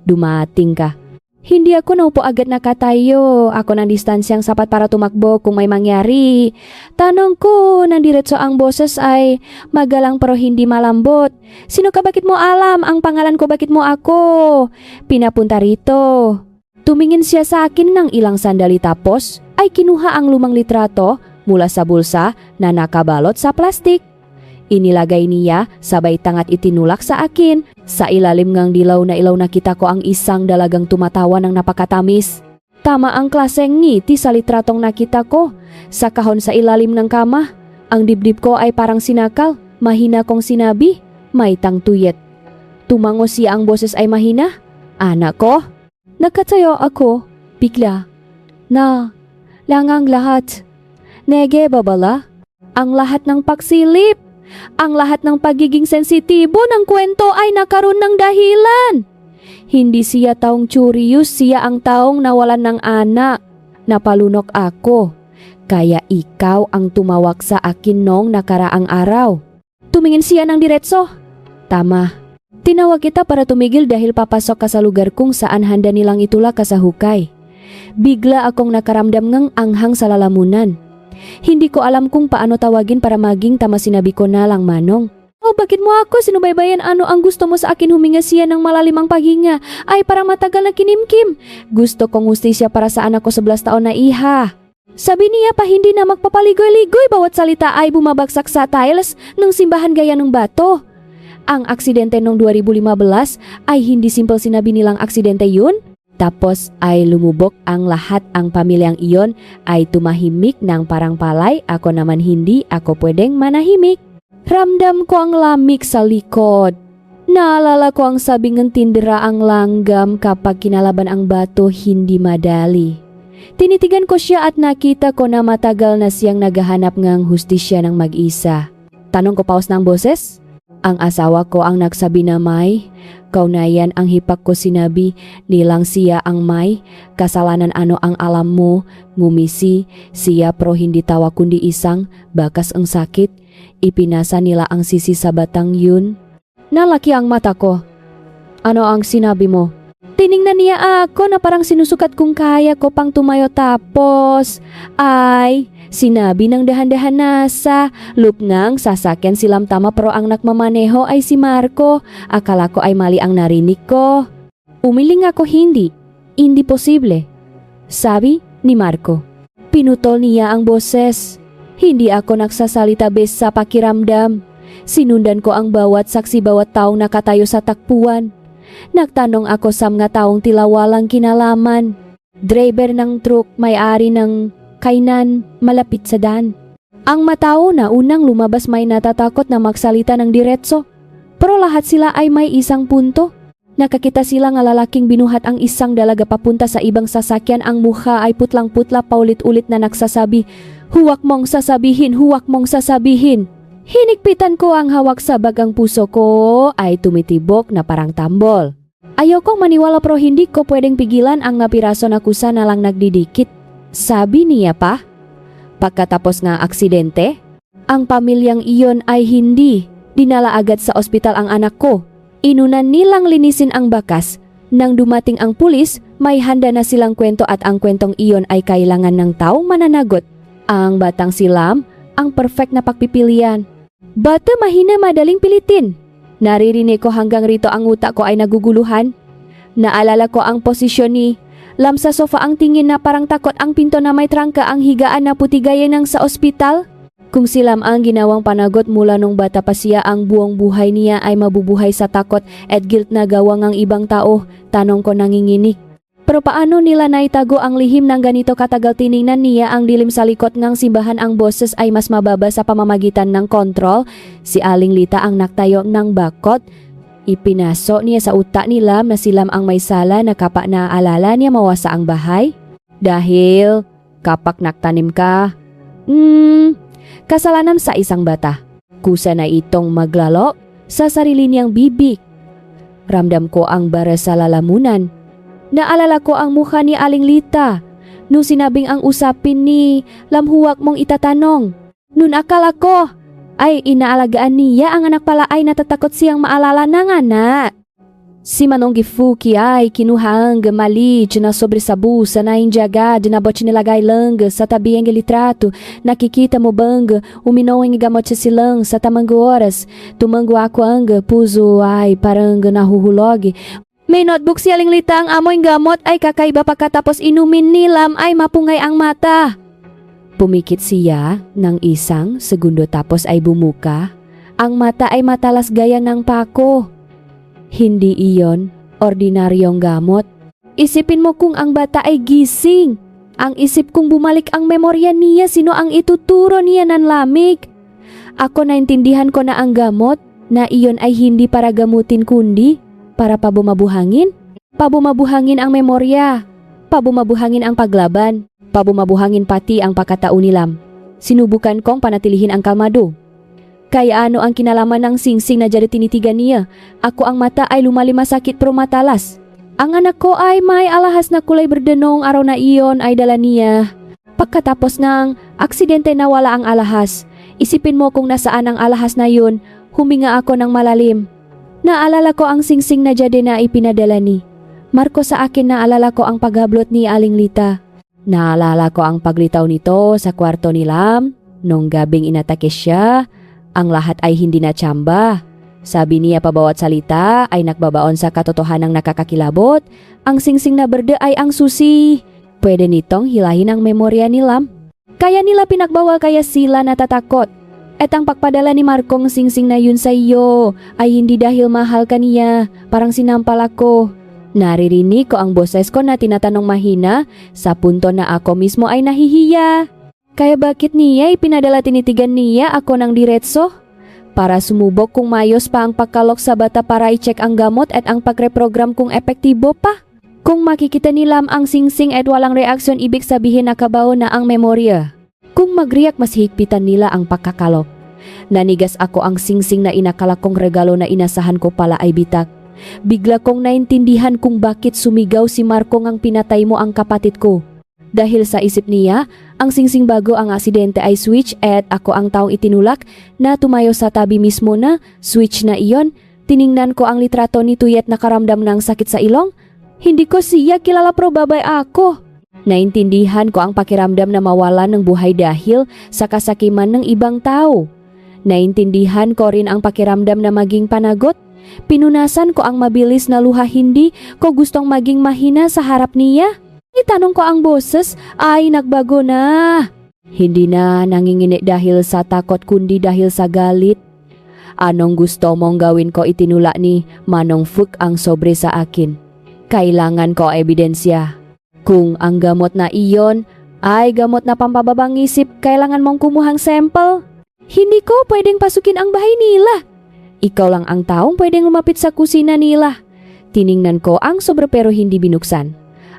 S1: Dumating ka. Hindi ako naupo agad nakatayo. Ako ng distansyang sapat para tumakbo kung may mangyari. Tanong ko nang diretso ang boses ay magalang pero hindi malambot. Sino ka, bakit mo alam ang pangalan ko, bakit mo ako pinapunta rito? Tumingin siya sa akin ng ilang sandali tapos ay kinuha ang lumang litrato mula sa bulsa na nakabalot sa plastik. Inilagay niya sabay tangat itinulak sa akin. Sa ilalim ng dilaw na ilaw nakita ko ang isang dalagang tumatawa ng napakatamis. Tama ang klaseng ngiti sa litratong nakita ko. Sa kahon sa ilalim ng kama, ang dibdib ko ay parang sinakal. Mahina kong sinabi, may tangtuyet. Tumango siya, ang boses ay mahina. Anak ko? Nakatayo ako, bigla. Na, langang lahat. Nege babala, ang lahat ng pagsilip. Ang lahat ng pagiging sensitibo ng kwento ay nakaroon ng dahilan. Hindi siya taong curious, siya ang taong nawalan ng anak. Napalunok ako. Kaya ikaw ang tumawag sa akin noong nakaraang araw. Tumingin siya ng diretso. Tama. Tinawag kita para tumigil dahil papasok ka sa lugar kung saan handa nilang itulak ka sa hukay. Bigla akong nakaramdam ng anghang sa lalamunan. Hindi ko alam kung paano tawagin para maging tama, sinabi ko na lang, Manong. Oh, bakit mo ako sinubaybayan? Ano ang gusto mo sa akin? Huminga siya ng malalimang paghinga. Ay, parang matagal na kinimkim. Gusto kong hustisya para sa anak ko 11 taon na iha. Sabi niya pa hindi na magpapaligoy-ligoy, bawat salita ay bumabagsak sa tiles ng simbahan gaya ng bato. Ang aksidente noong 2015 ay hindi simple, sinabi nilang aksidente yun. Tapos ay lumubog ang lahat, ang pamilyang iyon ay tumahimik ng parang palay. Ako naman hindi ako pwedeng manahimik. Ramdam ko ang lamig sa likod. Naalala ko ang sabi ng tindera, ang langgam kapag kinalaban ang bato hindi madali. Tinitigan ko siya at nakita ko na matagal na siyang naghahanap ng hustisya ng mag-isa. Tanong ko, paus ng boses? Ang asawa ko ang nagsabi na may kaunayan. Ang hipak ko, sinabi nilang siya ang may kasalanan. Ano ang alam mo? Ngumisi siya pero hindi tawa kundi isang bakas ang sakit. Ipinasa nila ang sisi sa batang yun. Nalaki ang mata ko. Ano ang sinabi mo? Tiningnan niya ako na parang sinusukat kung kaya ko pang tumayo, tapos ay sinabi ng dahan-dahan na sa loop ng sasakyan silam tama pero ang nakmamaneho ay si Marco. Akala ko ay mali ang narinig ko. Umiling ako, hindi posible, sabi ni Marco. Pinutol niya ang boses. Hindi ako nagsasalita bes sa pakiramdam. Sinundan ko ang bawat saksi, bawat taong nakatayo sa takpuan. Nagtanong ako sa mga taong tila walang kinalaman. Driver ng truck, may-ari ng kainan malapit sa daan. Ang matao na unang lumabas may natatakot na magsalita ng diretso. Pero lahat sila ay may isang punto. Nakakita sila nga lalaking binuhat ang isang dalaga papunta sa ibang sasakyan. Ang mukha ay putlang-putla, paulit-ulit na nagsasabi, "Huwag mong sasabihin, huwag mong sasabihin." Hinigpitan ko ang hawak sa bagang puso ko ay tumitibok na parang tambol. Ayokong maniwala pero hindi ko pwedeng pigilan ang piraso na kusa na lang nagdidikit. Sabi niya pa, pagkatapos ng aksidente, ang pamilyang iyon ay hindi dinala agad sa ospital ang anak ko. Inunan nilang linisin ang bakas. Nang dumating ang pulis, may handa na silang kwento at ang kwentong iyon ay kailangan ng taong mananagot. Ang batang silam, ang perfect na pagpipilian. Bata mahina, madaling pilitin. Naririnig ko hanggang rito, ang utak ko ay naguguluhan. Naalala ko ang posisyon ni Lam sa sofa, ang tingin na parang takot, ang pinto na may trangka, ang higaan na puti gaya ng sa ospital. Kung si Lam ang ginawang panagot mula nung bata pa siya, ang buong buhay niya ay mabubuhay sa takot at guilt na gawang ang ibang tao. Tanong ko nanginginig. Pero paano nila naitago ang lihim ng ganito katagal? Tiningnan niya ang dilim sa likod ng simbahan. Ang boses ay mas mababa sa pamamagitan ng kontrol. Si Aling Lita ang naktayo ng bakot. Ipinasok niya sa utak ni Lam na si Lam ang may sala na kapak naaalala niya mawasa ang bahay. Dahil kapak naktanim ka. Kasalanan sa isang bata. Kusa na itong maglalo sa sarili niyang bibig. Ramdam ko ang bara sa lalamunan. Naalala ko ang mukha ni Aling Lita nung sinabing ang usapin ni Lam huwag mong itatanong. Nun akala ko ay inaalagaan niya ang anak pala ay natatakot siyang maalala ng anak. Si Manong Gifuki ay kinuhang mali na sobre sa busa na injaga na bot nilagay lang sa tabi ang litrato. Nakikita mo bang uminaw ang gamot sa silang sa tamang oras. Tumango ako ang puso ay parang nahuhulog. May notebook si Aling Lita ang amoy gamot ay kakaiba pagkatapos inumin ni Lam ay mapungay ang mata. Pumikit siya ng isang segundo tapos ay bumuka. Ang mata ay matalas gaya ng pako. Hindi iyon ordinaryong gamot. Isipin mo kung ang bata ay gising. Ang isip kong bumalik ang memorya niya sino ang ituturo niya ng lamig. Ako naintindihan ko na ang gamot na iyon ay hindi para gamutin kundi para pabumabuhangin. Pabumabuhangin ang memorya. Pabumabuhangin ang paglaban. Pabumabuhangin pati ang pagkatao ni Lam. Sinubukan kong panatilihin ang kalmado. Kaya ano ang kinalaman ng singsing na jadi tinitigan niya? Ako ang mata ay lumalima sakit pero matalas. Ang anak ko ay may alahas na kulay berdenong araw na iyon ay dala niya. Pagkatapos ng aksidente na wala ang alahas. Isipin mo kung nasaan ang alahas na yun, huminga ako ng malalim. Naalala ko ang singsing na jadi na ipinadala ni Marco sa akin. Naalala ko ang paghablot ni Aling Lita. Naalala ko ang paglitaw nito sa kwarto ni Lam nung gabing inatake siya. Ang lahat ay hindi na tsamba. Sabi niya pabawat salita ay nakbabaon sa katotohanang nakakakilabot. Ang singsing na berde ay ang susi. Pwede nitong hilahin ang memorya ni Lam. Kaya nila pinagbawal kaya sila natatakot. At ang pagpadala ni Markong singsing na yun sa iyo ay hindi dahil mahal ka niya. Parang sinampal ako. Naririnig ko ang boses ko na tinatanong mahina sa punto na ako mismo ay nahihiya. Kaya bakit niya ipinadala tinitigan niya ako ng diretso? Para sumubok kung mayos pa ang pagkalok sa bata para i-check ang gamot at ang pagreprogram kung epektibo pa. Kung makikita ni Lam ang singsing at walang reaksyon ibig sabihin nakabaon na ang memorya. Kung magriyak mas higpitan nila ang pagkakalok. Nanigas ako ang singsing na inakala kong regalo na inasahan ko pala ay bitak. Bigla kong naintindihan kung bakit sumigaw si Markong ang pinatay mo ang kapatid ko. Dahil sa isip niya, ang singsing bago ang aksidente ay switch at ako ang taong itinulak na tumayo sa tabi mismo na switch na iyon. Tiningnan ko ang litrato ni Tuyet na karamdam ng sakit sa ilong. Hindi ko siya kilala pero babay ako. Naintindihan ko ang pakiramdam na mawalan ng buhay dahil sa kasakiman ng ibang tao. Naintindihan ko rin ang pakiramdam na maging panagot. Pinunasan ko ang mabilis na luha hindi ko gustong maging mahina sa harap niya. Itanong ko ang boses ay nagbago na. Hindi na nangingini dahil sa takot kundi dahil sa galit. Anong gusto mong gawin ko itinula ni Manong Fuk ang sobre sa akin. Kailangan ko ebidensya. Kung ang gamot na iyon ay gamot na pampababang isip, kailangan mong kumuhang sample. Hindi ko pwedeng pasukin ang bahay nila. Ikaw lang ang taong pwedeng lumapit sa kusina nila. Tiningnan ko ang sobre pero hindi binuksan.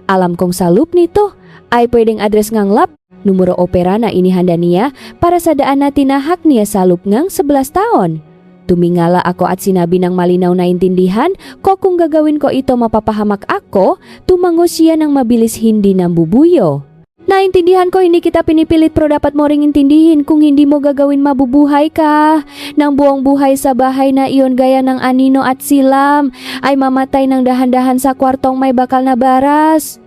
S1: Alam kong sa loop nito ay pwedeng address ngang lap, numero opera na inihanda niya para sa daan na tinahak niya sa loop ngang 11 taon. Tumingala ako at sinabi ng malinaw na intindihan ko kung gagawin ko ito mapapahamak ako, tumango siya ng mabilis hindi nambubuyo. Naintindihan ko hindi kita pinipilit pero dapat mo ring intindihin kung hindi mo gagawin mabubuhay ka ng buong buhay sa bahay na iyon gaya ng Anino at Silam ay mamatay ng dahan-dahan sa kwartong may bakal na baras.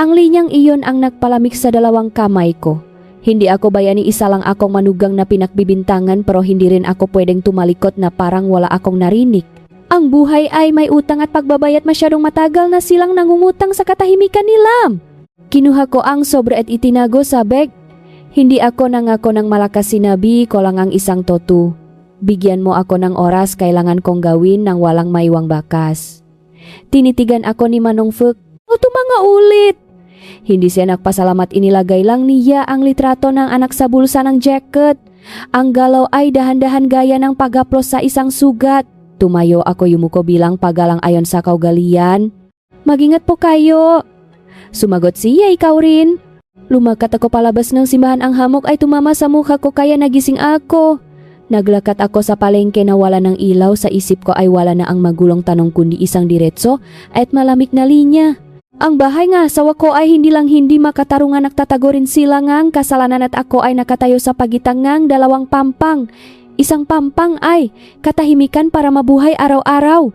S1: Ang linyang iyon ang nagpalamig sa dalawang kamay ko. Hindi ako bayani isa lang akong manugang na pinakbibintangan pero hindi rin ako pwedeng tumalikot na parang wala akong narinig. Ang buhay ay may utang at pagbabayad masyadong matagal na silang nangungutang sa katahimikan ni Lam. Kinuha ko ang sobre at itinago sa bag. Hindi ako nangako ng malakas sinabi ko lang ang isang totu. Bigyan mo ako ng oras kailangan kong gawin ng walang maiwang bakas. Tinitigan ako ni Manong Fuk. O tumanga ulit. Hindi siya nagpasalamat inilagay lang niya ang litrato ng anak sa bulsa ng jacket. Ang galaw ay dahan-dahan gaya ng paghaplos sa isang sugat. Tumayo ako yumuko bilang pagalang ayon sa kaugalian. Magingat po kayo. Sumagot siya, ikaw rin. Lumakat ako palabas ng simbahan, ang hamog ay tumama sa mukha ko kaya nagising ako. Naglakat ako sa palengke na wala ng ilaw, sa isip ko ay wala na ang magulong tanong kundi isang diretso at malamig na linya. Ang bahay nga asawa ko ay hindi lang hindi makatarungan, nagtatago rin sila ngang kasalanan at ako ay nakatayo sa pagitan ngang dalawang pampang. Isang pampang ay katahimikan para mabuhay araw-araw.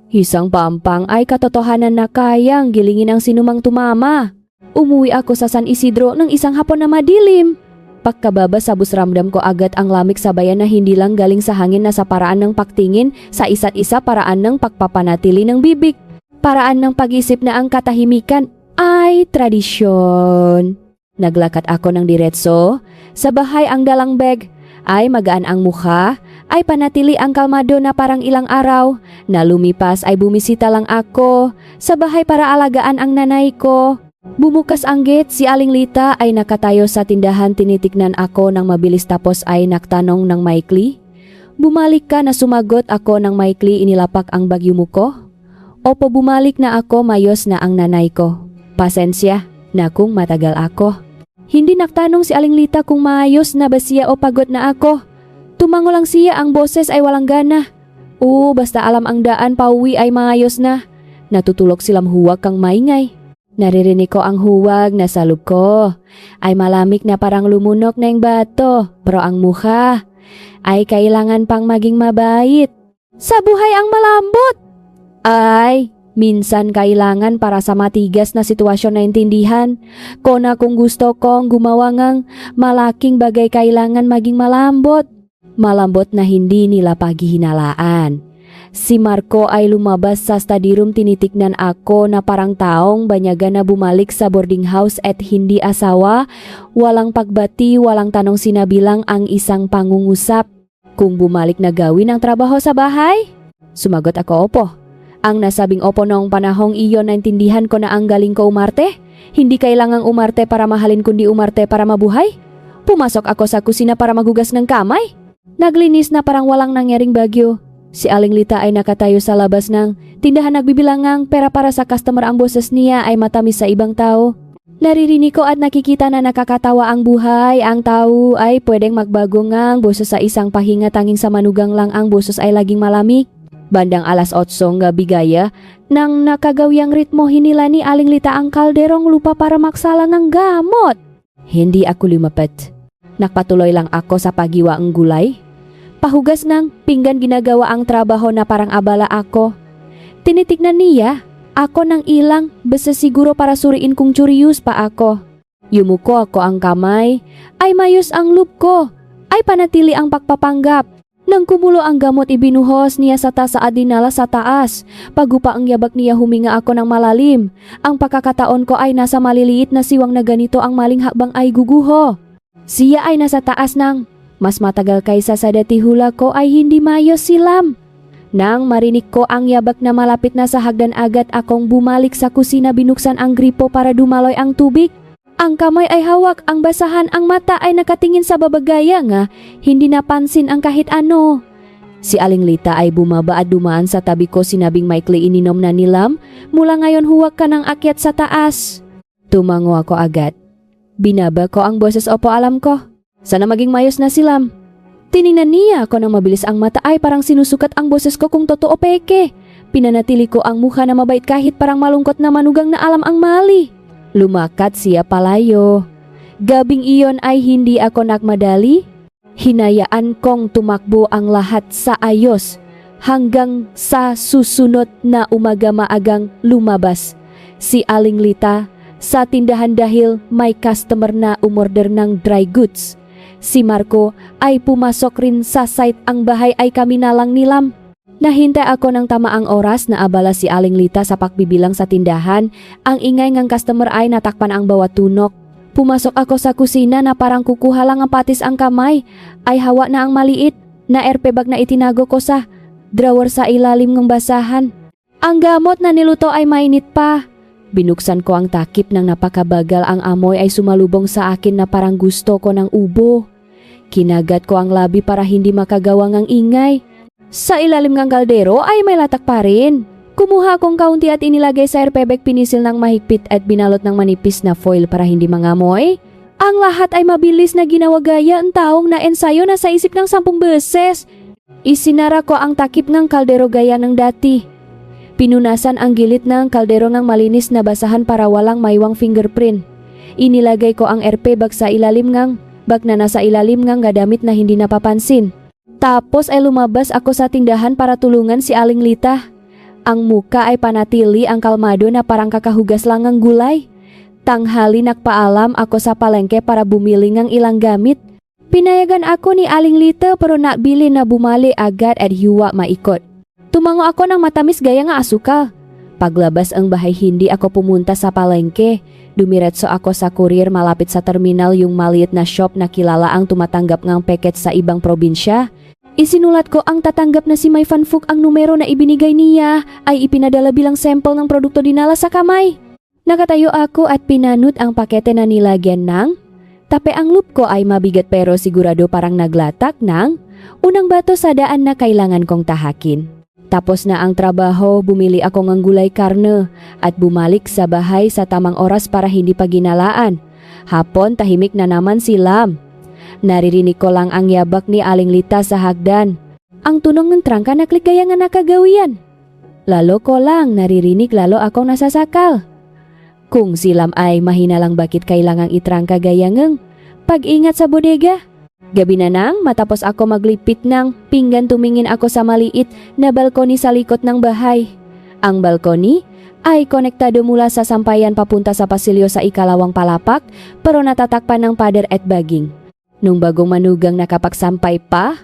S1: Isang pampang ay katotohanan na kayang gilingin ang sinumang tumama. Umuwi ako sa San Isidro ng isang hapon na madilim. Pagkababa sa bus ramdam ko agad ang lamig sa bayan na hindi lang galing sa hangin na sa paraan ng pagtingin sa isa't isa, paraan ng pagpapanatili ng bibig, paraan ng pag-isip na ang katahimikan ay tradisyon. Naglakat ako ng diretso, sa bahay ang dalang bag, ay magaan ang mukha, ay panatili ang kalmado na parang ilang araw, na lumipas ay bumisita lang ako, sa bahay para alagaan ang nanay ko. Bumukas ang gate, si Aling Lita ay nakatayo sa tindahan, tinitignan ako ng mabilis tapos ay naktanong ng maikli. Bumalik ka na, sumagot ako ng maikli, inilapak ang bagyo mo ko. Opo, bumalik na ako, mayos na ang nanay ko. Pasensya na kung matagal ako. Hindi naktanong si Aling Lita kung maayos na ba siya o pagod na ako. Tumango lang siya, ang boses ay walang gana. Basta alam ang daan pauwi ay maayos na. Natutulog silang huwag kang maingay. Naririnig ko ang huwag na sa loob ko. Ay malamig na parang lumunok na yung bato, pero ang mukha ay kailangan pang maging mabait. Sa buhay ang malambot ay minsan kailangan para sa matigas na sitwasyon na intindihan ko na kung gusto kong gumawa ng malaking bagay kailangan maging malambot. Malambot na hindi nila paghihinalaan. Si Marco ay lumabas sa study room, tinitignan ako na parang taong banyaga na bumalik sa boarding house at hindi asawa. Walang pagbati, walang tanong, sinabilang ang isang pangungusap. Kung bumalik na gawin ang trabaho sa bahay? Sumagot ako, opo. Ang nasabing opo noong panahong iyon, naintindihan ko na ang galing ko umarte. Hindi kailangang umarte para mahalin kundi umarte para mabuhay. Pumasok ako sa kusina para maghugas ng kamay. Naglinis na parang walang nangyaring bagyo. Si Aling Lita ay nakatayo sa labas ng tindahan, nagbibilangang pera para sa customer. Ang boses niya ay matamis sa ibang tao. Naririnig ko at nakikita na nakakatawa ang buhay. Ang tao ay pwedeng magbago ngang boses sa isang pahinga, tanging sa manugang lang ang boses ay laging malamig. Bandang alas 8 gabi gaya, nang nakagawyang ritmo, hinila ni Aling Lita ang kalderong lupa para maksala ng gamot. Hindi ako lumapit. Nakpatuloy lang ako sa pagiwa ang gulay. Pahugas ng pinggan, ginagawa ang trabaho na parang abala ako. Tinitignan niya ako ng ilang beses siguro para suriin kung curious pa ako. Yumuko ako ang kamay, ay mayos ang loop ko, ay panatili ang pagpapanggap. Nang kumulo ang gamot, ibinuhos niya sa taas, sa adinala sa taas. Pagupa ang yabak niya, huminga ako ng malalim. Ang pagkakataon ko ay nasa maliliit na siwang na ganito, ang maling hakbang ay guguho. Siya ay nasa taas ng mas matagal kaysa sa dati, hula ko ay hindi mayos silam. Nang marinig ko ang yabak na malapit na sa hagdan, agad akong bumalik sa kusina, binuksan ang gripo para dumaloy ang tubig. Ang kamay ay hawak, ang basahan, ang mata ay nakatingin sa babagaya nga, hindi napansin ang kahit ano. Si Aling Lita ay bumaba at dumaan sa tabi ko, sinabing maikli, ininom na nilam, mula ngayon huwag ka nang akyat sa taas. Tumango ako agad. Binaba ko ang boses, opo alam ko. Sana maging mayos na silam. Tiningnan niya ako ng mabilis, ang mata ay parang sinusukat ang boses ko kung totoo peke. Pinanatili ko ang mukha na mabait kahit parang malungkot na manugang na alam ang mali. Lumakat siya palayo. Gabing iyon ay hindi ako nagmadali. Hinayaan kong tumakbo ang lahat sa ayos hanggang sa susunod na umaga, maagang lumabas si Aling Lita sa tindahan dahil may customer na umorder ng dry goods. Si Marco ay pumasok rin sa site, ang bahay ay kami na lang nilam. Nahintay ako ng tamaang oras na abala si Aling Lita sa pakbibilang sa tindahan. Ang ingay ng customer ay natakpan ang bawat tunok. Pumasok ako sa kusina na parang kukuha lang ang patis, ang kamay ay hawa na ang maliit na RP bag na itinago ko sa drawer sa ilalim ng basahan. Ang gamot na niluto ay mainit pa. Binuksan ko ang takip, ng napakabagal ang amoy ay sumalubong sa akin na parang gusto ko ng ubo. Kinagat ko ang labi para hindi makagawa ng ingay. Sa ilalim ng kaldero ay may latak pa rin. Kumuha akong kaunti at inilagay sa air pebek, pinisil ng mahigpit at binalot ng manipis na foil para hindi mangamoy. Ang lahat ay mabilis na ginawa gaya ang taong na ensayo na sa isip ng 10 beses. Isinara ko ang takip ng kaldero gaya ng dati. Pinunasan ang gilid ng kaldero ng malinis na basahan para walang maywang fingerprint. Inilagay ko ang air pebek sa ilalim ng bag na nasa ilalim ng gadamit na hindi napapansin. Tapos ay lumabas ako sa tindahan para tulungan si Aling Lita. Ang muka ay panatili ang kalmado na parang kakahugas lang ng gulay. Tanghali nagpaalam ako sa palengke para bumili ng ilang gamit. Pinayagan ako ni Aling Lita pero nakbili na bumali agad at hiwa maikot. Tumango ako ng matamis gaya nga asukal. Paglabas ang bahay hindi ako pumunta sa palengke. Dumiretso ako sa kurir malapit sa terminal, yung maliit na shop na kilala ang tumatanggap ng peket sa ibang probinsya. Isinulat ko ang tatanggap na si May Fanfuk. Ang numero na ibinigay niya ay ipinadala bilang sample ng produkto dinala sa kamay. Nakatayo ako at pinanut ang pakete na nilagyan ng tape. Ang loop ko ay mabigat pero sigurado parang naglatak ng unang bato sa daan na kailangan kong tahakin. Tapos na ang trabaho, bumili ako ng gulay karne at bumalik sa bahay sa tamang oras para hindi pa ginalaan. Hapon tahimik na naman si Lam. Naririnig ko lang ang yabak ni Aling Lita sa hagdan. Ang tunog ng trangka naklik gaya nga nakagawian. Lalo ko lang naririnig, lalo akong nasasakal. Kung si Lam ay mahina lang, bakit kailangang itrangka gaya ngang pag-ingat sa bodega? Gabi na nang matapos ako maglipit ng pinggan, tumingin ako sa maliit na balkoni sa likod ng bahay. Ang balkoni ay konektado mula sa sampayan papunta sa pasilyo sa ikalawang palapak pero natatakpan ng pader at baging. Nung bagong manugang nakapagsampay pa,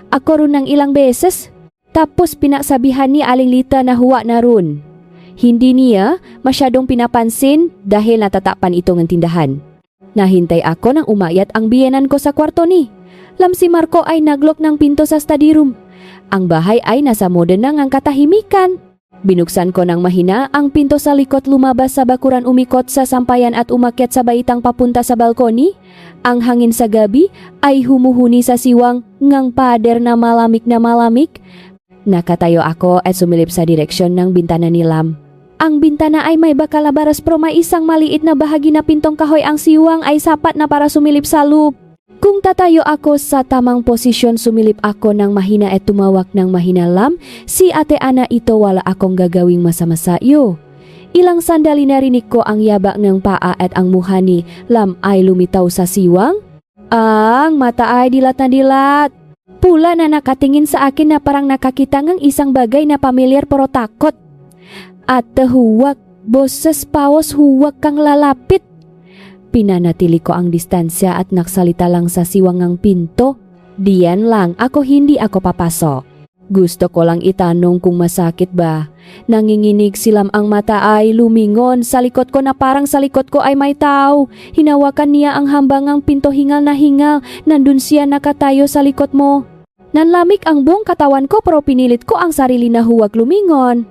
S1: ako ron ng ilang beses. Tapos pinaksabihan ni Aling Lita na huwa na ron. Hindi niya masyadong pinapansin dahil natatakpan ito ng tindahan. Nahintay ako nang umayat ang biyenan ko sa kwarto ni Lam. Si Marco ay naglok ng pinto sa study room. Ang bahay ay nasa mode ng ang katahimikan. Binuksan ko ng mahina ang pinto sa likod, lumabas sa bakuran, umikot sa sampayan at umakyat sa baitang papunta sa balkoni. Ang hangin sa gabi ay humuhuni sa siwang ngang pader na malamig na malamig. Nakatayo ako at sumilip sa direksyon ng bintana ni Lam. Ang bintana ay may bakalabaras pero may isang maliit na bahagi na pintong kahoy. Ang siwang ay sapat na para sumilip sa loob. Kung tatayo ako sa tamang posisyon, sumilip ako ng mahina at tumawag ng mahina, Lam, si Ate Ana ito, wala akong gagawing masama sa iyo. Ilang sandali narinig ko ang yabak ng paa at ang mukha ni Lam ay lumitaw sa siwang. Ang mata ay dilat na dilat. Pula na nakatingin sa akin na parang nakakita ng isang bagay na pamilyar pero takot. Ate, huwag, boses pawas, huwag kang lalapit. Pinanatili ko ang distansya at naksalita lang sa siwangang pinto. Diyan lang ako, hindi ako papasok. Gusto ko lang itanong kung masakit ba. Nanginginig si Lam, ang mata ay lumingon sa likod ko na parang sa likod ko ay may tao. Hinawakan niya ang hambangang pinto, hingal na hingal. Nandun siya nakatayo sa likod mo. Nanlamig ang buong katawan ko pero pinilit ko ang sarili na huwag lumingon.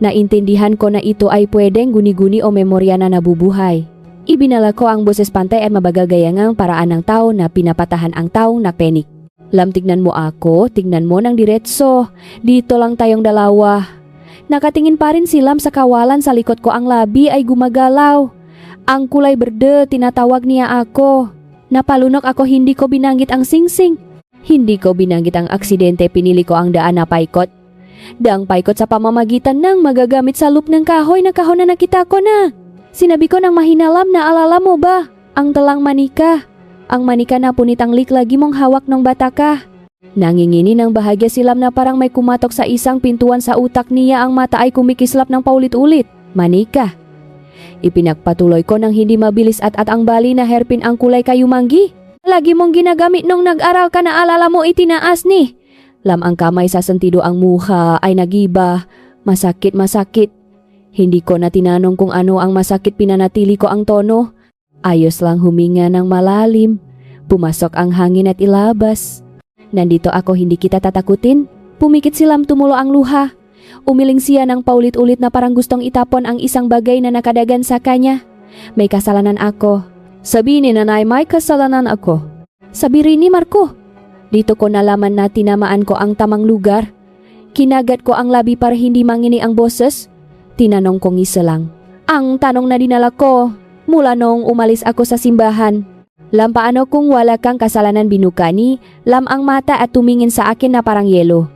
S1: Naintindihan ko na ito ay pwedeng guni-guni o memorya na nabubuhay. Ibinala ko ang boses pantay at mabagagayangang paraan ng tao na pinapatahan ang taong napenik. Lam, tignan mo ako, tignan mo ng diretso. Dito lang tayong dalawa. Nakatingin pa rin si Lam sa kawalan, sa likod ko ang labi ay gumagalaw. Ang kulay berde, tinatawag niya ako. Napalunok ako, hindi ko binanggit ang singsing. Hindi ko binanggit ang aksidente, pinili ko ang daan na paikot. Daang paikot sa pamamagitan ng magagamit sa loop ng kahoy na kahon na nakita ko na. Sinabi ko ng mahina, Lam, na alala mo ba ang talang manika? Ang manika na punitang lik lagi mong hawak nung bata ka. Nangingini ng bahagya si Lam na parang may kumatok sa isang pintuan sa utak niya. Ang mata ay kumikislap ng paulit-ulit. Manika. Ipinagpatuloy ko ng hindi mabilis at ang bali na herpin ang kulay kayumanggi. Lagi mong ginagamit nung nag-aral ka, na alala mo itinaas ni. Lam, ang kamay sa sentido, ang mukha ay nagiba. Masakit, masakit. Hindi ko na tinanong kung ano ang masakit, pinanatili ko ang tono. Ayos lang huminga ng malalim. Pumasok ang hangin at ilabas. Nandito ako, hindi kita tatakutin. Pumikit si Lam, tumulo ang luha. Umiling siya ng paulit-ulit na parang gustong itapon ang isang bagay na nakadagan sa kanya. May kasalanan ako. Sabi ni Nanay, may kasalanan ako. Sabi rin ni Marco. Dito ko nalaman na tinamaan ko ang tamang lugar. Kinagat ko ang labi para hindi mangini ang boses. Tinanong kong isa lang. Ang tanong na dinala ko mula nung umalis ako sa simbahan. Paano kung wala kang kasalanan binukani, ang mata at tumingin sa akin na parang yelo.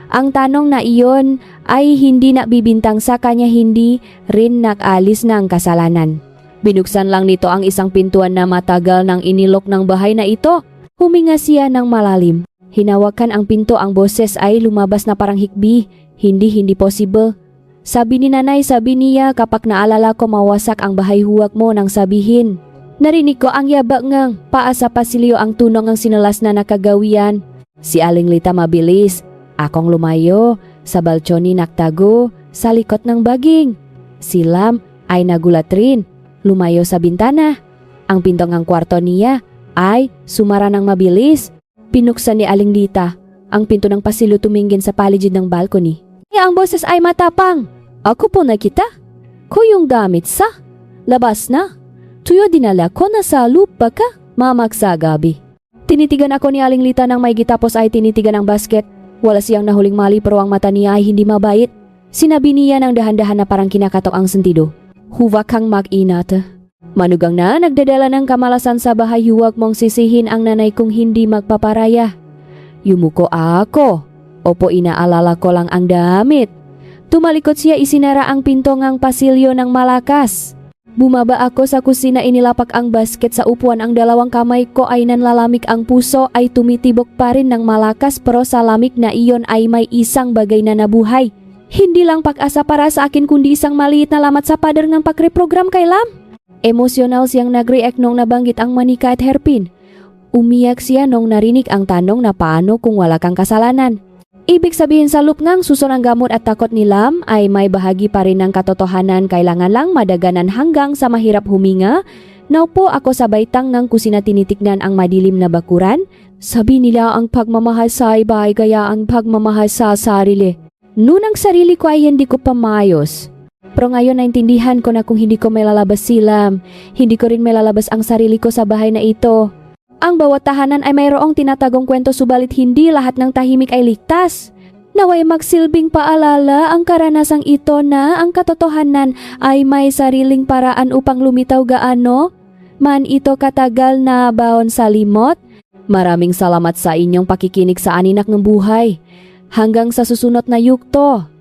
S1: Ang tanong na iyon ay hindi nakbibintang sa kanya, hindi rin nakalis ng kasalanan. Binuksan lang nito ang isang pintuan na matagal nang inilok ng bahay na ito. Huminga siya ng malalim. Hinawakan ang pinto, ang boses ay lumabas na parang hikbi. Hindi possible. Sabi ni nanay, sabi niya kapag naalala ko mawasak ang bahay huwag mo nang sabihin. Narinig ko ang yabak ngang paasa pasilyo ang tunong ang sinalas na nakagawian. Si Aling Lita mabilis. Akong lumayo, sa balkoni naktago, sa likod ng baging. Si Lam ay nagulat rin, lumayo sa bintana. Ang pinto ng kwarto niya ay sumara ng mabilis. Pinuksan ni Aling Lita ang pinto ng pasilyo, tumingin sa paligid ng balkoni. Ang boses ay matapang. Ako po nakita ko yung gamit sa labas na. Tuyo dinala ko na sa lupa ka, mamaksa gabi. Tinitigan ako ni Aling Lita nang may gitapos ay tinitigan ang basket. Wala siyang nahuling mali pero ang mata niya ay hindi mabait. Sinabi niya ng dahan-dahan na parang kinakatok ang sentido. Huwag kang mag-inat. Manugang na nagdadala ng kamalasan sa bahay, huwag mong sisihin ang nanay kung hindi magpaparaya. Yumuko ako. Opo, inaalala ko lang ang damit. Tumalikod siya, isinara ang pinto ng pasilyo ng malakas. Bumaba ako sa kusina, inilapak ang basket sa upuan, ang dalawang kamay ko ay nanlalamig, ang puso ay tumitibok pa rin ng malakas pero sa lamig na iyon ay may isang bagay na nabuhay. Hindi lang pag-asa para sa akin kundi isang maliit na lamat sa pader ng pagreprogram kay Lam. Emosyonal siyang nag-react nung nabanggit ang manika at hairpin. Umiyak siya nung narinig ang tanong na paano kung wala kang kasalanan. Ibig sabihin sa loop ng suso ng gamot at takot ni Lam ay may bahagi pa rin ng katotohanan, kailangan lang madaganan hanggang sa mahirap huminga. Naupo ako sa baitang ng kusina, tinitignan ang madilim na bakuran. Sabi nila ang pagmamahal sa iba ay gaya ang pagmamahal sa sarili. Noon ang sarili ko ay hindi ko pa maayos. Pero ngayon naintindihan ko na kung hindi ko may lalabas si Lam, hindi ko rin may lalabas ang sarili ko sa bahay na ito. Ang bawat tahanan ay mayroong tinatagong kwento, subalit hindi lahat ng tahimik ay ligtas. Naway magsilbing paalala ang karanasang ito na ang katotohanan ay may sariling paraan upang lumitaw gaano man ito katagal na baon sa limot. Maraming salamat sa inyong pakikinig sa Aninak ng Buhay. Hanggang sa susunod na yugto.